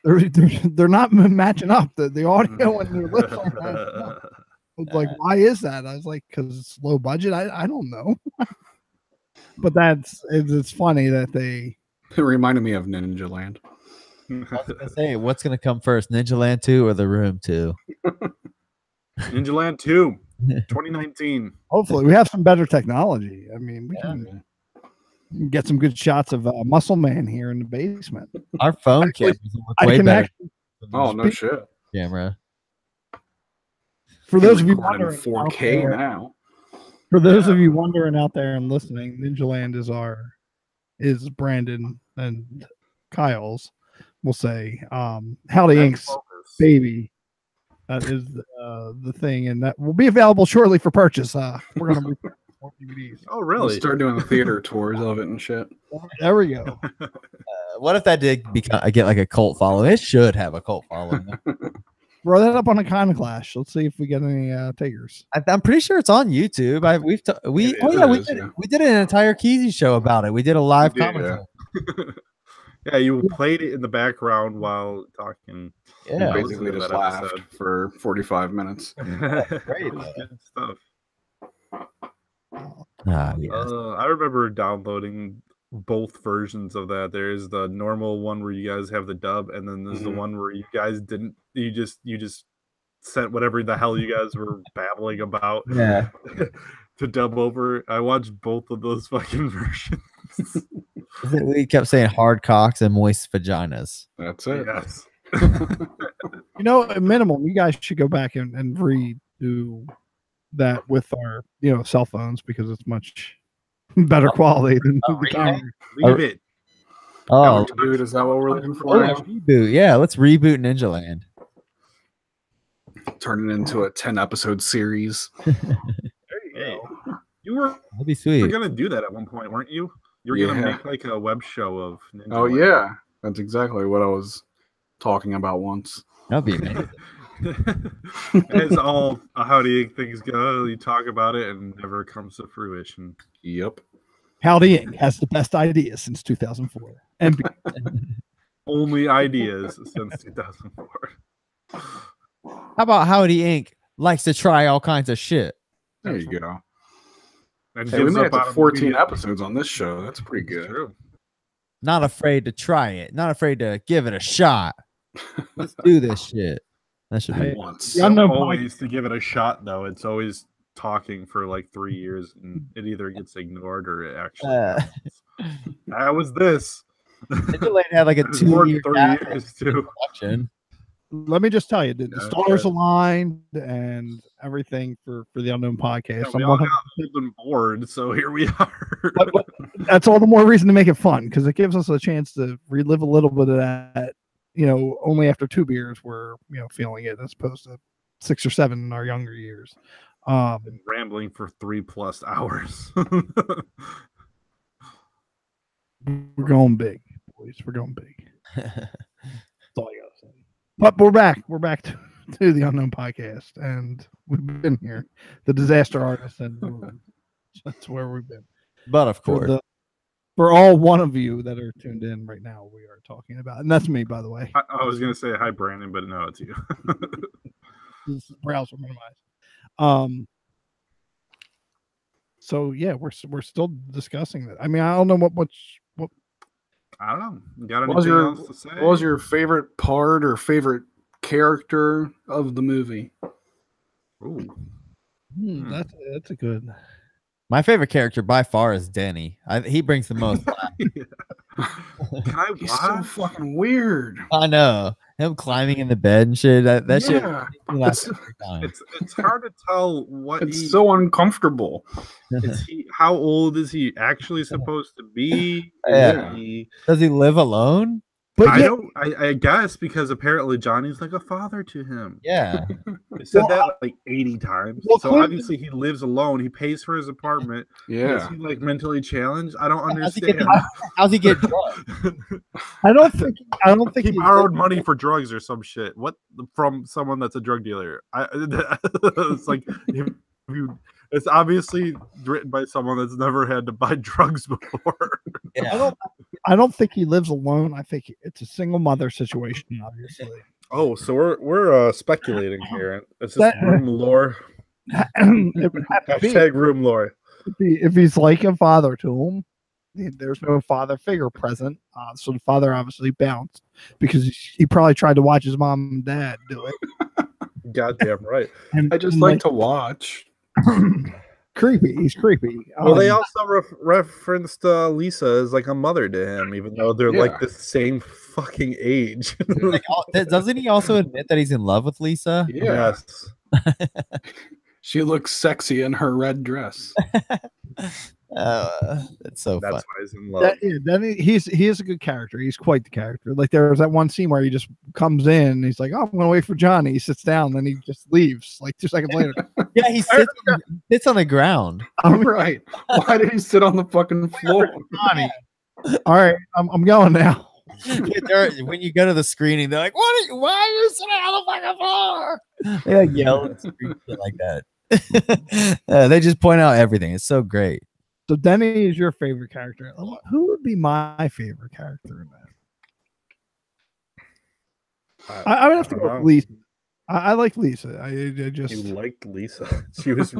[SPEAKER 1] they're not matching up. The audio and their lips aren't matching up. I was like, why is that? I was like, because it's low budget. I don't know. But it's funny that they.
[SPEAKER 2] It reminded me of Ninja Land.
[SPEAKER 4] I was gonna say, what's gonna come first, Ninja Land 2 or The Room 2?
[SPEAKER 3] Ninja Land 2, 2019.
[SPEAKER 1] Hopefully, we have some better technology. I mean, we can get some good shots of Muscle Man here in the basement.
[SPEAKER 4] Our phone cameras look way better.
[SPEAKER 2] Oh no shit!
[SPEAKER 4] Camera.
[SPEAKER 1] For those of you wondering,
[SPEAKER 2] 4K now.
[SPEAKER 1] For those of you wondering out there and listening, Ninja Land is Brandon and Kyle's. We'll say Howdy Inc.'s baby. That is the thing, and that will be available shortly for purchase. We're gonna be more DVDs.
[SPEAKER 3] Oh,
[SPEAKER 2] We'll
[SPEAKER 3] really?
[SPEAKER 2] start doing the theater tours of it and shit.
[SPEAKER 1] There we go.
[SPEAKER 4] What if that did get like a cult following? It should have a cult following.
[SPEAKER 1] Throw that up on Iconoclash. Let's see if we get any takers.
[SPEAKER 4] I'm pretty sure it's on YouTube. We did an entire Keezy show about it. We did a live
[SPEAKER 3] We did,
[SPEAKER 4] commentary.
[SPEAKER 3] Yeah, you played it in the background while talking.
[SPEAKER 4] Yeah,
[SPEAKER 2] Basically just laughed for 45 minutes.
[SPEAKER 4] great.
[SPEAKER 3] Good stuff.
[SPEAKER 4] Yes.
[SPEAKER 3] I remember downloading both versions of that. There's the normal one where you guys have the dub, and then there's the one where you guys didn't. You just sent whatever the hell you guys were babbling about.
[SPEAKER 4] Yeah.
[SPEAKER 3] To dub over. I watched both of those fucking versions.
[SPEAKER 4] We kept saying hard cocks and moist vaginas.
[SPEAKER 2] That's it.
[SPEAKER 3] Yes.
[SPEAKER 1] You know, at minimum, you guys should go back and redo that with our cell phones because it's much better quality than the camera.
[SPEAKER 3] Leave it.
[SPEAKER 4] Oh,
[SPEAKER 2] Dude, is that what we're looking for?
[SPEAKER 4] reboot. Yeah, let's reboot Ninja Land.
[SPEAKER 2] Turn it into a 10-episode series.
[SPEAKER 3] There you go. You were
[SPEAKER 4] That'd be sweet.
[SPEAKER 3] gonna do that at one point, weren't you? You were gonna make like a web show of Ninja
[SPEAKER 2] Oh,
[SPEAKER 3] Land.
[SPEAKER 2] yeah. That's exactly what I was talking about once.
[SPEAKER 4] That'd be amazing.
[SPEAKER 3] It's all how do you things go? You talk about it and it never comes to fruition.
[SPEAKER 2] Yep.
[SPEAKER 1] Howdy Inc. has the best ideas since 2004. And
[SPEAKER 3] Only ideas since 2004.
[SPEAKER 4] How about Howdy Inc. likes to try all kinds of shit?
[SPEAKER 2] There you go.
[SPEAKER 3] And
[SPEAKER 2] Hey, we
[SPEAKER 3] gives
[SPEAKER 2] made
[SPEAKER 3] up
[SPEAKER 2] it to
[SPEAKER 3] on
[SPEAKER 2] 14
[SPEAKER 3] immediate-
[SPEAKER 2] episodes on this show. That's pretty
[SPEAKER 3] It's
[SPEAKER 2] good.
[SPEAKER 3] true.
[SPEAKER 4] Not afraid to try it. Not afraid to give it a shot. Let's do this shit. That should be.
[SPEAKER 2] Once.
[SPEAKER 1] Yeah, no,
[SPEAKER 3] always to give it a shot though. It's always talking for like 3 years and it either gets ignored or it actually happens. That was this.
[SPEAKER 4] Ninja Land had like a
[SPEAKER 3] It's more
[SPEAKER 4] 2-year
[SPEAKER 3] than 3
[SPEAKER 4] gap in
[SPEAKER 3] years too.
[SPEAKER 4] production.
[SPEAKER 1] let me just tell you, the
[SPEAKER 3] Yeah,
[SPEAKER 1] stars
[SPEAKER 3] yeah.
[SPEAKER 1] aligned and everything for the Unknown Podcast.
[SPEAKER 3] Yeah, we
[SPEAKER 1] I'm
[SPEAKER 3] all
[SPEAKER 1] 100
[SPEAKER 3] got old and bored, so here we are.
[SPEAKER 1] but that's all the more reason to make it fun because it gives us a chance to relive a little bit of that. Only after 2 beers we're feeling it as opposed to 6 or 7 in our younger years.
[SPEAKER 3] Been rambling for 3+ hours.
[SPEAKER 1] We're going big, boys. We're going big. That's all I gotta say. But we're back. We're back to the Unknown Podcast, and we've been here, the Disaster Artist, and that's where we've been.
[SPEAKER 4] But of course,
[SPEAKER 1] For all one of you that are tuned in right now, we are talking about, and that's me, by the way.
[SPEAKER 3] I was gonna say hi, Brandon, but no, it's you.
[SPEAKER 1] This is browser minimized. So yeah, we're still discussing that. I mean, I don't know what
[SPEAKER 3] I don't know. You got
[SPEAKER 2] What was
[SPEAKER 3] anything else to say?
[SPEAKER 2] What was your favorite part or favorite character of the movie?
[SPEAKER 3] Ooh.
[SPEAKER 1] that's a good.
[SPEAKER 4] my favorite character by far is Denny. He brings the most.
[SPEAKER 3] Can I
[SPEAKER 2] He's so
[SPEAKER 3] watch?
[SPEAKER 2] fucking weird.
[SPEAKER 4] I know him climbing in the bed and shit. That shit.
[SPEAKER 2] Yeah.
[SPEAKER 4] makes me laugh every time.
[SPEAKER 3] It's hard to tell what
[SPEAKER 2] It's so uncomfortable.
[SPEAKER 3] is he. How old is he actually supposed to be?
[SPEAKER 4] Yeah. Does he live alone?
[SPEAKER 1] But
[SPEAKER 3] I
[SPEAKER 1] yeah,
[SPEAKER 3] don't. I guess because apparently Johnny's like a father to him.
[SPEAKER 4] Yeah.
[SPEAKER 3] They said
[SPEAKER 1] Well,
[SPEAKER 3] that like 80 times.
[SPEAKER 1] well,
[SPEAKER 3] So
[SPEAKER 1] clearly-
[SPEAKER 3] obviously he lives alone. He pays for his apartment. Is
[SPEAKER 2] Yeah.
[SPEAKER 3] he like mentally challenged? I don't
[SPEAKER 4] How's he get,
[SPEAKER 3] understand.
[SPEAKER 4] how's he get drugs?
[SPEAKER 1] I don't think
[SPEAKER 3] He borrowed money for drugs or some shit. What from someone that's a drug dealer? It's like if you. It's obviously written by someone that's never had to buy drugs before.
[SPEAKER 4] Yeah.
[SPEAKER 1] I don't think he lives alone. I think it's a single mother situation, obviously.
[SPEAKER 3] Oh, so we're speculating here. It's just
[SPEAKER 1] That-
[SPEAKER 3] room lore.
[SPEAKER 1] It would have to be.
[SPEAKER 3] Hashtag room lore.
[SPEAKER 1] If he's like a father to him, there's no father figure present. So the father obviously bounced because he probably tried to watch his mom and dad do it.
[SPEAKER 3] Goddamn right.
[SPEAKER 1] And
[SPEAKER 2] I just
[SPEAKER 1] and,
[SPEAKER 2] like to watch.
[SPEAKER 1] creepy. He's creepy.
[SPEAKER 3] Well, they also referenced Lisa as like a mother to him, even though they're
[SPEAKER 2] Yeah.
[SPEAKER 3] like the same fucking age.
[SPEAKER 4] Like, doesn't he also admit that he's in love with Lisa?
[SPEAKER 2] Yeah.
[SPEAKER 3] Yes.
[SPEAKER 2] She looks sexy in her red dress.
[SPEAKER 4] That's so
[SPEAKER 3] That's
[SPEAKER 4] fun.
[SPEAKER 3] why he's in love.
[SPEAKER 1] Then he is a good character. He's quite the character. Like there was that one scene where he just comes in and he's like, "Oh, I'm gonna wait for Johnny." He sits down, then he just leaves. Like 2 seconds later.
[SPEAKER 4] Yeah, he sits on the ground.
[SPEAKER 2] I'm right. Why did he sit on the fucking floor?
[SPEAKER 1] Johnny. All right, I'm going now.
[SPEAKER 4] When you go to the screening, they're like, why are you sitting on the fucking floor? They like yell and scream shit like that. They just point out everything. It's so great.
[SPEAKER 1] So Denny is your favorite character. Who would be my favorite character in that? I would have to go with Lisa. I like Lisa. I just
[SPEAKER 3] You liked Lisa. She was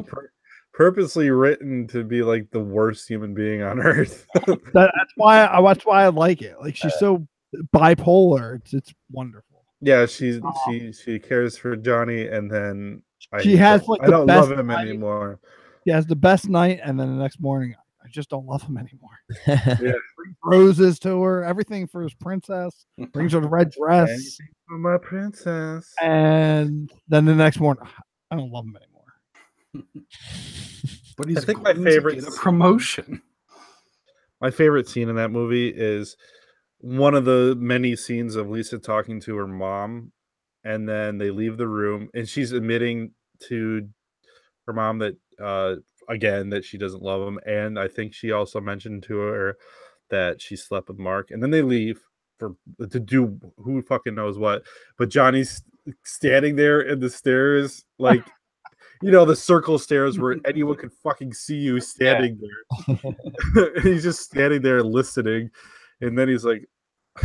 [SPEAKER 3] purposely written to be like the worst human being on earth.
[SPEAKER 1] that's why I like it. Like she's so bipolar. It's wonderful.
[SPEAKER 3] Yeah, she cares for Johnny, and then
[SPEAKER 1] I don't
[SPEAKER 3] love him anymore.
[SPEAKER 1] He has the best night, and then the next morning, I just don't love him anymore.
[SPEAKER 3] Yeah.
[SPEAKER 1] Roses to her, everything for his princess. Brings her the red dress.
[SPEAKER 3] Anything for my princess.
[SPEAKER 1] And then the next morning, I don't love him anymore.
[SPEAKER 2] But he's
[SPEAKER 3] I think my favorite
[SPEAKER 2] promotion.
[SPEAKER 3] My favorite scene in that movie is one of the many scenes of Lisa talking to her mom, and then they leave the room, and she's admitting to her mom that again that she doesn't love him, and I think she also mentioned to her that she slept with Mark, and then they leave to do who fucking knows what, but Johnny's standing there in the stairs, like the circle stairs where anyone could fucking see you standing there. And he's just standing there listening, and then he's like,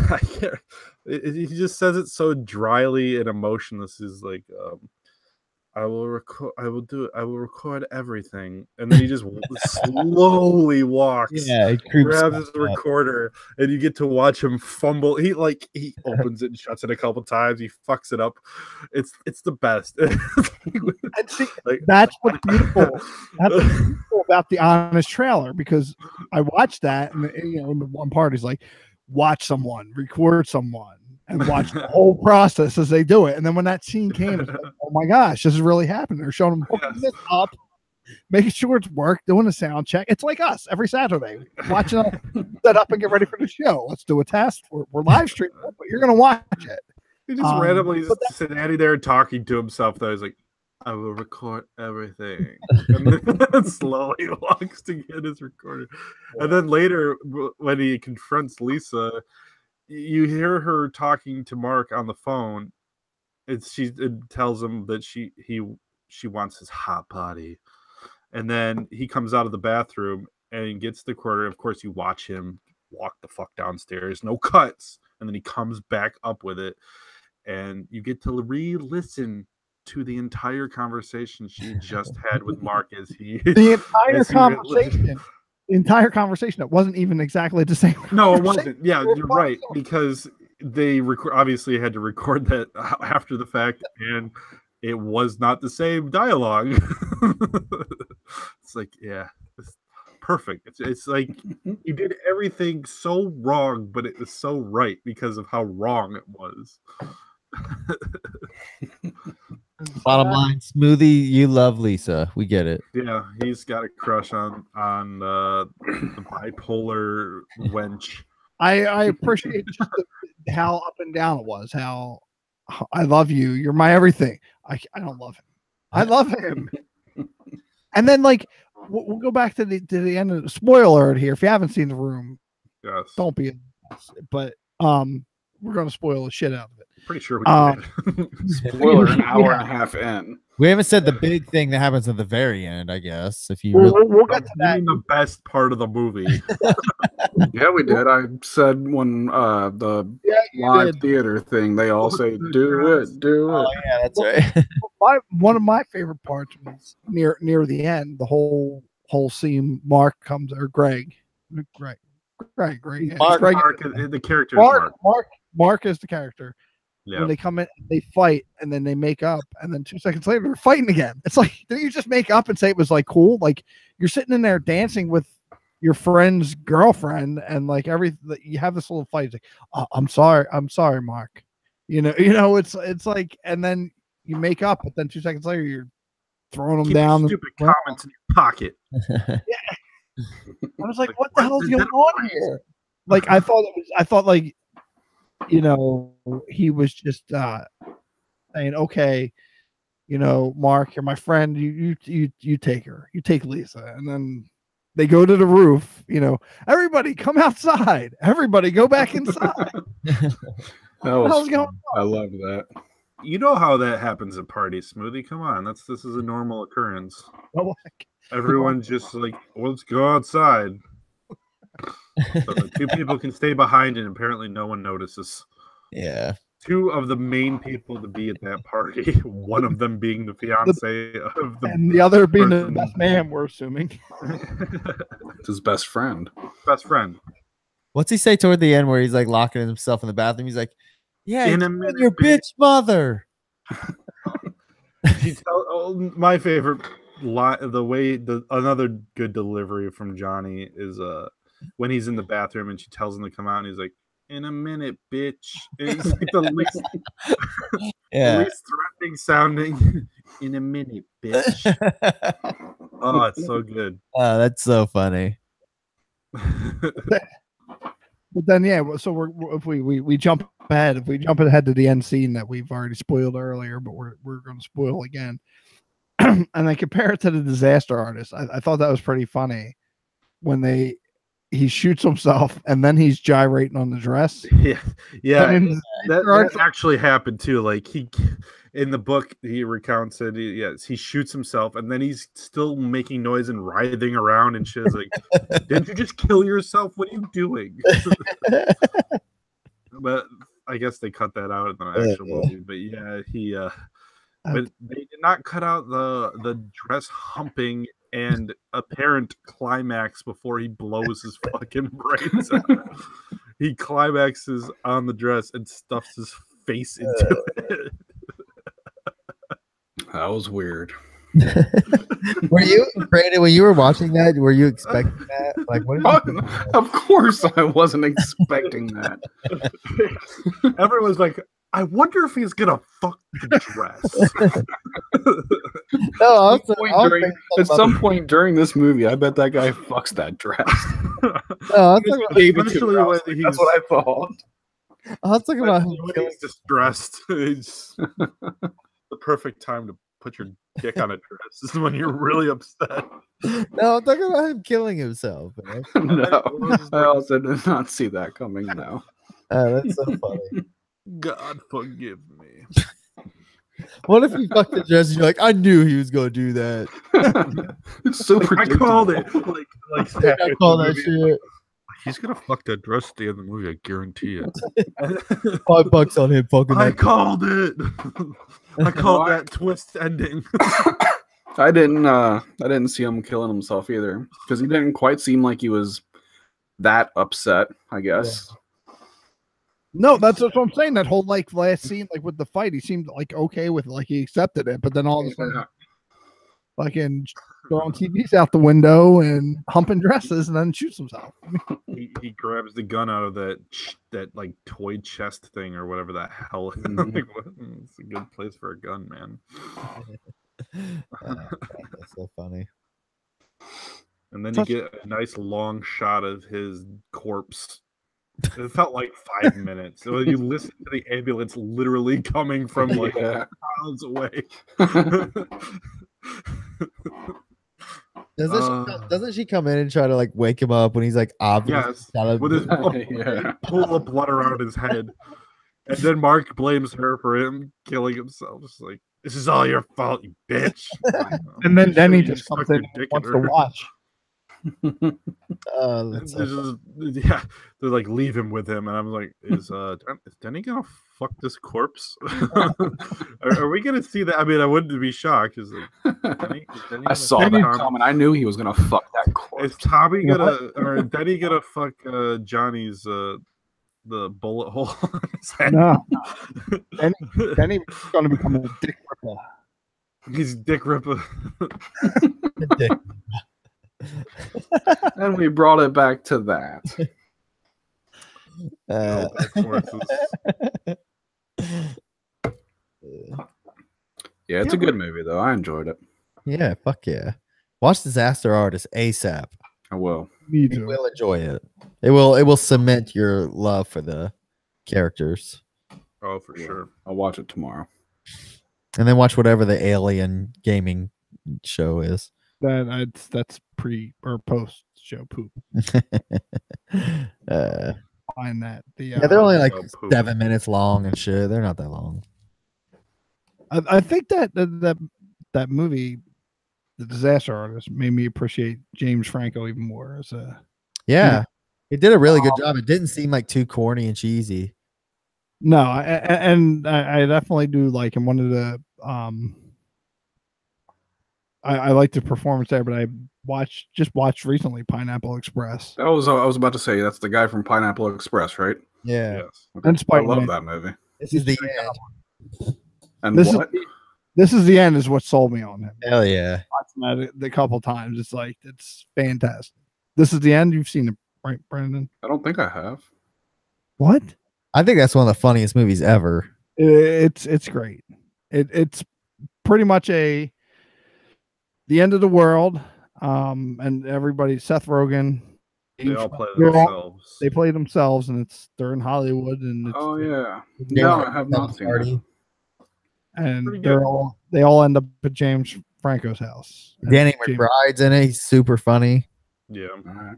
[SPEAKER 3] I can't. He just says it so dryly and emotionless. He's like, I will record. I will do it. I will record everything. And then he just slowly walks.
[SPEAKER 4] Yeah, he
[SPEAKER 3] grabs his recorder, and you get to watch him fumble. He opens it and shuts it a couple times. He fucks it up. It's the best.
[SPEAKER 1] And see, that's what's beautiful. That's what's beautiful about the Honest trailer, because I watched that, and in the one part is like, watch someone record someone. And watch the whole process as they do it. And then when that scene came, it's like, oh my gosh, this is really happening. They're showing them hooking this up, making sure it's work, doing a sound check. It's like us every Saturday, watching us set up and get ready for the show. Let's do a test. We're live streaming, but you're going to watch it.
[SPEAKER 3] He just randomly standing there talking to himself, though. He's like, I will record everything. And then slowly walks to get his recorder. And then later, when he confronts Lisa, you hear her talking to Mark on the phone. It tells him that she wants his hot body, and then he comes out of the bathroom and gets the recorder. Of course, you watch him walk the fuck downstairs, no cuts, and then he comes back up with it, and you get to re-listen to the entire conversation she just had with Mark as he
[SPEAKER 1] the entire conversation. It wasn't even exactly the same.
[SPEAKER 3] No, it wasn't. Yeah, you're right, because they obviously had to record that after the fact, and it was not the same dialogue. It's like, yeah, it's perfect. It's like you did everything so wrong, but it was so right because of how wrong it was.
[SPEAKER 4] Bottom line, Smoothie, you love Lisa. We get it.
[SPEAKER 3] Yeah, he's got a crush on the bipolar wench.
[SPEAKER 1] I appreciate just how up and down it was. How I love you. You're my everything. I don't love him. I love him. And then we'll go back to the end of the spoiler alert here. If you haven't seen The Room,
[SPEAKER 3] yes,
[SPEAKER 1] don't be. But we're gonna spoil the shit out of it.
[SPEAKER 3] Pretty sure we did.
[SPEAKER 2] Spoiler, an hour and a half in.
[SPEAKER 4] We haven't said the big thing that happens at the very end, I guess. If you
[SPEAKER 1] we'll get to that.
[SPEAKER 3] The best part of the movie.
[SPEAKER 2] Yeah, we did. I said when the live theater thing, they all say, "Do it, do it."
[SPEAKER 4] Oh yeah, that's right.
[SPEAKER 1] One of my favorite parts was near the end. The whole scene. Mark comes, or Greg. Greg.
[SPEAKER 3] Mark, the character.
[SPEAKER 1] Mark is the character. Yeah. When they come in, they fight, and then they make up, and then 2 seconds later, they're fighting again. It's like, didn't you just make up and say it was cool? Like, you're sitting in there dancing with your friend's girlfriend, and you have this little fight. It's like, I'm sorry, Mark. It's like, and then you make up, but then 2 seconds later, you're throwing them
[SPEAKER 3] Keep your
[SPEAKER 1] down.
[SPEAKER 3] stupid comments in your pocket.
[SPEAKER 1] I was like,
[SPEAKER 3] Like,
[SPEAKER 1] what the
[SPEAKER 3] what?
[SPEAKER 1] hell's
[SPEAKER 3] Is
[SPEAKER 1] going
[SPEAKER 3] that a
[SPEAKER 1] on
[SPEAKER 3] phrase?
[SPEAKER 1] here? Like, I thought like, you know, he was just saying, okay, you know, Mark, you're my friend. You take her. You take Lisa. And then they go to the roof, you know, everybody come outside. Everybody go back inside.
[SPEAKER 2] That
[SPEAKER 1] hell's
[SPEAKER 2] was
[SPEAKER 1] going
[SPEAKER 2] fun. I love that.
[SPEAKER 3] You know how that happens at parties, Smoothie. Come on, this is a normal occurrence.
[SPEAKER 1] Oh,
[SPEAKER 3] Everyone's just like, well, let's go outside. So the two people can stay behind, and apparently no one notices.
[SPEAKER 4] Yeah.
[SPEAKER 3] Two of the main people to be at that party, one of them being the fiance of the
[SPEAKER 1] and the other being the
[SPEAKER 3] person.
[SPEAKER 1] best man, we're assuming.
[SPEAKER 2] It's his best friend.
[SPEAKER 3] best friend.
[SPEAKER 4] What's he say toward the end where he's like locking himself in the bathroom? He's like, "Yeah,
[SPEAKER 3] In a
[SPEAKER 4] you and
[SPEAKER 3] minute,
[SPEAKER 4] your
[SPEAKER 3] bitch."
[SPEAKER 4] bitch mother."
[SPEAKER 3] My favorite line, another good delivery from Johnny is when he's in the bathroom and she tells him to come out, and he's like, "In a minute, bitch." It's like the least,
[SPEAKER 4] Yeah.
[SPEAKER 3] least threatening sounding. In a minute, bitch. Oh, it's so good.
[SPEAKER 4] Oh, that's so funny.
[SPEAKER 1] But then, yeah. So if we jump ahead, if we jump ahead to the end scene that we've already spoiled earlier, but we're going to spoil again, and then compare it to the Disaster Artist. I thought that was pretty funny when he shoots himself and then he's gyrating on the dress.
[SPEAKER 3] Yeah,
[SPEAKER 1] That
[SPEAKER 3] that actually happened too. Like he, in the book, he recounts it. He shoots himself and then he's still making noise and writhing around and shit. It's like, didn't you just kill yourself? What are you doing? But I guess they cut that out in the actual movie. But yeah, but they did not cut out the dress humping and apparent climax before he blows his fucking brains out. He climaxes on the dress and stuffs his face into it.
[SPEAKER 2] That was weird.
[SPEAKER 4] Were you, Brandon, when you were watching that, were you expecting that? Like, what did you think?
[SPEAKER 2] Of course, I wasn't expecting that.
[SPEAKER 3] Everyone's like, I wonder if he's gonna fuck the dress.
[SPEAKER 4] No,
[SPEAKER 2] At some point during this movie, I bet that guy fucks that dress.
[SPEAKER 4] I was talking about,
[SPEAKER 3] Eventually, when
[SPEAKER 2] That's what I thought.
[SPEAKER 4] I was talking about him
[SPEAKER 3] when
[SPEAKER 4] killing.
[SPEAKER 3] he's distressed. It's the perfect time to put your dick on a dress. This is when you're really upset.
[SPEAKER 4] No, I'm talking about him killing himself. Man.
[SPEAKER 2] No, I also did not see that coming. No.
[SPEAKER 4] That's so funny.
[SPEAKER 3] God forgive me.
[SPEAKER 4] What if he fucked the dress and you're like, I knew he was gonna do that.
[SPEAKER 2] It's so
[SPEAKER 3] I
[SPEAKER 2] predictable.
[SPEAKER 3] called it. Like
[SPEAKER 4] I call that shit.
[SPEAKER 3] He's gonna fuck that dress at the end of the movie. I guarantee it.
[SPEAKER 4] $5 on him fucking
[SPEAKER 3] I
[SPEAKER 4] that.
[SPEAKER 3] called it. I called that twist ending.
[SPEAKER 2] I didn't see him killing himself either because he didn't quite seem like he was that upset. I guess.
[SPEAKER 1] No, that's what I'm saying. That whole like last scene, like with the fight, he seemed like okay with it, like he accepted it, but then all of a sudden, fucking throwing TVs out the window and humping dresses, and then shoots himself.
[SPEAKER 3] He grabs the gun out of that like toy chest thing or whatever the hell. Like, it's a good place for a gun, man.
[SPEAKER 4] That's so funny.
[SPEAKER 3] And then you get a nice long shot of his corpse. It felt like 5 minutes. So you listen to the ambulance literally coming from like miles away.
[SPEAKER 4] Doesn't she come in and try to like wake him up when he's like obvious?
[SPEAKER 3] Yes, with his pool of blood around his head. And then Mark blames her for him killing himself. It's like, this is all your fault, you bitch.
[SPEAKER 1] And then he just comes in and wants to watch.
[SPEAKER 3] They're like, leave him with him, and I'm like, is Denny gonna fuck this corpse? are we gonna see that? I mean, I wouldn't be shocked. Is Denny
[SPEAKER 2] I saw that comment. I knew he was gonna fuck that corpse.
[SPEAKER 3] Is Tommy gonna or Denny gonna fuck Johnny's the bullet hole on his head?
[SPEAKER 1] No, Denny's gonna become a dick ripper.
[SPEAKER 3] He's Dick Ripper.
[SPEAKER 2] And we brought it back to that. Yeah, it's a good movie though. I enjoyed it.
[SPEAKER 4] Yeah, fuck yeah. Watch Disaster Artist ASAP.
[SPEAKER 2] I will.
[SPEAKER 1] Me
[SPEAKER 4] You
[SPEAKER 1] too.
[SPEAKER 4] will enjoy it. It will cement your love for the characters.
[SPEAKER 3] Oh, for sure.
[SPEAKER 2] I'll watch it tomorrow.
[SPEAKER 4] And then watch whatever the alien gaming show is.
[SPEAKER 1] That's pre or post show poop. Find that.
[SPEAKER 4] Yeah, they're only like
[SPEAKER 3] Oh, poop.
[SPEAKER 4] 7 minutes long and shit. They're not that long.
[SPEAKER 1] I think that movie, The Disaster Artist, made me appreciate James Franco even more as a.
[SPEAKER 4] Yeah. It did a really good job. It didn't seem like too corny and cheesy.
[SPEAKER 1] No, I definitely do like him. One of the I like the performance there, but I just watched recently Pineapple Express.
[SPEAKER 2] I was about to say that's the guy from Pineapple Express, right?
[SPEAKER 4] Yeah.
[SPEAKER 3] Yes.
[SPEAKER 2] Okay.
[SPEAKER 1] And
[SPEAKER 2] I
[SPEAKER 1] Spider-Man.
[SPEAKER 2] love that movie.
[SPEAKER 4] This is the end.
[SPEAKER 2] And
[SPEAKER 1] This
[SPEAKER 2] what?
[SPEAKER 1] This is the end is what sold me on him.
[SPEAKER 4] Hell yeah.
[SPEAKER 1] Watching that the couple times, it's like it's fantastic. This is the end. You've seen it, right, Brandon?
[SPEAKER 2] I don't think I have.
[SPEAKER 1] What?
[SPEAKER 4] I think that's one of the funniest movies ever.
[SPEAKER 1] It's great. It's pretty much the end of the world. And everybody, Seth Rogen,
[SPEAKER 3] They all play
[SPEAKER 1] they're all-
[SPEAKER 3] themselves.
[SPEAKER 1] they play themselves, and they're in Hollywood, and it's
[SPEAKER 2] Oh yeah.
[SPEAKER 1] Yeah.
[SPEAKER 2] No, I have not seen that.
[SPEAKER 1] and
[SPEAKER 3] Pretty
[SPEAKER 1] they're
[SPEAKER 3] good.
[SPEAKER 1] they all end up at James Franco's house. And
[SPEAKER 4] Danny
[SPEAKER 1] James-
[SPEAKER 4] McBride's in it. He's super funny.
[SPEAKER 3] Yeah.
[SPEAKER 2] All right.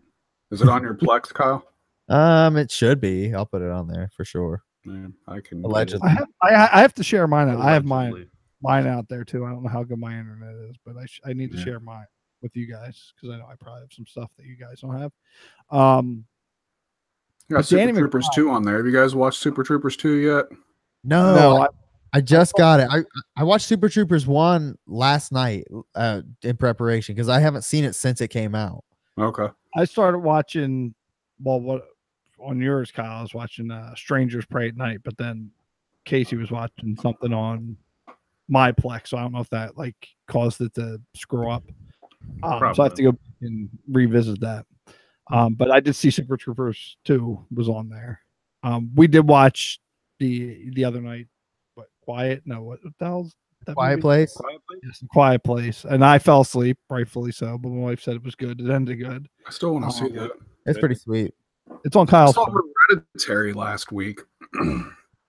[SPEAKER 2] Is it on your Plex, Kyle?
[SPEAKER 4] It should be. I'll put it on there for sure.
[SPEAKER 2] Yeah, I can. get it.
[SPEAKER 4] Allegedly.
[SPEAKER 1] I have to share mine. I have
[SPEAKER 3] Allegedly.
[SPEAKER 1] mine out there too. I don't know how good my internet is, but I need to
[SPEAKER 2] Yeah.
[SPEAKER 1] share mine with you guys because I know I probably have some stuff that you guys don't have.
[SPEAKER 2] You got
[SPEAKER 1] But
[SPEAKER 2] Super
[SPEAKER 1] Danny
[SPEAKER 2] Troopers 2 on there. Have you guys watched Super Troopers 2 yet?
[SPEAKER 4] No,
[SPEAKER 1] No,
[SPEAKER 4] I just got it. I watched Super Troopers 1 last night in preparation because I haven't seen it since it came out.
[SPEAKER 2] Okay.
[SPEAKER 1] I started watching. Well, what on yours, Kyle? I was watching Strangers Pray at Night, but then Casey was watching something on my Plex, so I don't know if that like caused it to screw up. So I have to go back and revisit that. But I did see Super Troopers 2 was on there. We did watch the other night. What Quiet? No, what the hell's that
[SPEAKER 4] Quiet
[SPEAKER 1] movie?
[SPEAKER 4] Place.
[SPEAKER 3] Quietly?
[SPEAKER 1] Yes, Quiet Place, and I fell asleep, rightfully so. But my wife said it was good. It ended good.
[SPEAKER 2] I still want to see that.
[SPEAKER 4] It's pretty sweet.
[SPEAKER 1] It's on
[SPEAKER 2] I
[SPEAKER 1] Kyle's.
[SPEAKER 2] saw Hereditary last week.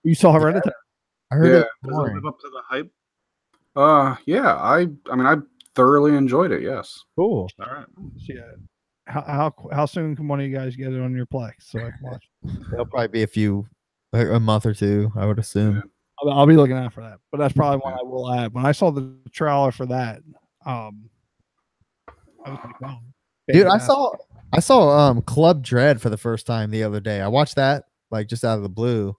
[SPEAKER 1] You saw Hereditary.
[SPEAKER 4] I heard
[SPEAKER 2] Yeah.
[SPEAKER 4] it.
[SPEAKER 3] Does it
[SPEAKER 4] boring.
[SPEAKER 3] live up to the hype?
[SPEAKER 2] Yeah. I mean, I thoroughly enjoyed it. Yes.
[SPEAKER 4] Cool.
[SPEAKER 3] All right.
[SPEAKER 1] Yeah. How soon can one of you guys get it on your Plex so I can watch?
[SPEAKER 4] There'll probably be a month or two, I would assume.
[SPEAKER 2] Yeah.
[SPEAKER 1] I'll be looking out for that. But that's probably one I will add. When I saw the trailer for that, I was like, wow,
[SPEAKER 4] Dude, I
[SPEAKER 1] fantastic.
[SPEAKER 4] saw Club Dread for the first time the other day. I watched that like just out of the blue.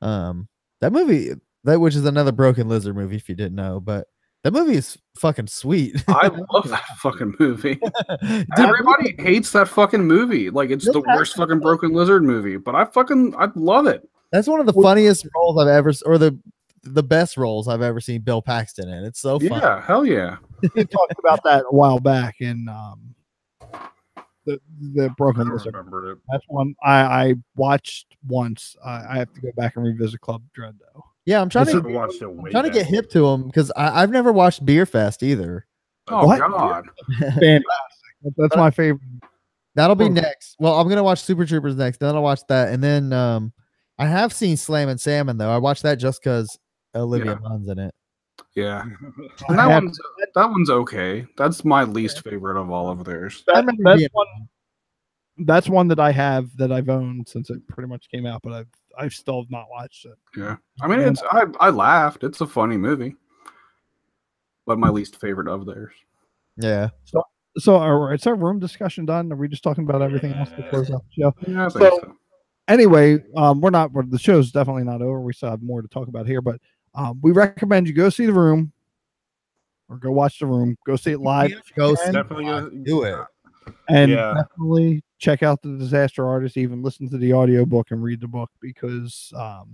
[SPEAKER 4] That movie, which is another Broken Lizard movie if you didn't know, but that movie is fucking sweet.
[SPEAKER 2] I love that fucking movie.
[SPEAKER 4] Dude,
[SPEAKER 2] Everybody hates that fucking movie. Like it's the worst fucking Broken Lizard movie, but I love it.
[SPEAKER 4] that's one of the funniest roles I've ever, or the best roles I've ever seen Bill Paxton in. It's so fun.
[SPEAKER 2] Yeah, hell yeah.
[SPEAKER 1] We talked about that a while back in the
[SPEAKER 3] I
[SPEAKER 1] Broken
[SPEAKER 3] don't
[SPEAKER 1] Lizard.
[SPEAKER 3] remember it.
[SPEAKER 1] That's one I watched once. I have to go back and revisit Club Dread though.
[SPEAKER 4] Yeah, I'm trying
[SPEAKER 3] I
[SPEAKER 4] to
[SPEAKER 3] watched it way
[SPEAKER 4] trying to
[SPEAKER 3] back.
[SPEAKER 4] get hip to him because I've never watched Beer Fest either.
[SPEAKER 2] Oh
[SPEAKER 1] What?
[SPEAKER 2] god.
[SPEAKER 1] Fantastic. That's my favorite.
[SPEAKER 4] That'll be
[SPEAKER 1] Oh.
[SPEAKER 4] next. Well, I'm gonna watch Super Troopers next. Then I'll watch that, and then I have seen Slam and Salmon though. I watched that just because Olivia
[SPEAKER 2] Yeah.
[SPEAKER 4] Munn's in it.
[SPEAKER 2] Yeah.
[SPEAKER 1] I
[SPEAKER 2] And
[SPEAKER 1] have-
[SPEAKER 2] that one's okay. That's my least favorite of all of theirs.
[SPEAKER 4] I
[SPEAKER 1] That-
[SPEAKER 4] remember
[SPEAKER 1] that's
[SPEAKER 4] being-
[SPEAKER 1] one. That's one that I have that I've owned since it pretty much came out, but I've still have not watched it.
[SPEAKER 2] Yeah. I mean I laughed. It's a funny movie. But my least favorite of theirs.
[SPEAKER 4] Yeah.
[SPEAKER 1] So is our room discussion done? Are we just talking about everything else to close out the show?
[SPEAKER 2] Yeah, I think so.
[SPEAKER 1] Anyway, the show's definitely not over. We still have more to talk about here, but we recommend you go see The Room or go watch The Room. Go see it live.
[SPEAKER 4] Go
[SPEAKER 1] And-
[SPEAKER 3] Definitely gonna
[SPEAKER 4] do it.
[SPEAKER 1] And
[SPEAKER 3] Yeah.
[SPEAKER 1] definitely check out The Disaster Artist, even listen to the audiobook and read the book because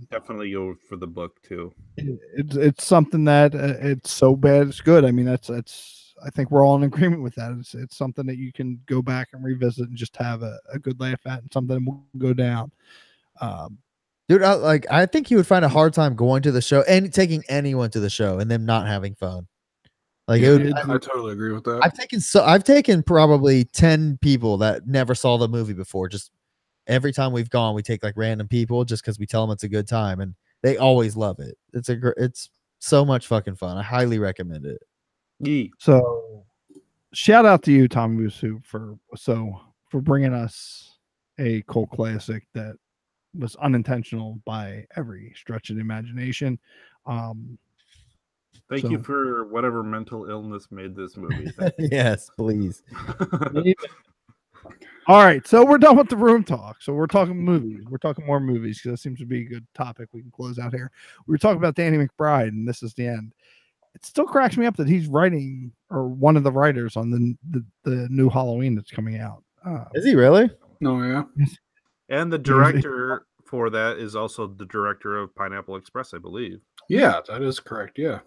[SPEAKER 3] definitely go for the book too.
[SPEAKER 1] it's something that it's so bad it's good. I mean that's I think we're all in agreement with that. It's something that you can go back and revisit and just have a good laugh at and something that will go down.
[SPEAKER 4] Dude, I think you would find a hard time going to the show and taking anyone to the show and them not having fun. Like
[SPEAKER 2] Yeah,
[SPEAKER 4] it would,
[SPEAKER 2] I totally agree with that.
[SPEAKER 4] I've taken probably 10 people that never saw the movie before. Just every time we've gone, we take like random people just because we tell them it's a good time, and they always love it. It's so much fucking fun. I highly recommend it.
[SPEAKER 3] Yee.
[SPEAKER 1] So shout out to you, Tom Musu, for bringing us a cult classic that was unintentional by every stretch of the imagination.
[SPEAKER 3] Thank
[SPEAKER 1] So-
[SPEAKER 3] you for whatever mental illness made this movie.
[SPEAKER 4] Yes, please.
[SPEAKER 1] All right, so we're done with the room talk. So we're talking movies. We're talking more movies because that seems to be a good topic. We can close out here. We were talking about Danny McBride, and this is the end. It still cracks me up that he's writing or one of the writers on the new Halloween that's coming out.
[SPEAKER 4] Is he really?
[SPEAKER 2] Oh yeah.
[SPEAKER 3] And the director for that is also the director of Pineapple Express, I believe.
[SPEAKER 2] Yeah, that is correct. Yeah.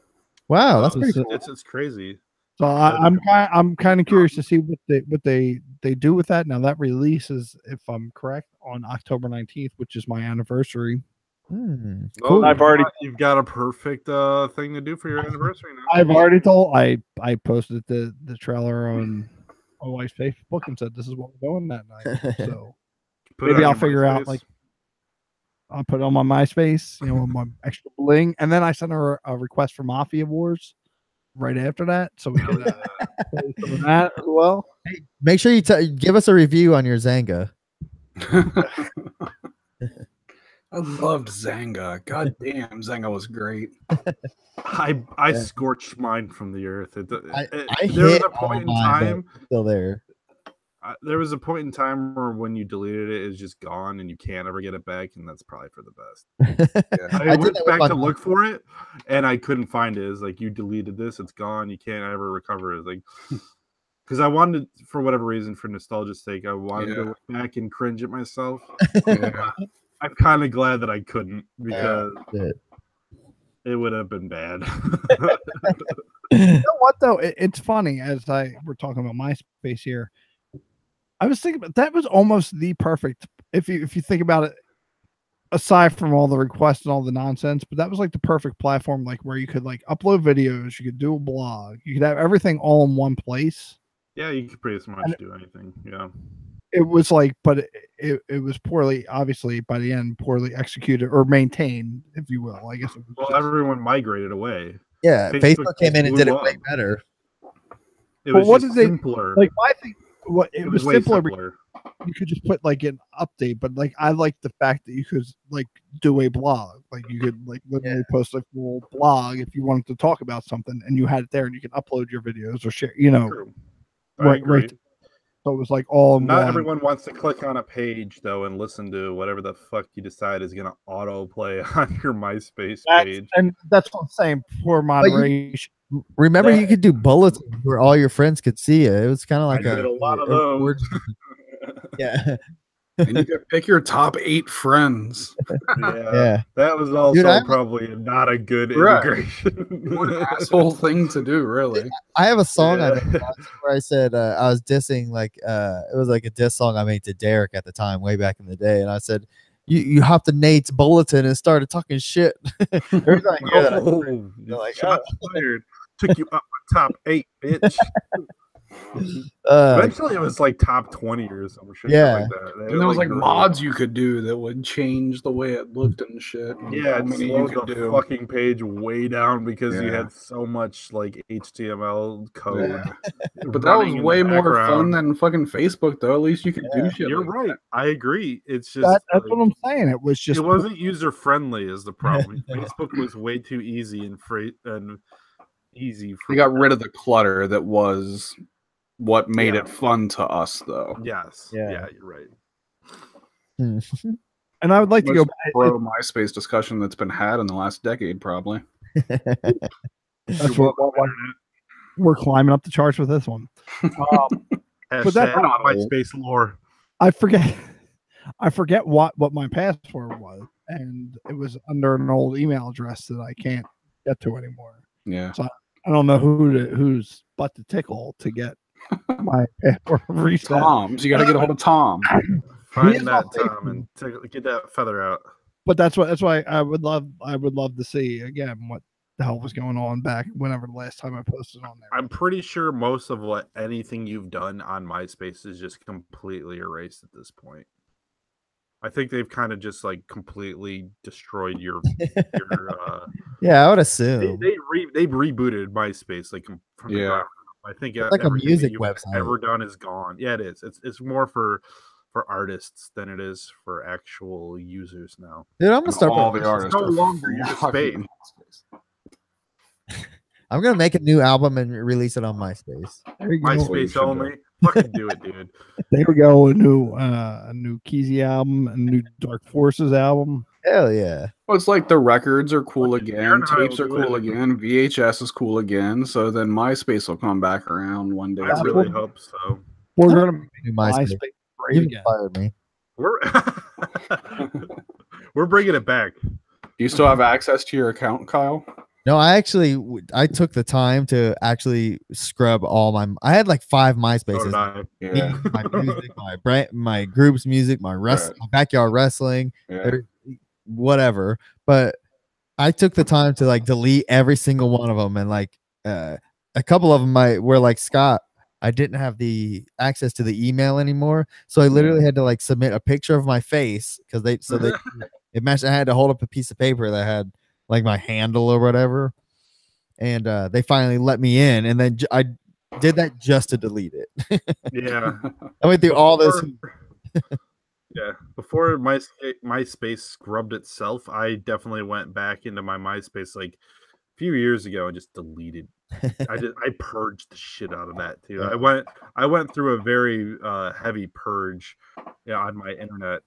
[SPEAKER 4] Wow, that's pretty
[SPEAKER 1] So-
[SPEAKER 4] cool.
[SPEAKER 3] It's crazy.
[SPEAKER 1] So I'm kind of curious to see what they do with that. Now that release is, if I'm correct, on October 19th, which is my anniversary.
[SPEAKER 3] Cool. You've got a perfect thing to do for your anniversary now.
[SPEAKER 1] I've already told I posted the trailer on my wife's Facebook and said this is what we're doing that night. So
[SPEAKER 3] Put it
[SPEAKER 1] maybe
[SPEAKER 3] on
[SPEAKER 1] I'll
[SPEAKER 3] your
[SPEAKER 1] figure out
[SPEAKER 3] MySpace.
[SPEAKER 1] like I'll put it on my MySpace, with my extra bling, and then I sent her a request for Mafia Wars right after that, so we could play some of that as well.
[SPEAKER 4] Make sure you give us a review on your Zanga.
[SPEAKER 2] I loved Zanga. God damn, Zanga was great.
[SPEAKER 3] I scorched mine from the earth.
[SPEAKER 4] I
[SPEAKER 3] There was
[SPEAKER 4] hit
[SPEAKER 3] a point in
[SPEAKER 4] all mine,
[SPEAKER 3] time.
[SPEAKER 4] but still there.
[SPEAKER 3] There was a point in time where when you deleted it, it's just gone and you can't ever get it back, and that's probably for the best.
[SPEAKER 2] Yeah.
[SPEAKER 3] I
[SPEAKER 4] did
[SPEAKER 3] went
[SPEAKER 4] that with
[SPEAKER 3] back
[SPEAKER 4] my
[SPEAKER 3] to
[SPEAKER 4] mom.
[SPEAKER 3] look for it, and I couldn't find it. It's like, you deleted this, it's gone. You can't ever recover it. It's like, because I wanted, for whatever reason, for nostalgia's sake, I wanted to look back and cringe at myself.
[SPEAKER 2] Yeah.
[SPEAKER 3] I'm kind of glad that I couldn't, because
[SPEAKER 4] Shit.
[SPEAKER 3] it would have been bad.
[SPEAKER 1] You know what though? It's funny as we're talking about MySpace here. I was thinking about that was almost the perfect if you think about it, aside from all the requests and all the nonsense, but that was like the perfect platform, like where you could like upload videos, you could do a blog, you could have everything all in one place.
[SPEAKER 3] Yeah, you could pretty much do anything. Yeah.
[SPEAKER 1] It was like, but it was poorly, obviously by the end, poorly executed or maintained, if you will. I guess it was
[SPEAKER 3] Well,
[SPEAKER 1] just-
[SPEAKER 3] everyone migrated away.
[SPEAKER 4] Yeah, Facebook came in and did it
[SPEAKER 3] blew
[SPEAKER 4] way
[SPEAKER 3] up.
[SPEAKER 4] better.
[SPEAKER 3] It
[SPEAKER 1] But
[SPEAKER 3] was
[SPEAKER 1] what
[SPEAKER 3] just
[SPEAKER 1] did they-
[SPEAKER 3] simpler.
[SPEAKER 1] like my thing. What it was
[SPEAKER 3] way
[SPEAKER 1] simpler.
[SPEAKER 3] simpler.
[SPEAKER 1] You could just put like an update, but like I like the fact that you could like do a blog, like you could like literally post a full blog if you wanted to talk about something, and you had it there, and you can upload your videos or share,
[SPEAKER 3] True. I agree.
[SPEAKER 1] right. So it was like all in
[SPEAKER 3] Not
[SPEAKER 1] one.
[SPEAKER 3] everyone wants to click on a page though and listen to whatever the fuck you decide is gonna autoplay on your MySpace page.
[SPEAKER 1] And that's what I'm saying. Poor moderation.
[SPEAKER 4] Remember, you could do bulletins where all your friends could see it. It was kind of like
[SPEAKER 3] I did a lot of those.
[SPEAKER 4] Yeah.
[SPEAKER 2] And you could pick your top 8 friends.
[SPEAKER 3] Yeah, that was also
[SPEAKER 4] Dude,
[SPEAKER 3] probably not a good
[SPEAKER 2] Right.
[SPEAKER 3] integration.
[SPEAKER 2] What an asshole thing to do, really.
[SPEAKER 4] I have a song I
[SPEAKER 3] Yeah.
[SPEAKER 4] made once where I said I was dissing it was like a diss song I made to Derek at the time, way back in the day, and I said you hopped to Nate's bulletin and started talking shit. Every time I hear that,
[SPEAKER 3] Oh,
[SPEAKER 4] like,
[SPEAKER 3] shots fired. Took you up my top 8, bitch.
[SPEAKER 4] uh,
[SPEAKER 3] Eventually, it was like top 20 or some shit
[SPEAKER 4] Yeah.
[SPEAKER 3] like that.
[SPEAKER 2] And there was like
[SPEAKER 3] great.
[SPEAKER 2] mods you could do that would change the way it looked and shit. And
[SPEAKER 3] Yeah,
[SPEAKER 2] how
[SPEAKER 3] it
[SPEAKER 2] many you
[SPEAKER 3] slowed
[SPEAKER 2] could
[SPEAKER 3] the
[SPEAKER 2] do.
[SPEAKER 3] fucking page way down because you
[SPEAKER 2] Yeah.
[SPEAKER 3] had so much like HTML code.
[SPEAKER 2] Yeah. But that was
[SPEAKER 3] running in
[SPEAKER 2] way
[SPEAKER 3] the
[SPEAKER 2] more fun
[SPEAKER 3] background.
[SPEAKER 2] than fucking Facebook, though. At least you could do shit.
[SPEAKER 3] You're
[SPEAKER 2] like
[SPEAKER 3] right.
[SPEAKER 2] that.
[SPEAKER 3] I agree. It's just
[SPEAKER 1] That's
[SPEAKER 3] like,
[SPEAKER 1] what I'm saying. It was just
[SPEAKER 3] it wasn't user friendly is the problem. Facebook was way too easy and free and easy.
[SPEAKER 2] They got rid of the clutter that was what made
[SPEAKER 3] Yeah.
[SPEAKER 2] it fun to us, though.
[SPEAKER 3] Yes.
[SPEAKER 4] Yeah.
[SPEAKER 3] Yeah, you're right.
[SPEAKER 1] and I would like to go
[SPEAKER 2] Most
[SPEAKER 1] back.
[SPEAKER 2] pro MySpace discussion that's been had in the last decade, probably.
[SPEAKER 1] That's what we're climbing up the charts with this one. But that-
[SPEAKER 3] Hashtag MySpace lore.
[SPEAKER 1] I forget what my password was, and it was under an old email address that I can't get to anymore.
[SPEAKER 2] Yeah.
[SPEAKER 1] I don't know whose butt to tickle to get my password reset.
[SPEAKER 2] Tom's. You got to get a hold of Tom.
[SPEAKER 1] He
[SPEAKER 3] Find
[SPEAKER 1] is
[SPEAKER 3] that
[SPEAKER 1] on
[SPEAKER 3] Tom and get that feather out.
[SPEAKER 1] But that's why I would love to see again what the hell was going on back whenever the last time I posted on there.
[SPEAKER 3] I'm pretty sure most of anything you've done on MySpace is just completely erased at this point. I think they've kind of just like completely destroyed your
[SPEAKER 4] Yeah, I would assume.
[SPEAKER 3] they've rebooted MySpace like from the ground up. I think
[SPEAKER 4] It's like a
[SPEAKER 3] everything
[SPEAKER 4] music
[SPEAKER 3] you've
[SPEAKER 4] website.
[SPEAKER 3] ever done is gone. Yeah, it is. It's more for artists than it is for actual users now.
[SPEAKER 4] Dude, I'm gonna start.
[SPEAKER 2] All the artists
[SPEAKER 3] no
[SPEAKER 2] are
[SPEAKER 3] longer your
[SPEAKER 2] fucking
[SPEAKER 3] space.
[SPEAKER 4] I'm gonna make a new album and release it on MySpace.
[SPEAKER 1] There you go.
[SPEAKER 3] MySpace
[SPEAKER 2] should
[SPEAKER 3] only. Fucking do it, dude.
[SPEAKER 1] There we go. A new Keezy album, a new Dark Forces album.
[SPEAKER 4] Hell yeah!
[SPEAKER 2] Well, it's like the records are cool
[SPEAKER 3] Fucking
[SPEAKER 2] again,
[SPEAKER 3] Aaron and I
[SPEAKER 2] tapes
[SPEAKER 3] will
[SPEAKER 2] are
[SPEAKER 3] do
[SPEAKER 2] cool
[SPEAKER 3] it.
[SPEAKER 2] again, VHS is cool again. So then MySpace will come back around one day.
[SPEAKER 3] I
[SPEAKER 2] too.
[SPEAKER 3] really hope so.
[SPEAKER 1] We're gonna
[SPEAKER 4] New
[SPEAKER 1] make
[SPEAKER 4] MySpace.
[SPEAKER 1] MySpace great
[SPEAKER 4] You
[SPEAKER 1] again.
[SPEAKER 4] fired me.
[SPEAKER 3] We're bringing it back.
[SPEAKER 2] Do you still have access to your account, Kyle?
[SPEAKER 4] No, I took the time to actually scrub all my. I had like 5
[SPEAKER 3] So
[SPEAKER 4] MySpaces.
[SPEAKER 3] did I.
[SPEAKER 2] Yeah.
[SPEAKER 4] My music, my group's music, my my backyard wrestling,
[SPEAKER 2] Yeah.
[SPEAKER 4] whatever. But I took the time to like delete every single one of them, and like a couple of them were like, Scott, I didn't have the access to the email anymore, so I literally had to like submit a picture of my face because they it matched. I had to hold up a piece of paper that had like my handle or whatever, and they finally let me in, and then I did that just to delete it.
[SPEAKER 3] Yeah.
[SPEAKER 4] I went through all this.
[SPEAKER 3] Yeah, before MySpace scrubbed itself, I definitely went back into my MySpace like a few years ago and just deleted. I purged the shit out of that too. I went through a very heavy purge, on my internet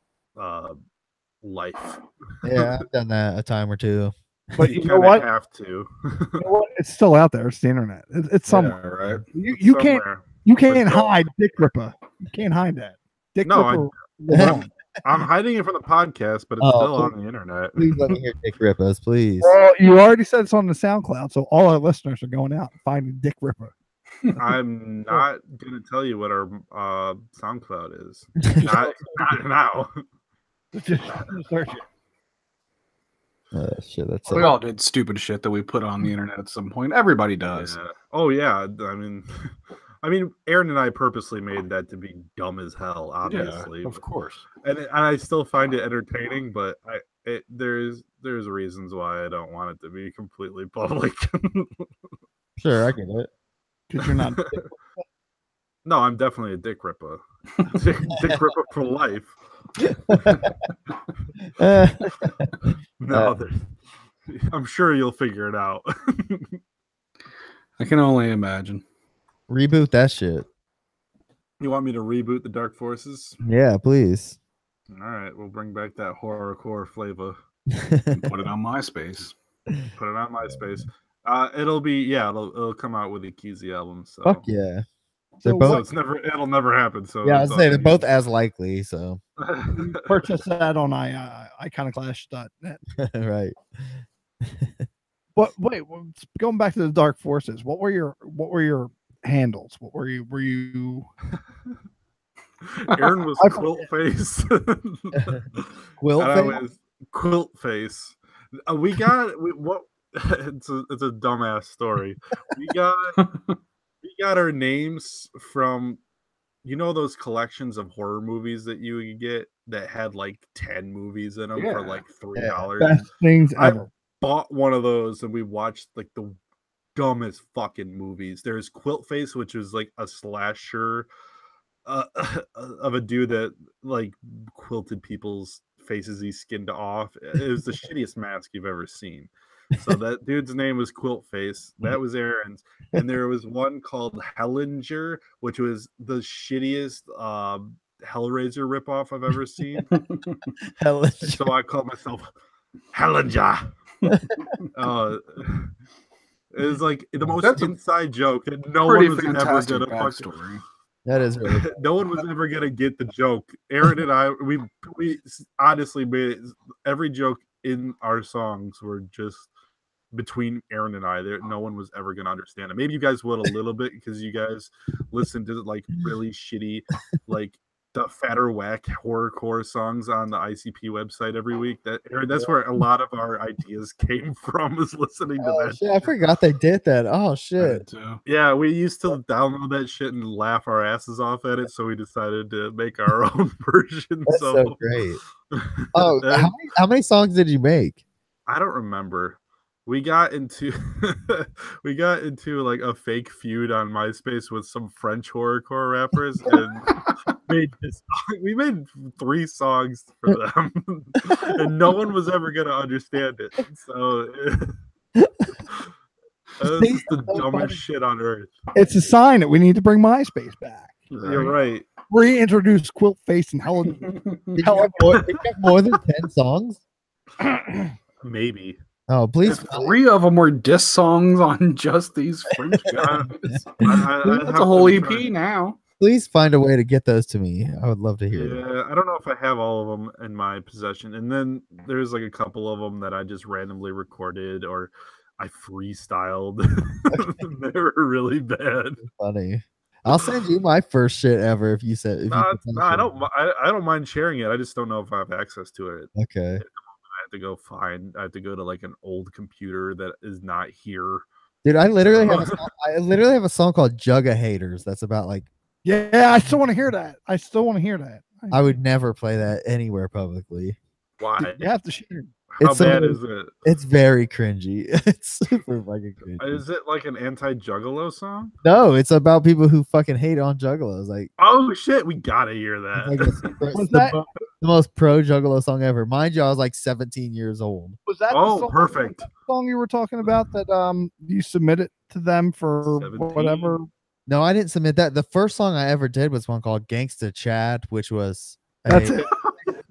[SPEAKER 3] life.
[SPEAKER 4] Yeah, I've done that a time or two.
[SPEAKER 1] But
[SPEAKER 3] you
[SPEAKER 1] you know
[SPEAKER 3] kinda
[SPEAKER 1] what?
[SPEAKER 3] have to.
[SPEAKER 1] You know what? It's still out there. It's the internet. It's somewhere.
[SPEAKER 2] Yeah, right.
[SPEAKER 1] You can't
[SPEAKER 3] Somewhere.
[SPEAKER 1] hide Dick Ripper. You can't hide that. Dick
[SPEAKER 3] No,
[SPEAKER 1] Ripper. lives on.
[SPEAKER 3] I'm hiding it from the podcast, but it's
[SPEAKER 4] Oh,
[SPEAKER 3] still
[SPEAKER 4] please.
[SPEAKER 3] on the internet.
[SPEAKER 4] Please let me hear Dick Rip us, please.
[SPEAKER 1] Well, you already said it's on the SoundCloud, so all our listeners are going out and finding Dick Ripper.
[SPEAKER 3] I'm not gonna tell you what our SoundCloud is. Not now.
[SPEAKER 1] Just search it.
[SPEAKER 4] Shit, that's
[SPEAKER 2] We all did stupid shit that we put on the internet at some point. Everybody does.
[SPEAKER 3] Yeah. Oh yeah. I mean, Aaron and I purposely made that to be dumb as hell, obviously.
[SPEAKER 2] Yeah, of course.
[SPEAKER 3] And I still find it entertaining, but there's reasons why I don't want it to be completely public.
[SPEAKER 4] sure, I get it.
[SPEAKER 1] Because you're not.
[SPEAKER 3] No, I'm definitely a dick ripper. Dick ripper for life. No, I'm sure you'll figure it out.
[SPEAKER 2] I can only imagine.
[SPEAKER 4] Reboot that shit.
[SPEAKER 3] You want me to reboot the Dark Forces?
[SPEAKER 4] Yeah, please.
[SPEAKER 3] All right, we'll bring back that horrorcore flavor.
[SPEAKER 2] And put it on MySpace.
[SPEAKER 3] Put it on MySpace. It'll come out with a Keezy album. So
[SPEAKER 4] Fuck yeah. They're
[SPEAKER 1] So
[SPEAKER 4] both.
[SPEAKER 3] it'll never happen. So
[SPEAKER 4] Yeah, I was
[SPEAKER 3] it's
[SPEAKER 4] say they're
[SPEAKER 3] on-
[SPEAKER 4] both as likely. So
[SPEAKER 1] Purchase that on iconoclash.net.
[SPEAKER 4] right.
[SPEAKER 1] But wait, going back to the Dark Forces, what were your handles? What were you?
[SPEAKER 3] Aaron was quilt face.
[SPEAKER 4] Quilt
[SPEAKER 3] And I
[SPEAKER 4] face?
[SPEAKER 3] was quilt face. It's a dumbass story. We got our names from, those collections of horror movies that you would get that had like 10 movies in them for
[SPEAKER 2] Yeah.
[SPEAKER 3] like $3.
[SPEAKER 1] Best things
[SPEAKER 3] I
[SPEAKER 1] ever.
[SPEAKER 3] bought one of those and we watched like the dumbest fucking movies. There's Quilt Face, which is like a slasher of a dude that like quilted people's faces he skinned off. It was the shittiest mask you've ever seen. So that dude's name was Quilt Face. That was Aaron's. And there was one called Hellinger, which was the shittiest Hellraiser ripoff I've ever seen.
[SPEAKER 4] Hell,
[SPEAKER 3] So I called myself Hellinger. It was like the most
[SPEAKER 2] That's a
[SPEAKER 3] inside joke that no
[SPEAKER 2] Pretty
[SPEAKER 3] one was ever
[SPEAKER 2] fantastic
[SPEAKER 3] gonna fucking.
[SPEAKER 2] backstory.
[SPEAKER 4] that is really cool.
[SPEAKER 3] No one was ever gonna get the joke. Aaron and I, we honestly made it. Every joke in our songs were just between Aaron and I. No one was ever gonna understand it. Maybe you guys would a little bit because you guys listened to like really shitty, like the fatter whack horrorcore songs on the ICP website every week. That's where a lot of our ideas came from, is listening to
[SPEAKER 4] Oh,
[SPEAKER 3] that.
[SPEAKER 4] shit, I forgot they did that. Oh
[SPEAKER 2] I
[SPEAKER 4] shit.
[SPEAKER 2] did too.
[SPEAKER 3] Yeah, we used to download that shit and laugh our asses off at it, so we decided to make our own version.
[SPEAKER 4] That's so great. Oh,
[SPEAKER 3] And
[SPEAKER 4] how many songs did you make?
[SPEAKER 3] I don't remember. We got into we got into like a fake feud on MySpace with some French horrorcore rappers, and we made 3 songs for them, and no one was ever gonna understand it. So this is the dumbest shit on earth.
[SPEAKER 1] It's a sign that we need to bring MySpace back.
[SPEAKER 3] You're right.
[SPEAKER 1] Reintroduce Quilt Face and Helen.
[SPEAKER 4] Did you have more than 10 songs?
[SPEAKER 3] Maybe.
[SPEAKER 4] Oh, please.
[SPEAKER 2] 3 of them were diss songs on just these French guys. That's a whole EP now.
[SPEAKER 4] Please find a way to get those to me. I would love to hear them.
[SPEAKER 3] Yeah, I don't know if I have all of them in my possession. And then there's like a couple of them that I just randomly recorded or I freestyled. They were really bad.
[SPEAKER 4] Funny. I'll send you my first shit ever if you said. If
[SPEAKER 3] No,
[SPEAKER 4] you
[SPEAKER 3] I don't mind sharing it. I just don't know if I have access to it.
[SPEAKER 4] Okay.
[SPEAKER 3] I have to go to like an old computer that is not here.
[SPEAKER 4] Dude, I literally have a song called Jugga Haters that's about like.
[SPEAKER 1] Yeah, I still want to hear that.
[SPEAKER 4] I would never play that anywhere publicly.
[SPEAKER 3] Why?
[SPEAKER 1] You have to share.
[SPEAKER 3] How bad is it?
[SPEAKER 4] It's very cringy. It's super fucking cringy.
[SPEAKER 3] Is it like an anti-Juggalo song?
[SPEAKER 4] No, it's about people who fucking hate on juggalos. Like,
[SPEAKER 3] oh shit, we gotta hear that.
[SPEAKER 4] like the most pro juggalo song ever. Mind you, I was like 17 years old.
[SPEAKER 1] Was that
[SPEAKER 3] perfect
[SPEAKER 1] song you were talking about that you submitted to them for
[SPEAKER 3] 17?
[SPEAKER 1] whatever?
[SPEAKER 4] No, I didn't submit that. The first song I ever did was one called Gangsta Chad, which was
[SPEAKER 1] That's it.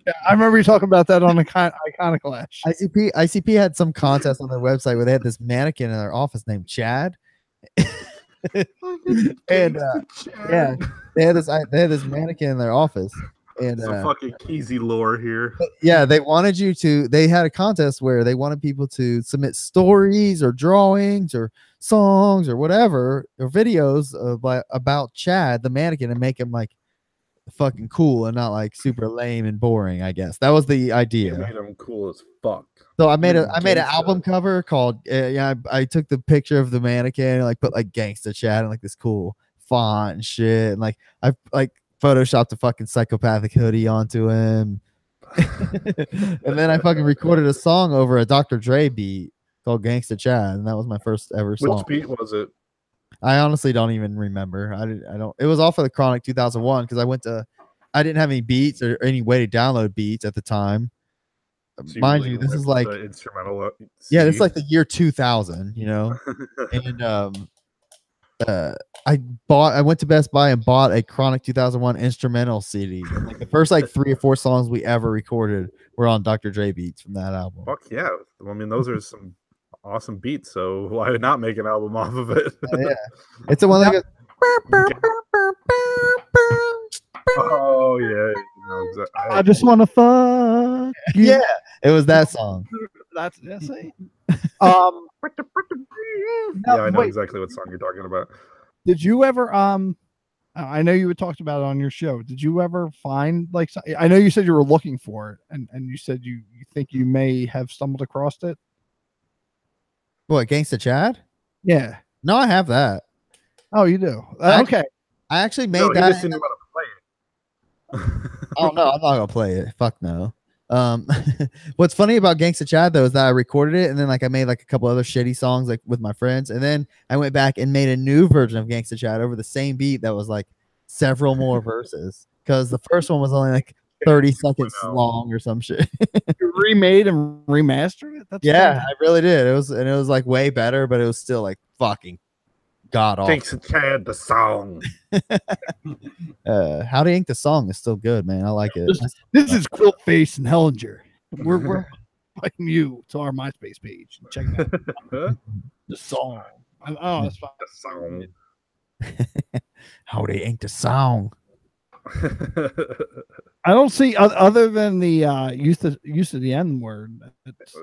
[SPEAKER 1] Yeah, I remember you talking about that on the Iconoclash.
[SPEAKER 4] ICP had some contest on their website where they had this mannequin in their office named Chad. And yeah, they had this mannequin in their office. And
[SPEAKER 3] some fucking Keezy lore here.
[SPEAKER 4] Yeah, they had a contest where they wanted people to submit stories or drawings or songs or whatever or videos about Chad the mannequin and make him like fucking cool and not like super lame and boring. I guess that was the idea.
[SPEAKER 3] You made him cool as fuck.
[SPEAKER 4] So I made an album cover called I took the picture of the mannequin and like put like Gangsta Chad and like this cool font and shit, and like I like photoshopped a fucking psychopathic hoodie onto him. And then I fucking recorded a song over a Dr. Dre beat called Gangsta Chad, and that was my first ever song.
[SPEAKER 3] Which beat was it?
[SPEAKER 4] I honestly don't even remember. I don't. It was off of the Chronic 2001 because I didn't have any beats or any way to download beats at the time.
[SPEAKER 3] So
[SPEAKER 4] Mind you, this is like
[SPEAKER 3] instrumental.
[SPEAKER 4] Yeah, it's like the year 2000. You know, and I went to Best Buy and bought a Chronic 2001 instrumental CD. And like the first like 3 or 4 songs we ever recorded were on Dr. Dre beats from that album.
[SPEAKER 3] Fuck yeah! I mean, those are some awesome beats. So why not make an album off of it?
[SPEAKER 4] Yeah, it's the one that goes.
[SPEAKER 3] Oh yeah, exactly.
[SPEAKER 1] I just want to fuck you.
[SPEAKER 4] Yeah, it was that song.
[SPEAKER 1] That's it.
[SPEAKER 3] Yeah, I know
[SPEAKER 1] wait,
[SPEAKER 3] exactly what song you're talking about.
[SPEAKER 1] did you ever I know you had talked about it on your show. Did you ever find like I know you said you were looking for it and you said you think you may have stumbled across it?
[SPEAKER 4] What, Gangsta Chad?
[SPEAKER 1] Yeah.
[SPEAKER 4] No, I have that.
[SPEAKER 1] Oh, you do. Okay.
[SPEAKER 4] I actually made
[SPEAKER 3] No,
[SPEAKER 4] that.
[SPEAKER 3] he just didn't know how to play it.
[SPEAKER 4] Oh no, I'm not gonna play it. Fuck no. What's funny about Gangsta Chad though is that I recorded it and then like I made like a couple other shitty songs like with my friends, and then I went back and made a new version of Gangsta Chad over the same beat that was like several more verses because the first one was only like 30 seconds long or some shit.
[SPEAKER 1] You remade and remastered it? That's
[SPEAKER 4] Yeah, I really did. It was like way better, but it was still like fucking god awful.
[SPEAKER 3] Thanks to Chad, the song.
[SPEAKER 4] Howdy Ink the song is still good, man. I like it.
[SPEAKER 1] This is Quilt Face and Hellinger. We're inviting you to our MySpace page and check out the song. Oh, that's fine.
[SPEAKER 3] The
[SPEAKER 4] song. Howdy Ink the song.
[SPEAKER 1] I don't see other than the use of the N word.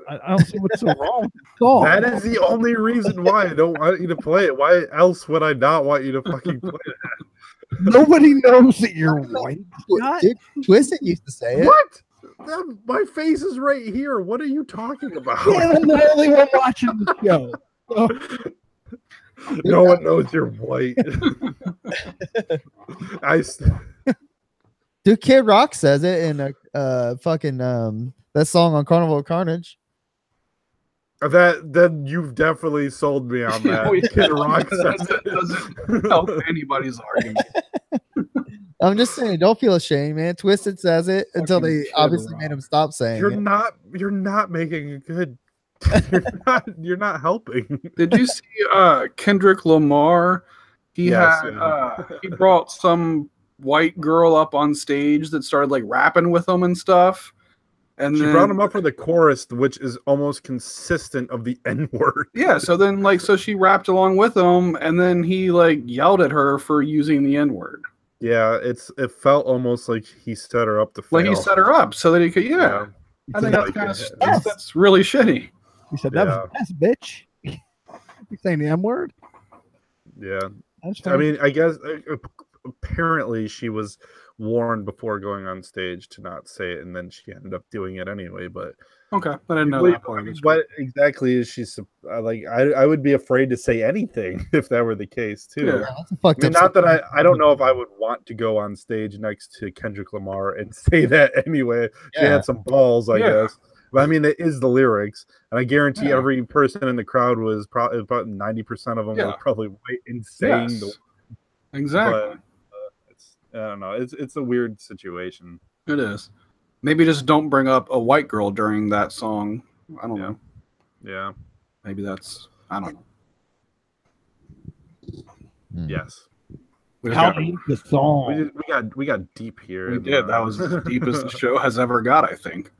[SPEAKER 1] I don't see what's so wrong with the song.
[SPEAKER 3] That is the only reason why I don't want you to play it. Why else would I not want you to fucking play that?
[SPEAKER 1] Nobody knows that you're white. Scott.
[SPEAKER 4] Dude, Twisted used to say it.
[SPEAKER 3] What? My face is right here. What are you talking about?
[SPEAKER 1] Yeah, I'm the only one watching the show.
[SPEAKER 3] No one knows you're white.
[SPEAKER 4] Dude, Kid Rock says it in a fucking that song on Carnival of Carnage.
[SPEAKER 3] Then you've definitely sold me on that. Kid Rock says
[SPEAKER 2] That doesn't help anybody's argument.
[SPEAKER 4] I'm just saying, don't feel ashamed, man. Twisted says it until
[SPEAKER 1] Fucking
[SPEAKER 4] they
[SPEAKER 1] Kid
[SPEAKER 4] obviously
[SPEAKER 1] Rock.
[SPEAKER 4] made him stop saying
[SPEAKER 3] You're
[SPEAKER 4] it.
[SPEAKER 3] not making it good. You're not helping.
[SPEAKER 2] Did you see Kendrick Lamar? He
[SPEAKER 3] Yes,
[SPEAKER 2] had
[SPEAKER 3] yeah.
[SPEAKER 2] he brought some white girl up on stage that started like rapping with him and stuff. And
[SPEAKER 3] She
[SPEAKER 2] then,
[SPEAKER 3] brought him up for the chorus, which is almost consistent of the N-word.
[SPEAKER 2] Yeah, so then so she rapped along with him, and then he like yelled at her for using the N-word.
[SPEAKER 3] Yeah, it felt almost like he set her up to fail.
[SPEAKER 2] Like he set her up so that he could. Yeah,
[SPEAKER 3] Yeah.
[SPEAKER 2] I think
[SPEAKER 3] Like,
[SPEAKER 2] that's kind of that's really shitty.
[SPEAKER 1] He said that
[SPEAKER 3] Yeah.
[SPEAKER 1] was the best, bitch. You saying the M word?
[SPEAKER 3] Yeah.
[SPEAKER 1] That's
[SPEAKER 3] I mean, I guess apparently she was warned before going on stage to not say it, and then she ended up doing it anyway. But
[SPEAKER 2] Okay, I didn't know
[SPEAKER 3] Wait,
[SPEAKER 2] that part.
[SPEAKER 3] what exactly is she like? I would be afraid to say anything if that were the case too.
[SPEAKER 2] Yeah.
[SPEAKER 4] That's a fucked
[SPEAKER 3] I mean,
[SPEAKER 4] up
[SPEAKER 3] not that I don't know if I would want to go on stage next to Kendrick Lamar and say that anyway. She
[SPEAKER 4] Yeah.
[SPEAKER 3] had some balls, I
[SPEAKER 2] Yeah.
[SPEAKER 3] guess. But I mean, it is the lyrics, and I guarantee
[SPEAKER 2] Yeah.
[SPEAKER 3] every person in the crowd was probably about 90% of them
[SPEAKER 2] Yeah.
[SPEAKER 3] were probably insane.
[SPEAKER 2] Yes. Exactly.
[SPEAKER 3] I don't know. It's a weird situation.
[SPEAKER 2] It is. Maybe just don't bring up a white girl during that song. I don't
[SPEAKER 3] Yeah.
[SPEAKER 2] know.
[SPEAKER 3] Yeah.
[SPEAKER 2] Maybe that's I don't know.
[SPEAKER 3] Yes.
[SPEAKER 2] We just
[SPEAKER 1] How
[SPEAKER 2] got-
[SPEAKER 1] deep the song?
[SPEAKER 3] We got deep here.
[SPEAKER 2] we did. That was as deep as the show has ever got, I think.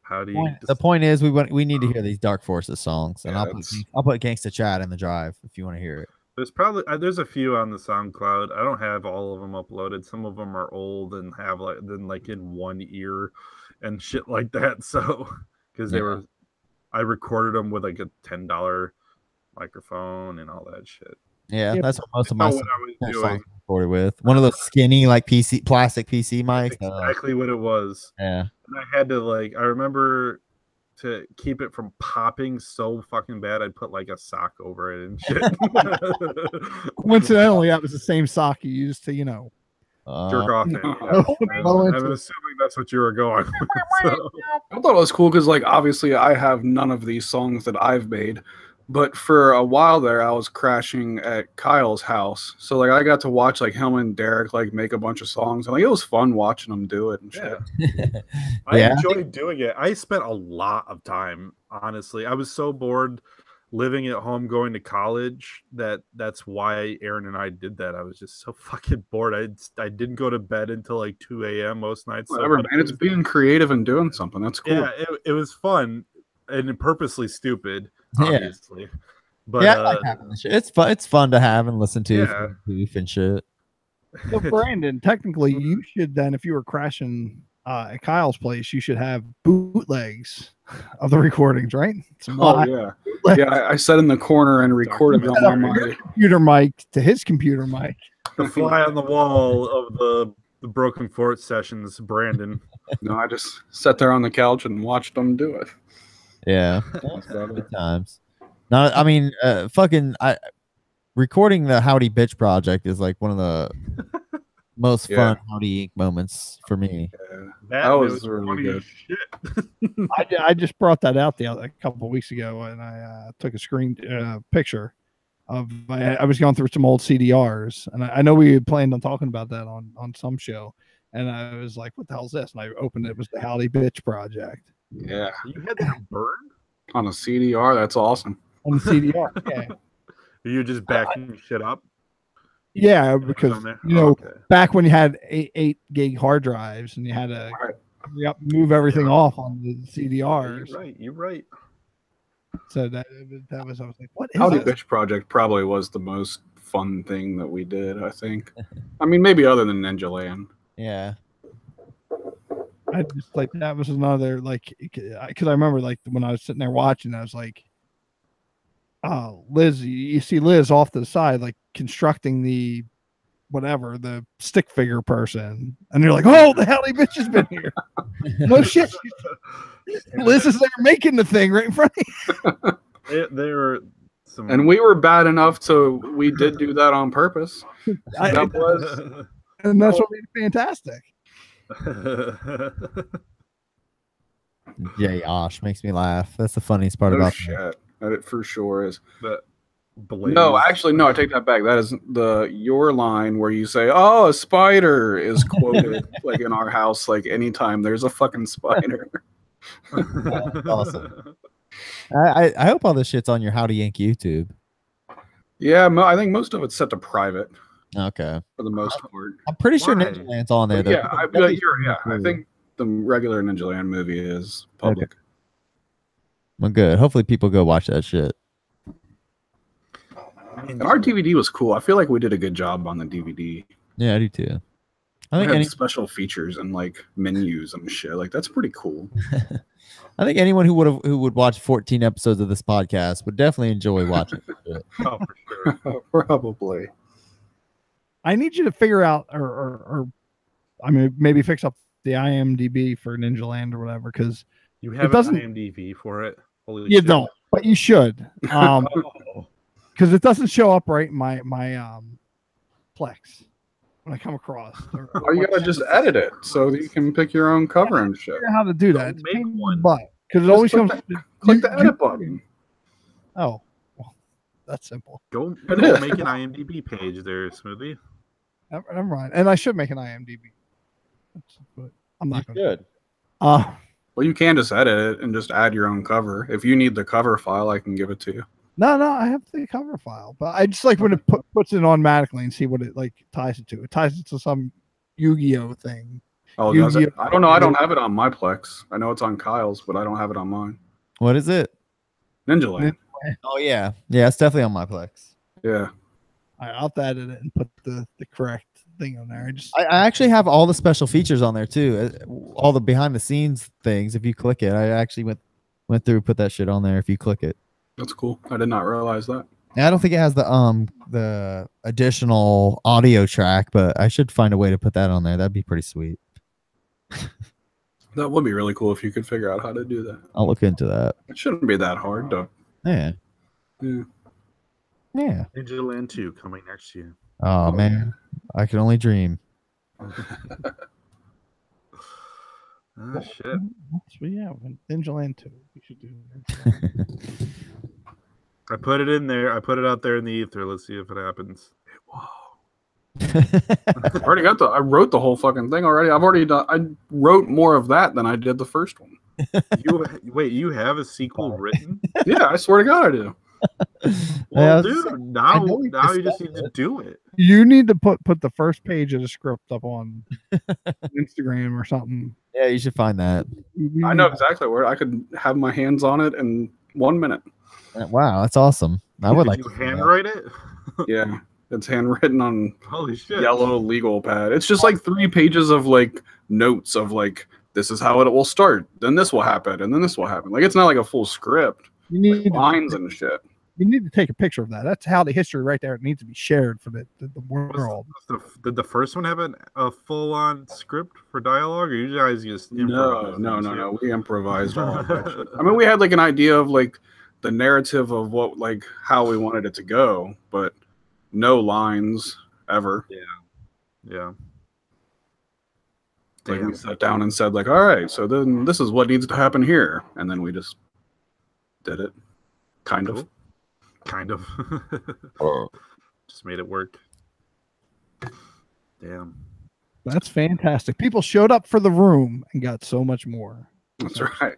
[SPEAKER 3] How do you?
[SPEAKER 4] The point is, we need to hear these Dark Forces songs, and
[SPEAKER 2] Yeah,
[SPEAKER 4] I'll put Gangsta Chat in the drive if you want to hear it.
[SPEAKER 3] There's probably there's a few on the SoundCloud. I don't have all of them uploaded. Some of them are old and have like in one ear and shit like that. So because they were, I recorded them with like a $10 microphone and all that shit.
[SPEAKER 4] Yeah,
[SPEAKER 1] Yeah,
[SPEAKER 4] that's what most of
[SPEAKER 3] That's
[SPEAKER 4] my
[SPEAKER 3] what I was
[SPEAKER 4] songs
[SPEAKER 3] doing.
[SPEAKER 4] are recorded with. One of those skinny like plastic PC mics.
[SPEAKER 3] That's exactly what it was.
[SPEAKER 4] Yeah.
[SPEAKER 3] And I had to I remember to keep it from popping so fucking bad, I'd put like a sock over it and shit.
[SPEAKER 1] Coincidentally, that was the same sock you used to,
[SPEAKER 3] Jerk off in.
[SPEAKER 1] Oh, well,
[SPEAKER 3] I'm assuming that's what you were going with. So.
[SPEAKER 2] I thought it was cool because, like, obviously I have none of these songs that I've made, but for a while there I was crashing at Kyle's house, so like I got to watch like him and Derek like make a bunch of songs, and like it was fun watching them do it and shit.
[SPEAKER 3] I
[SPEAKER 4] Yeah.
[SPEAKER 3] enjoyed doing it. I spent a lot of time, honestly. I was so bored living at home going to college that's why Aaron and I did that. I was just so fucking bored. I didn't go to bed until like 2 a.m. most nights.
[SPEAKER 2] Whatever, man. It's being creative and doing something. That's cool.
[SPEAKER 3] Yeah, it was fun and purposely stupid,
[SPEAKER 4] Yeah.
[SPEAKER 3] obviously. But
[SPEAKER 4] Yeah, I like having this shit. It's fun. It's fun to have and listen to.
[SPEAKER 3] Yeah.
[SPEAKER 4] for goof and shit.
[SPEAKER 1] So Brandon, technically, you should then, if you were crashing at Kyle's place, you should have bootlegs of the recordings, right? Some
[SPEAKER 2] Oh
[SPEAKER 1] live
[SPEAKER 2] yeah,
[SPEAKER 1] bootlegs.
[SPEAKER 2] yeah. I sat in the corner and recorded them on my.
[SPEAKER 1] Computer mic to his computer mic.
[SPEAKER 3] the fly on the wall of the Broken Fort sessions, Brandon.
[SPEAKER 2] No, I just sat there on the couch and watched them do it.
[SPEAKER 4] Yeah. Good times. No, I mean, recording the Howdy Bitch project is like one of the most
[SPEAKER 2] Yeah.
[SPEAKER 4] fun Howdy Inc. moments for me.
[SPEAKER 3] That
[SPEAKER 2] was
[SPEAKER 3] it
[SPEAKER 2] really
[SPEAKER 3] funny
[SPEAKER 2] good.
[SPEAKER 3] as shit.
[SPEAKER 1] I just brought that out a couple of weeks ago, and I took a screen picture of. I was going through some old CDRs, and I know we had planned on talking about that on some show, and I was like, "What the hell is this?" And I opened it. It was the Howdy Bitch project
[SPEAKER 2] Yeah,
[SPEAKER 3] You had that burned?
[SPEAKER 2] on a CDR. That's awesome.
[SPEAKER 1] on the CDR. Yeah,
[SPEAKER 3] You're just backing shit up?
[SPEAKER 1] yeah,
[SPEAKER 3] It was
[SPEAKER 1] because
[SPEAKER 3] on there?
[SPEAKER 1] you know,
[SPEAKER 3] Okay.
[SPEAKER 1] back when you had 8 gig hard drives and you had to
[SPEAKER 2] Right.
[SPEAKER 1] move everything off on the
[SPEAKER 3] You're
[SPEAKER 1] CDRs.
[SPEAKER 3] right. You're right.
[SPEAKER 1] So that was I was like, what is
[SPEAKER 2] Howdy
[SPEAKER 1] this?
[SPEAKER 2] Bitch Project probably was the most fun thing that we did. I think. I mean, maybe other than Ninja Land.
[SPEAKER 4] Yeah.
[SPEAKER 1] I just like that was another like because I remember like when I was sitting there watching, I was like, Liz, you see Liz off to the side, like constructing the whatever, the stick figure person, and you're like, oh, the howdy bitch has been here. No shit. Liz is there making the thing right in front of you.
[SPEAKER 3] They were some,
[SPEAKER 2] And we were bad enough, so we did do that on purpose.
[SPEAKER 1] And that's what made it fantastic.
[SPEAKER 4] Jay Osh makes me laugh. That's the funniest part
[SPEAKER 2] No
[SPEAKER 4] about
[SPEAKER 2] shit. That for sure is.
[SPEAKER 3] But
[SPEAKER 2] No, actually, no. I take that back. That is your line where you say, "Oh, a spider" is quoted like in our house. Like anytime there's a fucking spider.
[SPEAKER 4] That's awesome. I hope all this shit's on your Howdy Yank YouTube.
[SPEAKER 2] Yeah, I think most of it's set to private
[SPEAKER 4] Okay.
[SPEAKER 2] for the most part.
[SPEAKER 4] I'm pretty sure
[SPEAKER 3] Why?
[SPEAKER 4] Ninja Land's on there.
[SPEAKER 2] But
[SPEAKER 4] Though.
[SPEAKER 2] yeah, I think the regular Ninja Land movie is public.
[SPEAKER 4] Well, good. Hopefully people go watch that shit.
[SPEAKER 2] And our DVD was cool. I feel like we did a good job on the DVD.
[SPEAKER 4] Yeah, I do too. I
[SPEAKER 2] I
[SPEAKER 4] think
[SPEAKER 2] think special features and like menus and shit. Like that's pretty cool.
[SPEAKER 4] I think anyone who would watch 14 episodes of this podcast would definitely enjoy watching it.
[SPEAKER 3] Oh, for sure.
[SPEAKER 2] Probably.
[SPEAKER 1] I need you to figure out, or I mean, maybe fix up the IMDb for Ninja Land or whatever, because
[SPEAKER 3] You have
[SPEAKER 1] doesn't-
[SPEAKER 3] an IMDb for it. Holy
[SPEAKER 1] you
[SPEAKER 3] shit.
[SPEAKER 1] don't, but you should,
[SPEAKER 3] Oh.
[SPEAKER 1] because it doesn't show up right in my Plex when I come across.
[SPEAKER 2] Or you gotta just edit it so that you can pick your own cover and shit.
[SPEAKER 1] Figure out how to do that.
[SPEAKER 3] Don't
[SPEAKER 1] It's
[SPEAKER 3] make
[SPEAKER 1] a pain in the
[SPEAKER 3] one.
[SPEAKER 1] butt, because it
[SPEAKER 2] Just
[SPEAKER 1] always
[SPEAKER 2] click
[SPEAKER 1] comes.
[SPEAKER 2] Click the edit button.
[SPEAKER 1] Oh, well, that's simple.
[SPEAKER 3] Go
[SPEAKER 2] It is.
[SPEAKER 3] make an IMDb page there, Smoothie.
[SPEAKER 1] Never mind. And I should make an IMDb, but I'm not going to.
[SPEAKER 4] Good.
[SPEAKER 2] Well, you can just edit it and just add your own cover. If you need the cover file, I can give it to you.
[SPEAKER 1] No, I have the cover file, but I just like when it puts it automatically and see what it like ties it to. It ties it to some Yu-Gi-Oh thing.
[SPEAKER 2] Oh, does it? I don't know. I don't have it on my Plex. I know it's on Kyle's, but I don't have it on mine.
[SPEAKER 4] What is it?
[SPEAKER 2] Ninja Land.
[SPEAKER 4] Oh yeah, yeah, it's definitely on my Plex.
[SPEAKER 2] Yeah.
[SPEAKER 1] I'll have to edit it and put the correct thing on there.
[SPEAKER 4] I actually have all the special features on there too, all the behind the scenes things. If you click it, I actually went through, put that shit on there. If you click it,
[SPEAKER 2] That's cool. I did not realize that.
[SPEAKER 4] and I don't think it has the additional audio track, but I should find a way to put that on there. That'd be pretty sweet.
[SPEAKER 2] That would be really cool if you could figure out how to do that.
[SPEAKER 4] I'll look into that.
[SPEAKER 2] It shouldn't be that hard, though.
[SPEAKER 4] Yeah,
[SPEAKER 2] Yeah.
[SPEAKER 4] yeah.
[SPEAKER 3] Ninja Land 2 coming next year.
[SPEAKER 4] Oh man, I can only dream.
[SPEAKER 3] Ah, shit.
[SPEAKER 1] So yeah, Ninja Land 2. We should do that.
[SPEAKER 3] I put it in there. I put it out there in the ether. Let's see if it happens.
[SPEAKER 2] I wrote the whole fucking thing already. I've already done. I wrote more of that than I did the first one.
[SPEAKER 3] You have a sequel written?
[SPEAKER 2] Yeah, I swear to God, I do.
[SPEAKER 3] Well,
[SPEAKER 4] Yeah,
[SPEAKER 3] dude, now
[SPEAKER 4] know we
[SPEAKER 3] you just
[SPEAKER 4] discussed
[SPEAKER 3] need to do it.
[SPEAKER 1] You need to put the first page of the script up on Instagram or something.
[SPEAKER 4] Yeah, you should find that.
[SPEAKER 2] I know exactly where I could have my hands on it in 1 minute.
[SPEAKER 4] Wow, that's awesome. I would
[SPEAKER 3] Did
[SPEAKER 4] like
[SPEAKER 3] you
[SPEAKER 4] to see that.
[SPEAKER 3] handwrite it?
[SPEAKER 2] Yeah, it's handwritten on
[SPEAKER 3] Holy shit.
[SPEAKER 2] yellow legal pad. It's just like 3 pages of like notes of like, this is how it will start, then this will happen, and then this will happen. Like it's not like a full script.
[SPEAKER 1] You need
[SPEAKER 2] Like, lines and shit.
[SPEAKER 1] you need to take a picture of that. That's how the history right there. It needs to be shared for the world.
[SPEAKER 3] Did the first one have a full-on script for dialogue, or you guys just
[SPEAKER 2] No.
[SPEAKER 3] improvised?
[SPEAKER 2] We improvised all of that shit. I mean, we had like an idea of like the narrative of what like how we wanted it to go, but no lines ever.
[SPEAKER 3] Yeah.
[SPEAKER 2] Like we
[SPEAKER 3] Damn.
[SPEAKER 2] sat down and said like, all right, so then this is what needs to happen here, and then we just did it, kind of.
[SPEAKER 3] Cool. Kind of. Just made it work. Damn.
[SPEAKER 1] That's fantastic. People showed up for the room and got so much more.
[SPEAKER 2] That's right.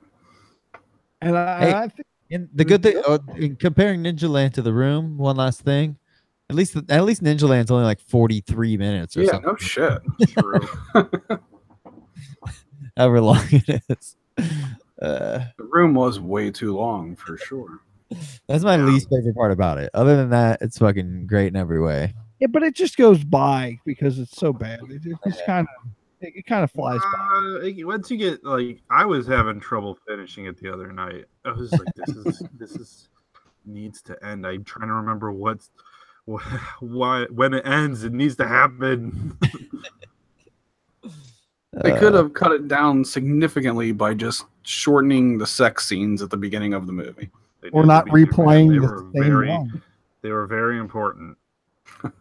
[SPEAKER 1] And
[SPEAKER 4] Hey.
[SPEAKER 1] I think
[SPEAKER 4] And the good thing, in comparing Ninja Land to The Room, one last thing. At least Ninja Land's only like 43 minutes or
[SPEAKER 2] Yeah,
[SPEAKER 4] something.
[SPEAKER 2] no shit.
[SPEAKER 3] True.
[SPEAKER 4] However long it is.
[SPEAKER 2] The room was way too long for sure.
[SPEAKER 4] That's my least favorite part about it. Other than that, it's fucking great in every way.
[SPEAKER 1] yeah, but it just goes by because it's so bad. It's kind of it kind of flies by.
[SPEAKER 3] Once you get like, I was having trouble finishing it the other night. I was like, this is needs to end. I'm trying to remember why when it ends. It needs to happen.
[SPEAKER 2] They could have cut it down significantly by just shortening the sex scenes at the beginning of the movie.
[SPEAKER 1] Or not replaying the same one.
[SPEAKER 3] They were very important.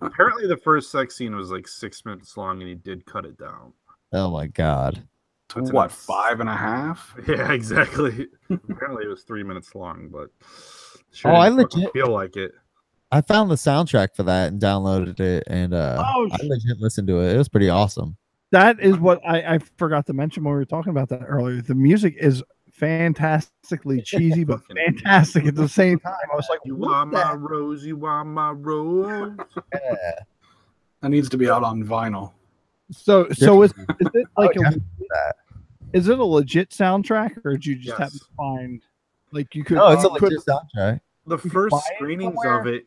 [SPEAKER 3] Apparently, the first sex scene was like 6 minutes long, and he did cut it down.
[SPEAKER 4] Oh my god.
[SPEAKER 2] To what, 5.5?
[SPEAKER 3] Yeah, exactly. Apparently, it was 3 minutes long, but
[SPEAKER 4] sure I legit
[SPEAKER 3] feel like it.
[SPEAKER 4] I found the soundtrack for that and downloaded it, and I legit listened to it. It was pretty awesome.
[SPEAKER 1] That is what I forgot to mention when we were talking about that earlier. The music is fantastically cheesy, but fantastic at the same time. I was like,
[SPEAKER 3] "You are my rose, you are my rose."
[SPEAKER 4] Yeah.
[SPEAKER 2] That needs to be out on vinyl.
[SPEAKER 1] So is it like is it a legit soundtrack, or did you just happen to find like you could?
[SPEAKER 4] No, it's a legit soundtrack.
[SPEAKER 3] The first screenings of it,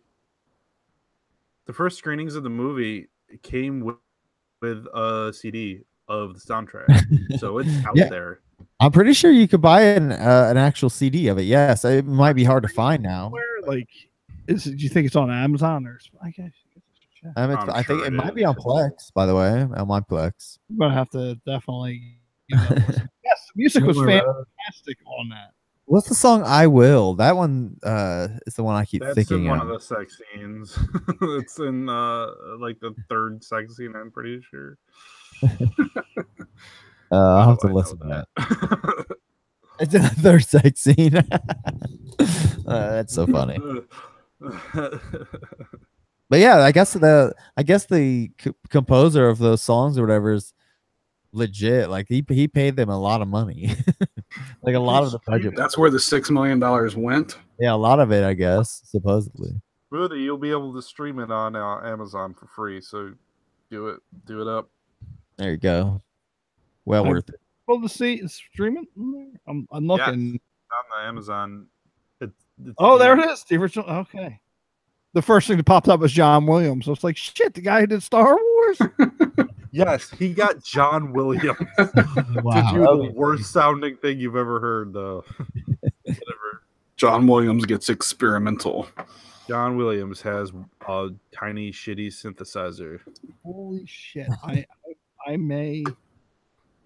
[SPEAKER 3] the first screenings of the movie came with a CD of the soundtrack, so it's out there.
[SPEAKER 4] I'm pretty sure you could buy an actual CD of it. Yes, it might be hard to find now.
[SPEAKER 1] Like, do you think it's on Amazon or? I guess.
[SPEAKER 4] I think it might be on Plex, by the way, on my Plex.
[SPEAKER 1] I'm gonna have to definitely. Yes, the music was fantastic on that.
[SPEAKER 4] What's the song "I Will"? That one is the one I keep thinking
[SPEAKER 3] in one
[SPEAKER 4] of.
[SPEAKER 3] The sex scenes. It's in like the third sex scene. I'm pretty sure.
[SPEAKER 4] I'll have to listen to that. It's in the third sex scene. That's so funny. But yeah, I guess the composer of those songs or whatever is legit. Like he paid them a lot of money. Like a lot of the budget.
[SPEAKER 2] That's where the $6 million went.
[SPEAKER 4] Yeah, a lot of it, I guess, supposedly.
[SPEAKER 3] Really, you'll be able to stream it on Amazon for free. So do it up.
[SPEAKER 4] There you go. Well worth it.
[SPEAKER 1] Well, to see streaming. I'm looking
[SPEAKER 3] on the Amazon. It's
[SPEAKER 1] there it is. The original. Okay. The first thing that popped up was John Williams. So it's like, shit, the guy who did Star Wars.
[SPEAKER 3] Yes, he got John Williams to do the worst sounding thing you've ever heard, though. Whatever.
[SPEAKER 2] John Williams gets experimental.
[SPEAKER 3] John Williams has a tiny, shitty synthesizer.
[SPEAKER 1] Holy shit! I may,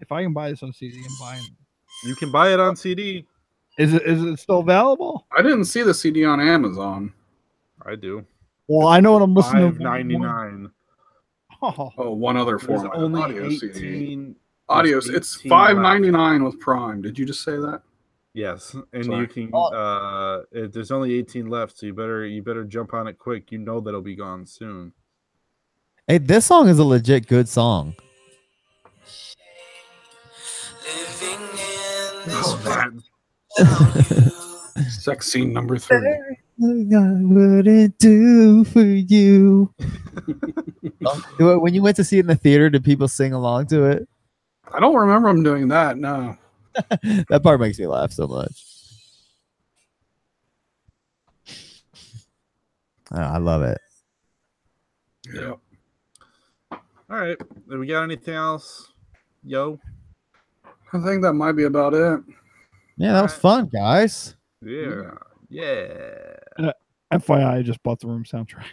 [SPEAKER 1] if I can buy this on CD, I'm buying it.
[SPEAKER 3] You can buy it on CD.
[SPEAKER 1] Is it still available?
[SPEAKER 2] I didn't see the CD on Amazon.
[SPEAKER 3] I do.
[SPEAKER 1] Well, I know what I'm listening to.
[SPEAKER 3] $5.99.
[SPEAKER 2] Oh, one other format.
[SPEAKER 3] Only
[SPEAKER 2] audio
[SPEAKER 3] 18,
[SPEAKER 2] CD. Audio. It's $5.99 with Prime. Did you just say that?
[SPEAKER 3] Yes, and you can. There's only 18 left, so you better jump on it quick. You know that'll be gone soon.
[SPEAKER 4] Hey, this song is a legit good song.
[SPEAKER 2] Sex scene number 3.
[SPEAKER 4] I wouldn't do for you. When you went to see it in the theater, did people sing along to it?
[SPEAKER 2] I don't remember them doing that. No.
[SPEAKER 4] That part makes me laugh so much. Oh, I love it.
[SPEAKER 2] Yeah.
[SPEAKER 3] All right. Do we got anything else? Yo.
[SPEAKER 2] I think that might be about it.
[SPEAKER 4] Yeah, that was fun, guys.
[SPEAKER 3] Yeah. Yeah.
[SPEAKER 1] FYI, I just bought the Room soundtrack.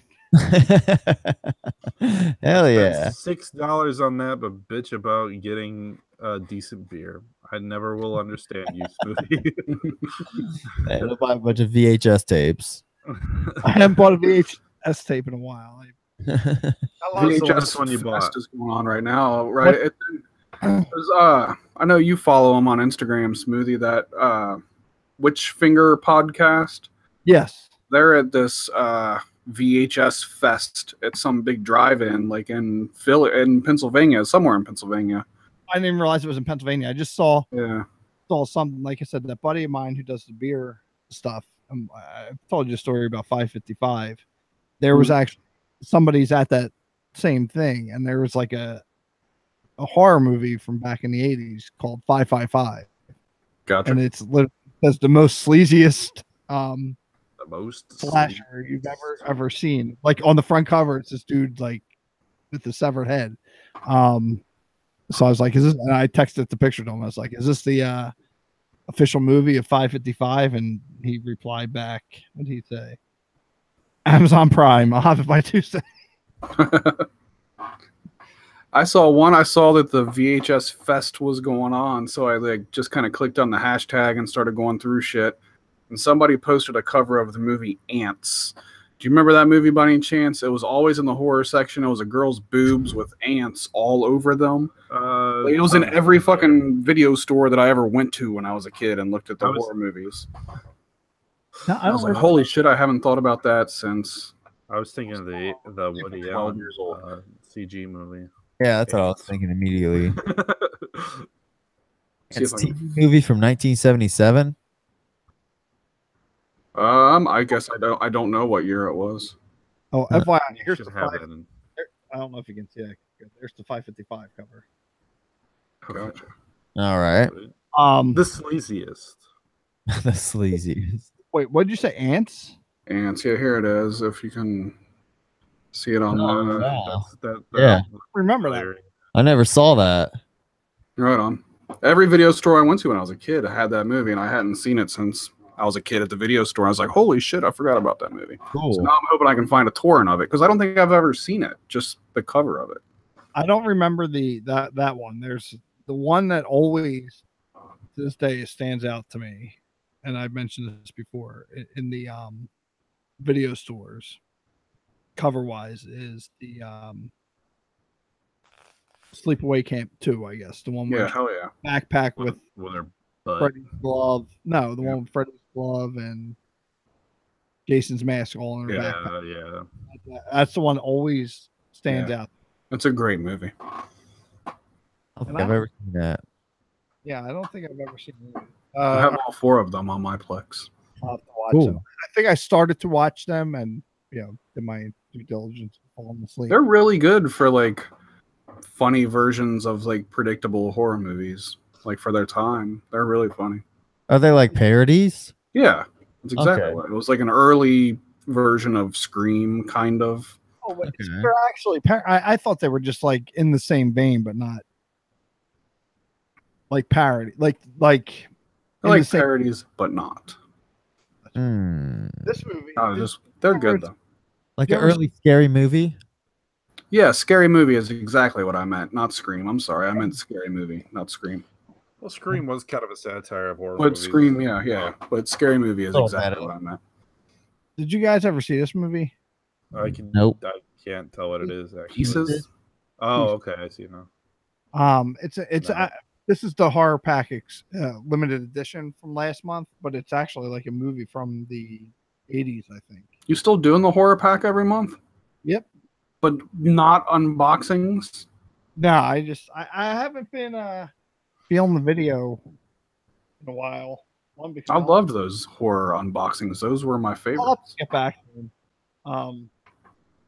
[SPEAKER 4] Hell yeah.
[SPEAKER 3] $6 on that, but bitch about getting a decent beer. I never will understand you, Smoothie.
[SPEAKER 4] Hey, we'll buy a bunch of VHS tapes.
[SPEAKER 1] I haven't bought a VHS tape in a while.
[SPEAKER 2] VHS one you bought is going on right now, right? I know you follow him on Instagram, Smoothie. That Witch Finger podcast.
[SPEAKER 1] Yes,
[SPEAKER 2] they're at this VHS fest at some big drive-in, like in Pennsylvania, somewhere in Pennsylvania.
[SPEAKER 1] I didn't even realize it was in Pennsylvania. I just saw something. Like I said, that buddy of mine who does the beer stuff. I told you a story about 555. There was actually somebody's at that same thing, and there was like a horror movie from back in the 80s called 555.
[SPEAKER 2] Gotcha.
[SPEAKER 1] And it's the most sleaziest
[SPEAKER 3] the most
[SPEAKER 1] slasher you've ever seen. Like on the front cover, it's this dude like with the severed head. So I was like, "Is this?" And I texted the picture to him. I was like, "Is this the official movie of 555, and he replied back. What did he say? Amazon Prime. I'll have it by Tuesday.
[SPEAKER 2] I saw that the VHS Fest was going on, so I like just kind of clicked on the hashtag and started going through shit. And somebody posted a cover of the movie Ants. Do you remember that movie by any chance? It was always in the horror section. It was a girl's boobs with ants all over them. It was in every fucking video store that I ever went to when I was a kid and looked at the horror movies.
[SPEAKER 1] No,
[SPEAKER 2] I was like, holy shit, I haven't thought about that since.
[SPEAKER 3] I was thinking of the Woody
[SPEAKER 2] 12
[SPEAKER 3] Allen
[SPEAKER 2] years old.
[SPEAKER 3] CG movie.
[SPEAKER 4] Yeah, that's what I was thinking immediately.
[SPEAKER 2] See
[SPEAKER 4] It's
[SPEAKER 2] if
[SPEAKER 4] a TV movie from 1977.
[SPEAKER 2] I guess I don't know what year it was.
[SPEAKER 1] Oh, FYI,
[SPEAKER 3] You
[SPEAKER 1] here's
[SPEAKER 3] should
[SPEAKER 1] the
[SPEAKER 3] have
[SPEAKER 1] five.
[SPEAKER 3] that in-
[SPEAKER 1] I don't know if you can see it. There's the 555 cover.
[SPEAKER 2] Gotcha.
[SPEAKER 4] All right.
[SPEAKER 3] The sleaziest.
[SPEAKER 4] The sleazy.
[SPEAKER 1] Wait, what did you say? Ants?
[SPEAKER 2] Ants, yeah, here it is. If you can see it online.
[SPEAKER 4] Wow.
[SPEAKER 3] Yeah.
[SPEAKER 1] Remember that?
[SPEAKER 4] I never saw that.
[SPEAKER 2] Right on. Every video store I went to when I was a kid, I had that movie, and I hadn't seen it since I was a kid at the video store. I was like, holy shit, I forgot about that movie.
[SPEAKER 4] Cool.
[SPEAKER 2] So now I'm hoping I can find a torrent of it, because I don't think I've ever seen it, just the cover of it.
[SPEAKER 1] I don't remember that one. There's the one that always to this day stands out to me, and I've mentioned this before in the video stores. Cover wise is the Sleepaway Camp 2, I guess. The one
[SPEAKER 2] Yeah,
[SPEAKER 1] where
[SPEAKER 2] hell yeah.
[SPEAKER 1] backpack with
[SPEAKER 3] their butt.
[SPEAKER 1] Freddy's glove. No, the
[SPEAKER 2] Yeah.
[SPEAKER 1] one with Freddy's glove and Jason's mask all in her
[SPEAKER 3] Yeah,
[SPEAKER 1] backpack.
[SPEAKER 3] yeah.
[SPEAKER 1] That's the one always stands out.
[SPEAKER 2] It's a great movie.
[SPEAKER 4] I don't think I've ever seen that.
[SPEAKER 1] Yeah, I don't think I've ever seen it.
[SPEAKER 2] I have all 4 of them on my Plex.
[SPEAKER 1] I'll have to watch
[SPEAKER 4] Cool.
[SPEAKER 1] them. I think I started to watch them and did my due diligence, falling asleep.
[SPEAKER 2] They're really good for like funny versions of like predictable horror movies. Like for their time, they're really funny.
[SPEAKER 4] Are they like parodies?
[SPEAKER 2] Yeah, that's exactly
[SPEAKER 4] Okay.
[SPEAKER 2] what it was. Like an early version of Scream, kind of.
[SPEAKER 1] Oh, but
[SPEAKER 4] Okay.
[SPEAKER 1] they're actually. I thought they were just like in the same vein, but not like parody. Like
[SPEAKER 2] They're
[SPEAKER 1] in
[SPEAKER 2] like
[SPEAKER 1] the same-
[SPEAKER 2] parodies, but not.
[SPEAKER 1] this movie.
[SPEAKER 2] They're good though.
[SPEAKER 4] Like
[SPEAKER 1] You
[SPEAKER 4] an
[SPEAKER 1] ever-
[SPEAKER 4] early scary movie?
[SPEAKER 2] Yeah, Scary Movie is exactly what I meant. Not Scream. I'm sorry, I meant Scary Movie, not Scream.
[SPEAKER 3] Well, Scream was kind of a satire of horror
[SPEAKER 2] But
[SPEAKER 3] movies.
[SPEAKER 2] Scream, yeah. But Scary Movie is
[SPEAKER 4] Oh,
[SPEAKER 2] exactly
[SPEAKER 4] meta.
[SPEAKER 2] what I meant.
[SPEAKER 1] Did you guys ever see this movie?
[SPEAKER 3] I can.
[SPEAKER 4] Nope.
[SPEAKER 3] I can't tell what it is. Actually.
[SPEAKER 2] Pieces.
[SPEAKER 3] Oh, okay. I see now.
[SPEAKER 1] It's this is the horror pack limited edition from last month, but it's actually like a movie from the 80s, I think.
[SPEAKER 2] You still doing the horror pack every month?
[SPEAKER 1] Yep.
[SPEAKER 2] But not unboxings?
[SPEAKER 1] No, I haven't been feeling the video in a while. One because
[SPEAKER 2] I loved those horror unboxings. Those were my
[SPEAKER 1] I'll have
[SPEAKER 2] favorites.
[SPEAKER 1] to get back to them. A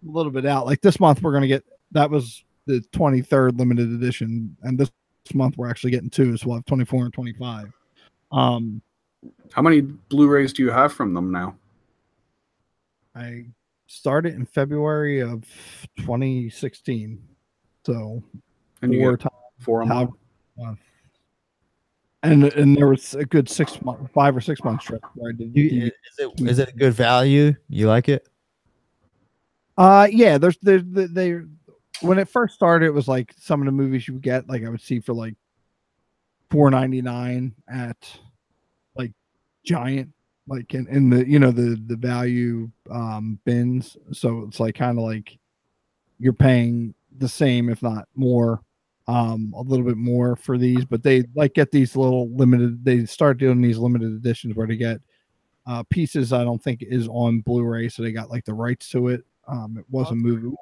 [SPEAKER 1] little bit out. Like this month, we're gonna get that was the 23rd limited edition, and this month we're actually getting 2, so we'll have 24 and 25.
[SPEAKER 2] How many Blu-rays do you have from them now?
[SPEAKER 1] I started in February of 2016, so
[SPEAKER 2] And you
[SPEAKER 1] 4
[SPEAKER 2] get
[SPEAKER 1] times.
[SPEAKER 2] 4 a month?
[SPEAKER 1] And there was a good 5 or 6 month stretch where I did.
[SPEAKER 4] Is it a good value? You like it?
[SPEAKER 1] Yeah. There's they when it first started, it was like some of the movies you would get, like I would see for like $4.99 at like Giant, like in the the value bins. So it's like kind of like you're paying the same, if not more. A little bit more for these, but they like get these little limited. They start doing these limited editions where they get pieces. I don't think is on Blu-ray, so they got like the rights to it. It was a movie.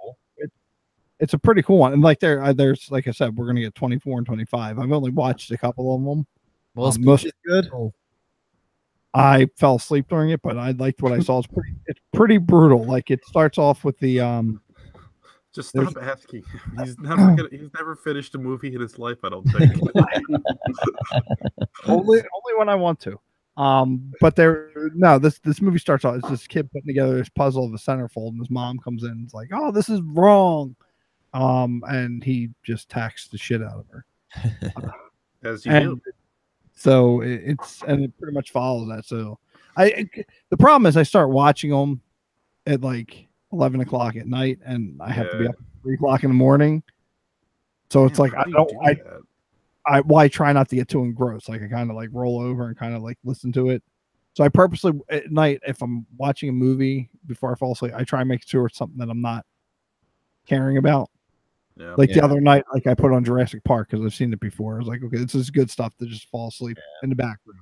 [SPEAKER 1] It's a pretty cool one, and like there's like I said, we're gonna get 24 and 25. I've only watched a couple of them.
[SPEAKER 4] Well,
[SPEAKER 1] most
[SPEAKER 4] is good.
[SPEAKER 1] I fell asleep during it, but I liked what I saw. It's pretty brutal. Like it starts off with the
[SPEAKER 3] Just stop asking him. He's never finished a movie in his life, I don't think.
[SPEAKER 1] only when I want to. But this movie starts off. It's this kid putting together this puzzle of a centerfold, and his mom comes in and is like, "Oh, this is wrong," and he just tacks the shit out of her.
[SPEAKER 3] As you do.
[SPEAKER 1] So it's and it pretty much follows that. So the problem is I start watching them at like 11 o'clock at night, and I have to be up at 3 o'clock in the morning. So it's like
[SPEAKER 3] How do you do that?
[SPEAKER 1] I try not to get too engrossed. Like I kind of like roll over and kind of like listen to it. So I purposely at night, if I'm watching a movie before I fall asleep, I try and make sure it's something that I'm not caring about.
[SPEAKER 3] Yeah.
[SPEAKER 1] Like the other night, like I put on Jurassic Park because I've seen it before. I was like, okay, this is good stuff to just fall asleep in the background.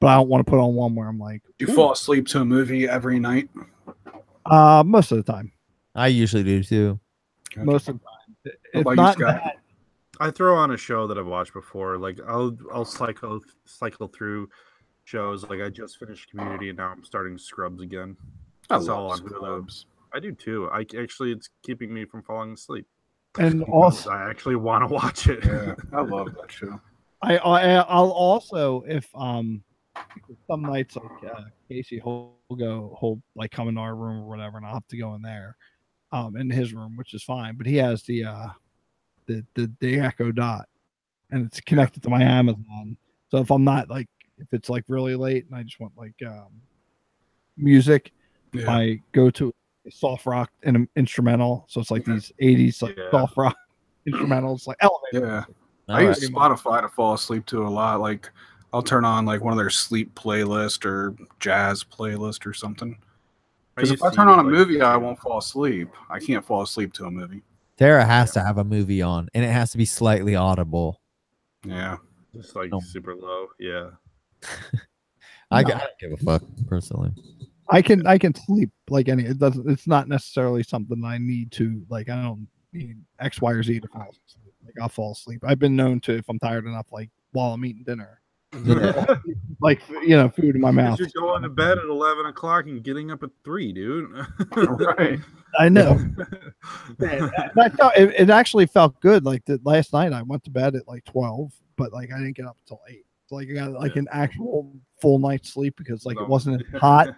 [SPEAKER 1] But I don't want to put on one where I'm like,
[SPEAKER 2] You fall asleep to a movie every night?
[SPEAKER 1] most of the time.
[SPEAKER 4] I usually do too.
[SPEAKER 2] Gotcha.
[SPEAKER 1] Most of the time.
[SPEAKER 2] How
[SPEAKER 1] If
[SPEAKER 2] about you,
[SPEAKER 1] not
[SPEAKER 2] Scott?
[SPEAKER 1] that,
[SPEAKER 3] I throw on a show that I've watched before. Like I'll cycle through shows. Like I just finished Community and now I'm starting Scrubs again.
[SPEAKER 2] I
[SPEAKER 3] It's all
[SPEAKER 2] love
[SPEAKER 3] on Hulu.
[SPEAKER 2] Scrubs.
[SPEAKER 3] I do too. It's keeping me from falling asleep.
[SPEAKER 1] and also
[SPEAKER 3] I actually want to watch it.
[SPEAKER 2] Yeah, I love that show.
[SPEAKER 1] I'll also if some nights like Casey he'll like come in our room or whatever, and I'll have to go in there, in his room, which is fine. But he has the Echo Dot, and it's connected to my Amazon. So if I'm not like if it's like really late and I just want like music,
[SPEAKER 2] Yeah.
[SPEAKER 1] I go to a soft rock and an instrumental. So it's like these 80s like soft rock instrumentals, like elevator.
[SPEAKER 2] Yeah.
[SPEAKER 1] music.
[SPEAKER 2] I use Spotify to fall asleep to a lot. Like I'll turn on like one of their sleep playlist or jazz playlist or something. Because if I turn on a movie, I won't fall asleep. I can't fall asleep to a movie.
[SPEAKER 4] Tara has to have a movie on, and it has to be slightly audible.
[SPEAKER 2] Yeah.
[SPEAKER 3] Just like super low. Yeah.
[SPEAKER 4] I don't give a fuck personally.
[SPEAKER 1] I can sleep like any. It doesn't. It's not necessarily something I need to like. I don't need X, Y, or Z to fall asleep. Like I'll fall asleep. I've been known to if I'm tired enough, like while I'm eating dinner, like food in my mouth.
[SPEAKER 3] You're going to bed at 11 o'clock and getting up at 3, dude.
[SPEAKER 2] Right.
[SPEAKER 1] I know. It actually felt good. Like last night, I went to bed at like 12, but like I didn't get up until 8. So like I got like an actual full night's sleep because like it wasn't hot,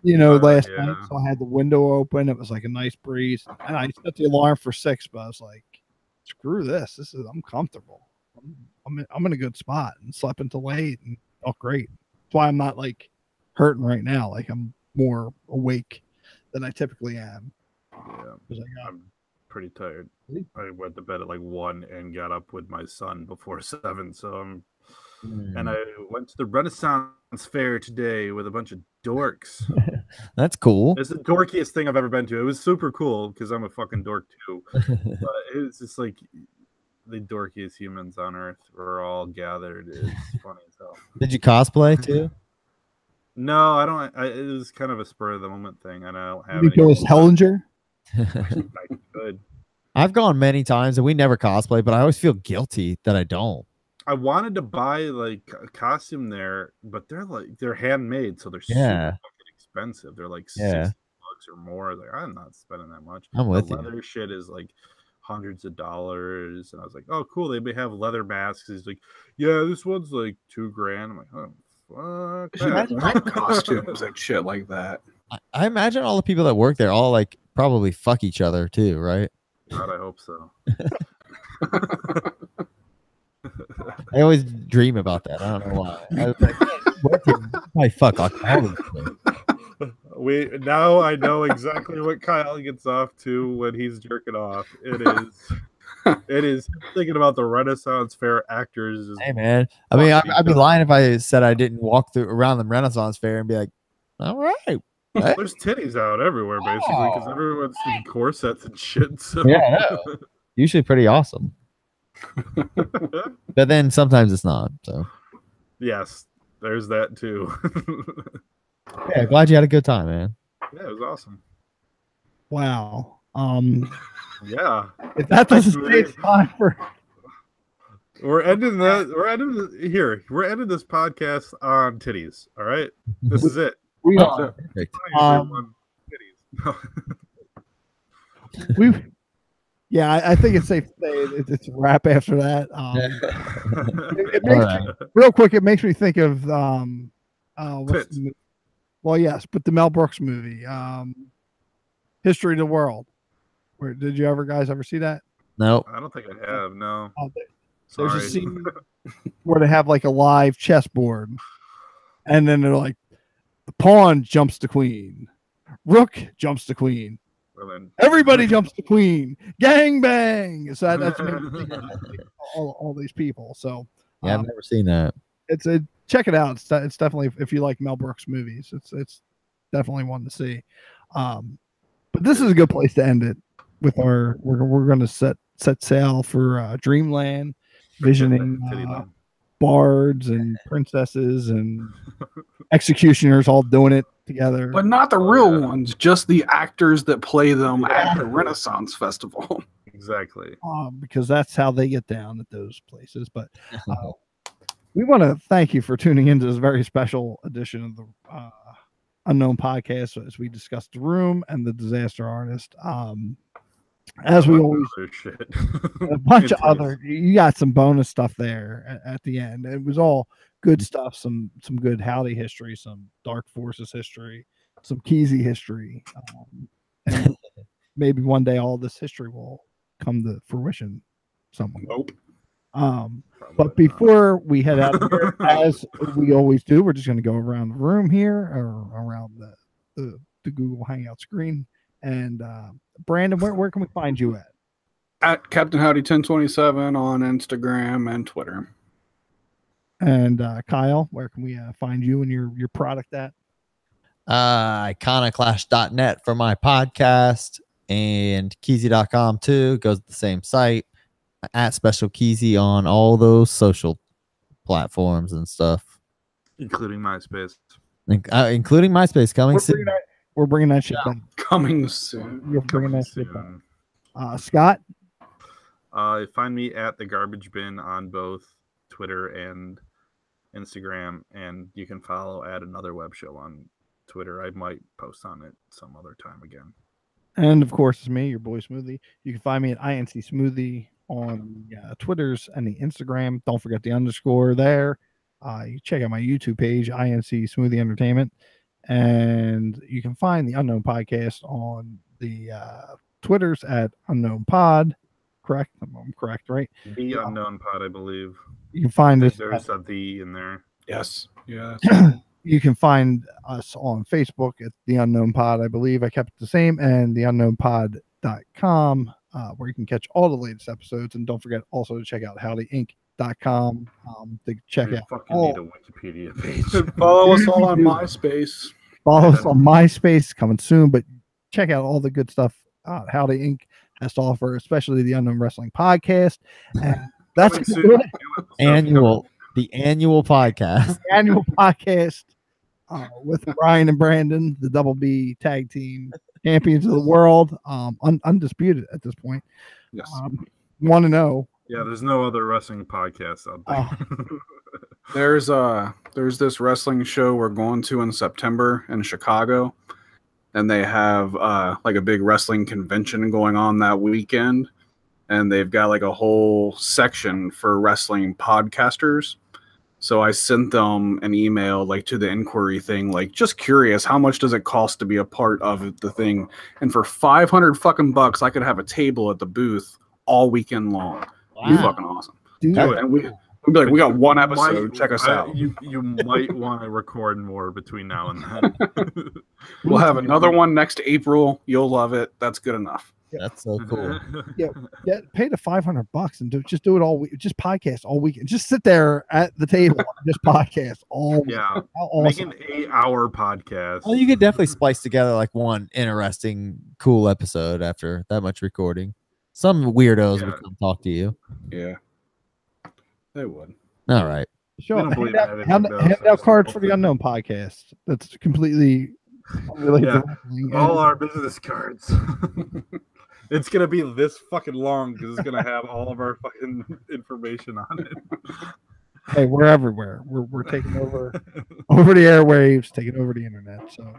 [SPEAKER 1] last night. So I had the window open. It was like a nice breeze, and I set the alarm for 6. But I was like, screw this. I'm comfortable. I'm in a good spot and slept until 8 and felt great. That's why I'm not like hurting right now. Like I'm more awake than I typically am.
[SPEAKER 3] Yeah, I'm pretty tired. I went to bed at like 1 and got up with my son before 7. So and I went to the Renaissance Fair today with a bunch of dorks.
[SPEAKER 4] That's cool.
[SPEAKER 3] It's the dorkiest thing I've ever been to. It was super cool because I'm a fucking dork too. But it was just like the dorkiest humans on earth were all gathered. It's funny as hell.
[SPEAKER 4] Did you cosplay too?
[SPEAKER 3] No, I don't. It was kind of a spur of the moment thing, and I don't have.
[SPEAKER 1] Did you go as Hellinger?
[SPEAKER 3] I could.
[SPEAKER 4] I've gone many times and we never cosplay, but I always feel guilty that I don't.
[SPEAKER 3] I wanted to buy like a costume there, but they're handmade, so they're super fucking expensive. They're like $60 or more. Like I'm not spending that much.
[SPEAKER 4] I'm with
[SPEAKER 3] the
[SPEAKER 4] you.
[SPEAKER 3] leather shit is like hundreds of dollars, and I was like, oh cool, they may have leather masks. He's like, yeah, this one's like $2,000. I'm like, oh fuck.
[SPEAKER 2] Costumes and shit like that.
[SPEAKER 4] I imagine all the people that work there all like probably fuck each other too, right?
[SPEAKER 3] God, I hope so.
[SPEAKER 4] I always dream about that. I don't know why. I was like, my fuck alcoholic.
[SPEAKER 3] Now I know exactly what Kyle gets off to when he's jerking off. It is thinking about the Renaissance Fair actors.
[SPEAKER 4] Hey man, I mean, I'd be lying if I said I didn't walk through around the Renaissance Fair and be like, all right.
[SPEAKER 3] There's titties out everywhere basically because everyone's in corsets and shit. So.
[SPEAKER 4] Yeah, usually pretty awesome. But then sometimes it's not. So
[SPEAKER 3] yes, there's that too.
[SPEAKER 4] Yeah, glad you had a good time, man.
[SPEAKER 3] Yeah, it was awesome.
[SPEAKER 1] Wow.
[SPEAKER 3] Yeah.
[SPEAKER 1] If that doesn't stay time for
[SPEAKER 3] We're ending this podcast on titties. All right. This is it.
[SPEAKER 1] We are. I think it's safe to say it's a wrap after that. It makes me, real quick, it makes me think of well, yes, but the Mel Brooks movie, History of the World. Did you guys ever see that?
[SPEAKER 4] No.
[SPEAKER 3] I don't think I have. No.
[SPEAKER 1] There's a
[SPEAKER 3] Sorry.
[SPEAKER 1] scene where they have like a live chessboard, and then they're like, the pawn jumps to queen, rook jumps to queen,
[SPEAKER 3] Well, then-
[SPEAKER 1] everybody jumps to queen, gang bang. So that's made me think of all these people. So
[SPEAKER 4] Yeah, I've never seen that.
[SPEAKER 1] check it out. It's definitely, if you like Mel Brooks movies, it's definitely one to see. But this is a good place to end it with our. We're going to set sail for Dreamland, visioning
[SPEAKER 3] Tittyland.
[SPEAKER 1] bards and princesses and executioners all doing it together.
[SPEAKER 2] But not the
[SPEAKER 3] Oh,
[SPEAKER 2] real
[SPEAKER 3] yeah.
[SPEAKER 2] ones, just the actors that play them
[SPEAKER 3] Yeah.
[SPEAKER 2] at the Renaissance Festival.
[SPEAKER 3] Exactly.
[SPEAKER 1] Because that's how they get down at those places. But we want to thank you for tuning into this very special edition of the Unknown Podcast as we discuss The Room and The Disaster Artist. As we always,
[SPEAKER 3] Other shit.
[SPEAKER 1] a bunch of other, you got some bonus stuff there at the end. It was all good stuff, some good Howdy history, some Dark Forces history, some Kesey history. And maybe one day all this history will come to fruition somewhere.
[SPEAKER 2] Nope.
[SPEAKER 1] But before we head out of here, as we always do, we're just going to go around the room here or around the Google Hangout screen. And Brandon, where can we find you at?
[SPEAKER 2] At Captain Howdy 1027 on Instagram and Twitter.
[SPEAKER 1] And Kyle, where can we find you and your product at?
[SPEAKER 4] Iconoclash.net for my podcast, and Keezy.com too. Goes to the same site. At Special Keezy on all those social platforms and stuff,
[SPEAKER 3] including MySpace.
[SPEAKER 4] Including MySpace coming soon.
[SPEAKER 1] We're bringing that shit back.
[SPEAKER 2] Coming soon.
[SPEAKER 1] You're bringing that shit back. Scott?
[SPEAKER 3] Find me at the Garbage Bin on both Twitter and Instagram, and you can follow at Another Web Show on Twitter. I might post on it some other time again.
[SPEAKER 1] And of course, it's me, your boy Smoothie. You can find me at INC Smoothie on the Twitters and the Instagram. Don't forget the underscore there. You check out my YouTube page, INC Smoothie Entertainment. And you can find the Unknown Podcast on the Twitters at Unknown Pod. Correct? I'm correct, right?
[SPEAKER 3] The Unknown Pod, I believe.
[SPEAKER 1] You can find us.
[SPEAKER 3] There's a the in there.
[SPEAKER 2] Yes. Yes.
[SPEAKER 1] You can find us on Facebook at The Unknown Pod, I believe. I kept it the same, and theunknownpod.com, where you can catch all the latest episodes. And don't forget also to check out howdyinc.com to check out.
[SPEAKER 3] Fucking need a Wikipedia page.
[SPEAKER 2] Follow us all on MySpace.
[SPEAKER 1] Follow us on MySpace, coming soon, but check out all the good stuff Howdy Inc. has to offer, especially the Unknown Wrestling Podcast. And that's
[SPEAKER 4] the annual podcast.
[SPEAKER 1] Annual podcast with Brian and Brandon, the Double B tag team champions of the world, undisputed at this point.
[SPEAKER 2] Yes.
[SPEAKER 1] 1-0.
[SPEAKER 3] Yeah, there's no other wrestling podcast out there.
[SPEAKER 2] There's this wrestling show we're going to in September in Chicago, and they have like a big wrestling convention going on that weekend, and they've got like a whole section for wrestling podcasters. So I sent them an email like to the inquiry thing, like just curious, how much does it cost to be a part of the thing? And for $500 I could have a table at the booth all weekend long.
[SPEAKER 4] Wow.
[SPEAKER 2] Be fucking awesome.
[SPEAKER 1] Dude,
[SPEAKER 2] And we'd be like, we got one episode. Check us out.
[SPEAKER 3] You might want to record more between now and then.
[SPEAKER 2] We'll have another one next April. You'll love it. That's good enough.
[SPEAKER 4] That's so cool.
[SPEAKER 1] Yeah, pay the $500 and just do it all week. Just podcast all weekend. Just sit there at the table and just podcast all week.
[SPEAKER 3] Yeah,
[SPEAKER 1] Awesome.
[SPEAKER 3] make an 8-hour podcast.
[SPEAKER 4] Well, you could definitely splice together like one interesting, cool episode after that much recording. Some weirdos would come talk to you.
[SPEAKER 2] Yeah. They would.
[SPEAKER 4] All right.
[SPEAKER 1] Sure.
[SPEAKER 3] don't believe
[SPEAKER 1] Hand
[SPEAKER 3] anything those
[SPEAKER 1] out
[SPEAKER 3] are
[SPEAKER 1] cards
[SPEAKER 3] so
[SPEAKER 1] for the
[SPEAKER 3] open.
[SPEAKER 1] Unknown Podcast. That's completely unrelated.
[SPEAKER 3] Yeah.
[SPEAKER 1] to wrestling.
[SPEAKER 3] All our business cards. It's gonna be this fucking long because it's gonna have all of our fucking information on it.
[SPEAKER 1] Hey, we're everywhere. We're taking over the airwaves, taking over the internet. So,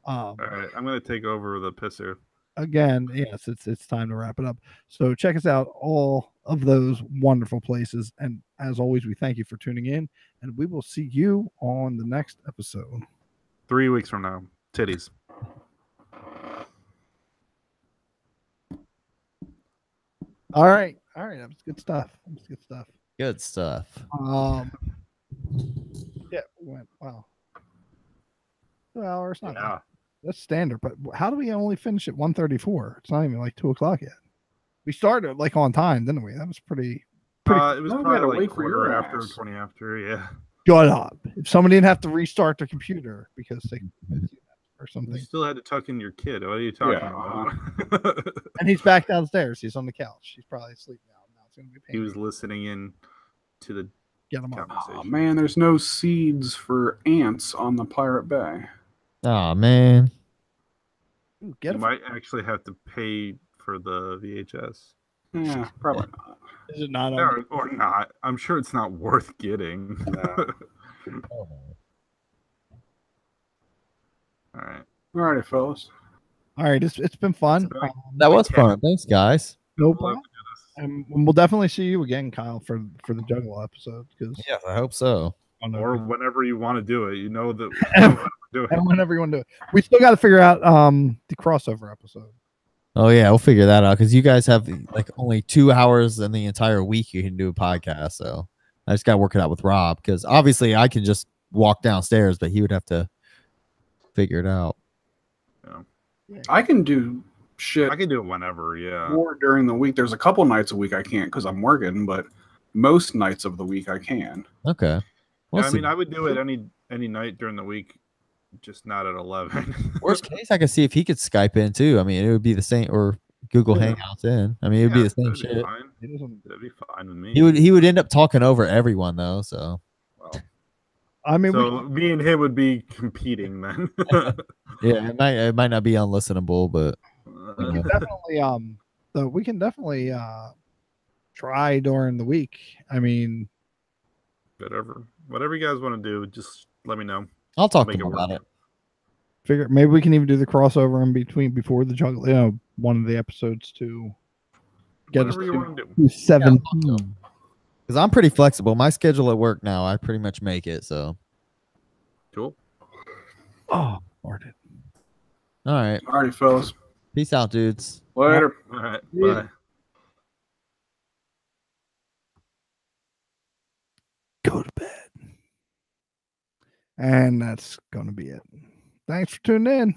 [SPEAKER 3] All right, I'm gonna take over the pisser.
[SPEAKER 1] again, yes, it's time to wrap it up. So check us out, all of those wonderful places, and as always, we thank you for tuning in, and we will see you on the next episode.
[SPEAKER 3] 3 weeks from now, titties.
[SPEAKER 1] All right, that was good stuff.
[SPEAKER 4] Good stuff.
[SPEAKER 1] Yeah, wow. 2 hours, not bad.
[SPEAKER 3] Yeah.
[SPEAKER 1] That's standard. But how do we only finish at 1:34? It's not even like 2 o'clock yet. We started like on time, didn't we? That was pretty.
[SPEAKER 3] It was
[SPEAKER 2] No, we
[SPEAKER 3] probably
[SPEAKER 2] gotta
[SPEAKER 3] like
[SPEAKER 2] wait for
[SPEAKER 3] quarter
[SPEAKER 2] your
[SPEAKER 3] after,
[SPEAKER 2] ass.
[SPEAKER 3] 20 after. Yeah.
[SPEAKER 1] Shut up! If somebody didn't have to restart their computer because they or
[SPEAKER 3] You
[SPEAKER 1] something,
[SPEAKER 3] still had to tuck in your kid. What are you talking
[SPEAKER 2] Yeah,
[SPEAKER 3] about?
[SPEAKER 1] and he's back downstairs. He's on the couch. He's probably asleep now. Now it's gonna be
[SPEAKER 3] He was
[SPEAKER 1] painful.
[SPEAKER 3] listening in to the
[SPEAKER 1] Get him up.
[SPEAKER 3] conversation.
[SPEAKER 2] Oh man, there's no seeds for ants on the Pirate Bay.
[SPEAKER 4] Oh man.
[SPEAKER 1] Ooh,
[SPEAKER 3] You might actually have to pay for the VHS.
[SPEAKER 2] Yeah, probably not.
[SPEAKER 1] Is it not on?
[SPEAKER 3] Or not. I'm sure it's not worth getting.
[SPEAKER 2] No.
[SPEAKER 3] All right.
[SPEAKER 2] Alrighty, fellas.
[SPEAKER 1] All right, it's been fun.
[SPEAKER 3] It's back.
[SPEAKER 4] That was
[SPEAKER 3] Okay.
[SPEAKER 4] fun. Thanks, guys.
[SPEAKER 1] No
[SPEAKER 3] We'll have
[SPEAKER 1] problem.
[SPEAKER 3] to do this.
[SPEAKER 1] And we'll definitely see you again, Kyle, for the Juggle episode. Because
[SPEAKER 4] Yeah, I hope so.
[SPEAKER 3] Or whenever you want to do it. You know that we'll do it.
[SPEAKER 1] and whenever you want to do it, we still got to figure out the crossover episode.
[SPEAKER 4] Oh yeah, we'll figure that out because you guys have like only 2 hours in the entire week you can do a podcast. So I just got to work it out with Rob because obviously I can just walk downstairs, but he would have to figure it out.
[SPEAKER 2] I can do shit
[SPEAKER 3] I can do it whenever, yeah.
[SPEAKER 2] more during the week. There's a couple nights a week I can't because I'm working, but most nights of the week I can.
[SPEAKER 4] Okay. We'll
[SPEAKER 3] I
[SPEAKER 4] see.
[SPEAKER 3] mean, I would do it any night during the week, just not at 11.
[SPEAKER 4] Worst case, I could see if he could Skype in too. I mean, it would be the same, or Google
[SPEAKER 2] Yeah.
[SPEAKER 4] Hangouts in. I mean, it would be the same
[SPEAKER 3] that'd be
[SPEAKER 4] shit.
[SPEAKER 3] fine.
[SPEAKER 1] He doesn't.
[SPEAKER 3] That'd be fine with me.
[SPEAKER 4] He would end up talking over everyone though. So
[SPEAKER 3] Well,
[SPEAKER 1] I mean,
[SPEAKER 3] so me and him would be competing then.
[SPEAKER 4] yeah, it might not be unlistenable, but
[SPEAKER 1] we can definitely so we can definitely try during the week. I mean,
[SPEAKER 3] whatever you guys want to do, just let me know.
[SPEAKER 4] I'll talk to
[SPEAKER 3] Make
[SPEAKER 4] him
[SPEAKER 3] it
[SPEAKER 4] about
[SPEAKER 3] work.
[SPEAKER 4] it.
[SPEAKER 1] figure maybe we can even do the crossover in between before the Juggle. One of the episodes to get us
[SPEAKER 3] Whatever you
[SPEAKER 1] to
[SPEAKER 3] want to do.
[SPEAKER 1] 17.
[SPEAKER 4] Because I'm pretty flexible. My schedule at work now, I pretty much make it. So
[SPEAKER 3] Cool.
[SPEAKER 1] Oh, Lord.
[SPEAKER 4] all right,
[SPEAKER 2] Alrighty, fellas.
[SPEAKER 4] peace out, dudes.
[SPEAKER 2] Later.
[SPEAKER 3] All right.
[SPEAKER 1] Yeah.
[SPEAKER 3] Bye.
[SPEAKER 1] Go to bed. And that's going to be it. Thanks for tuning in.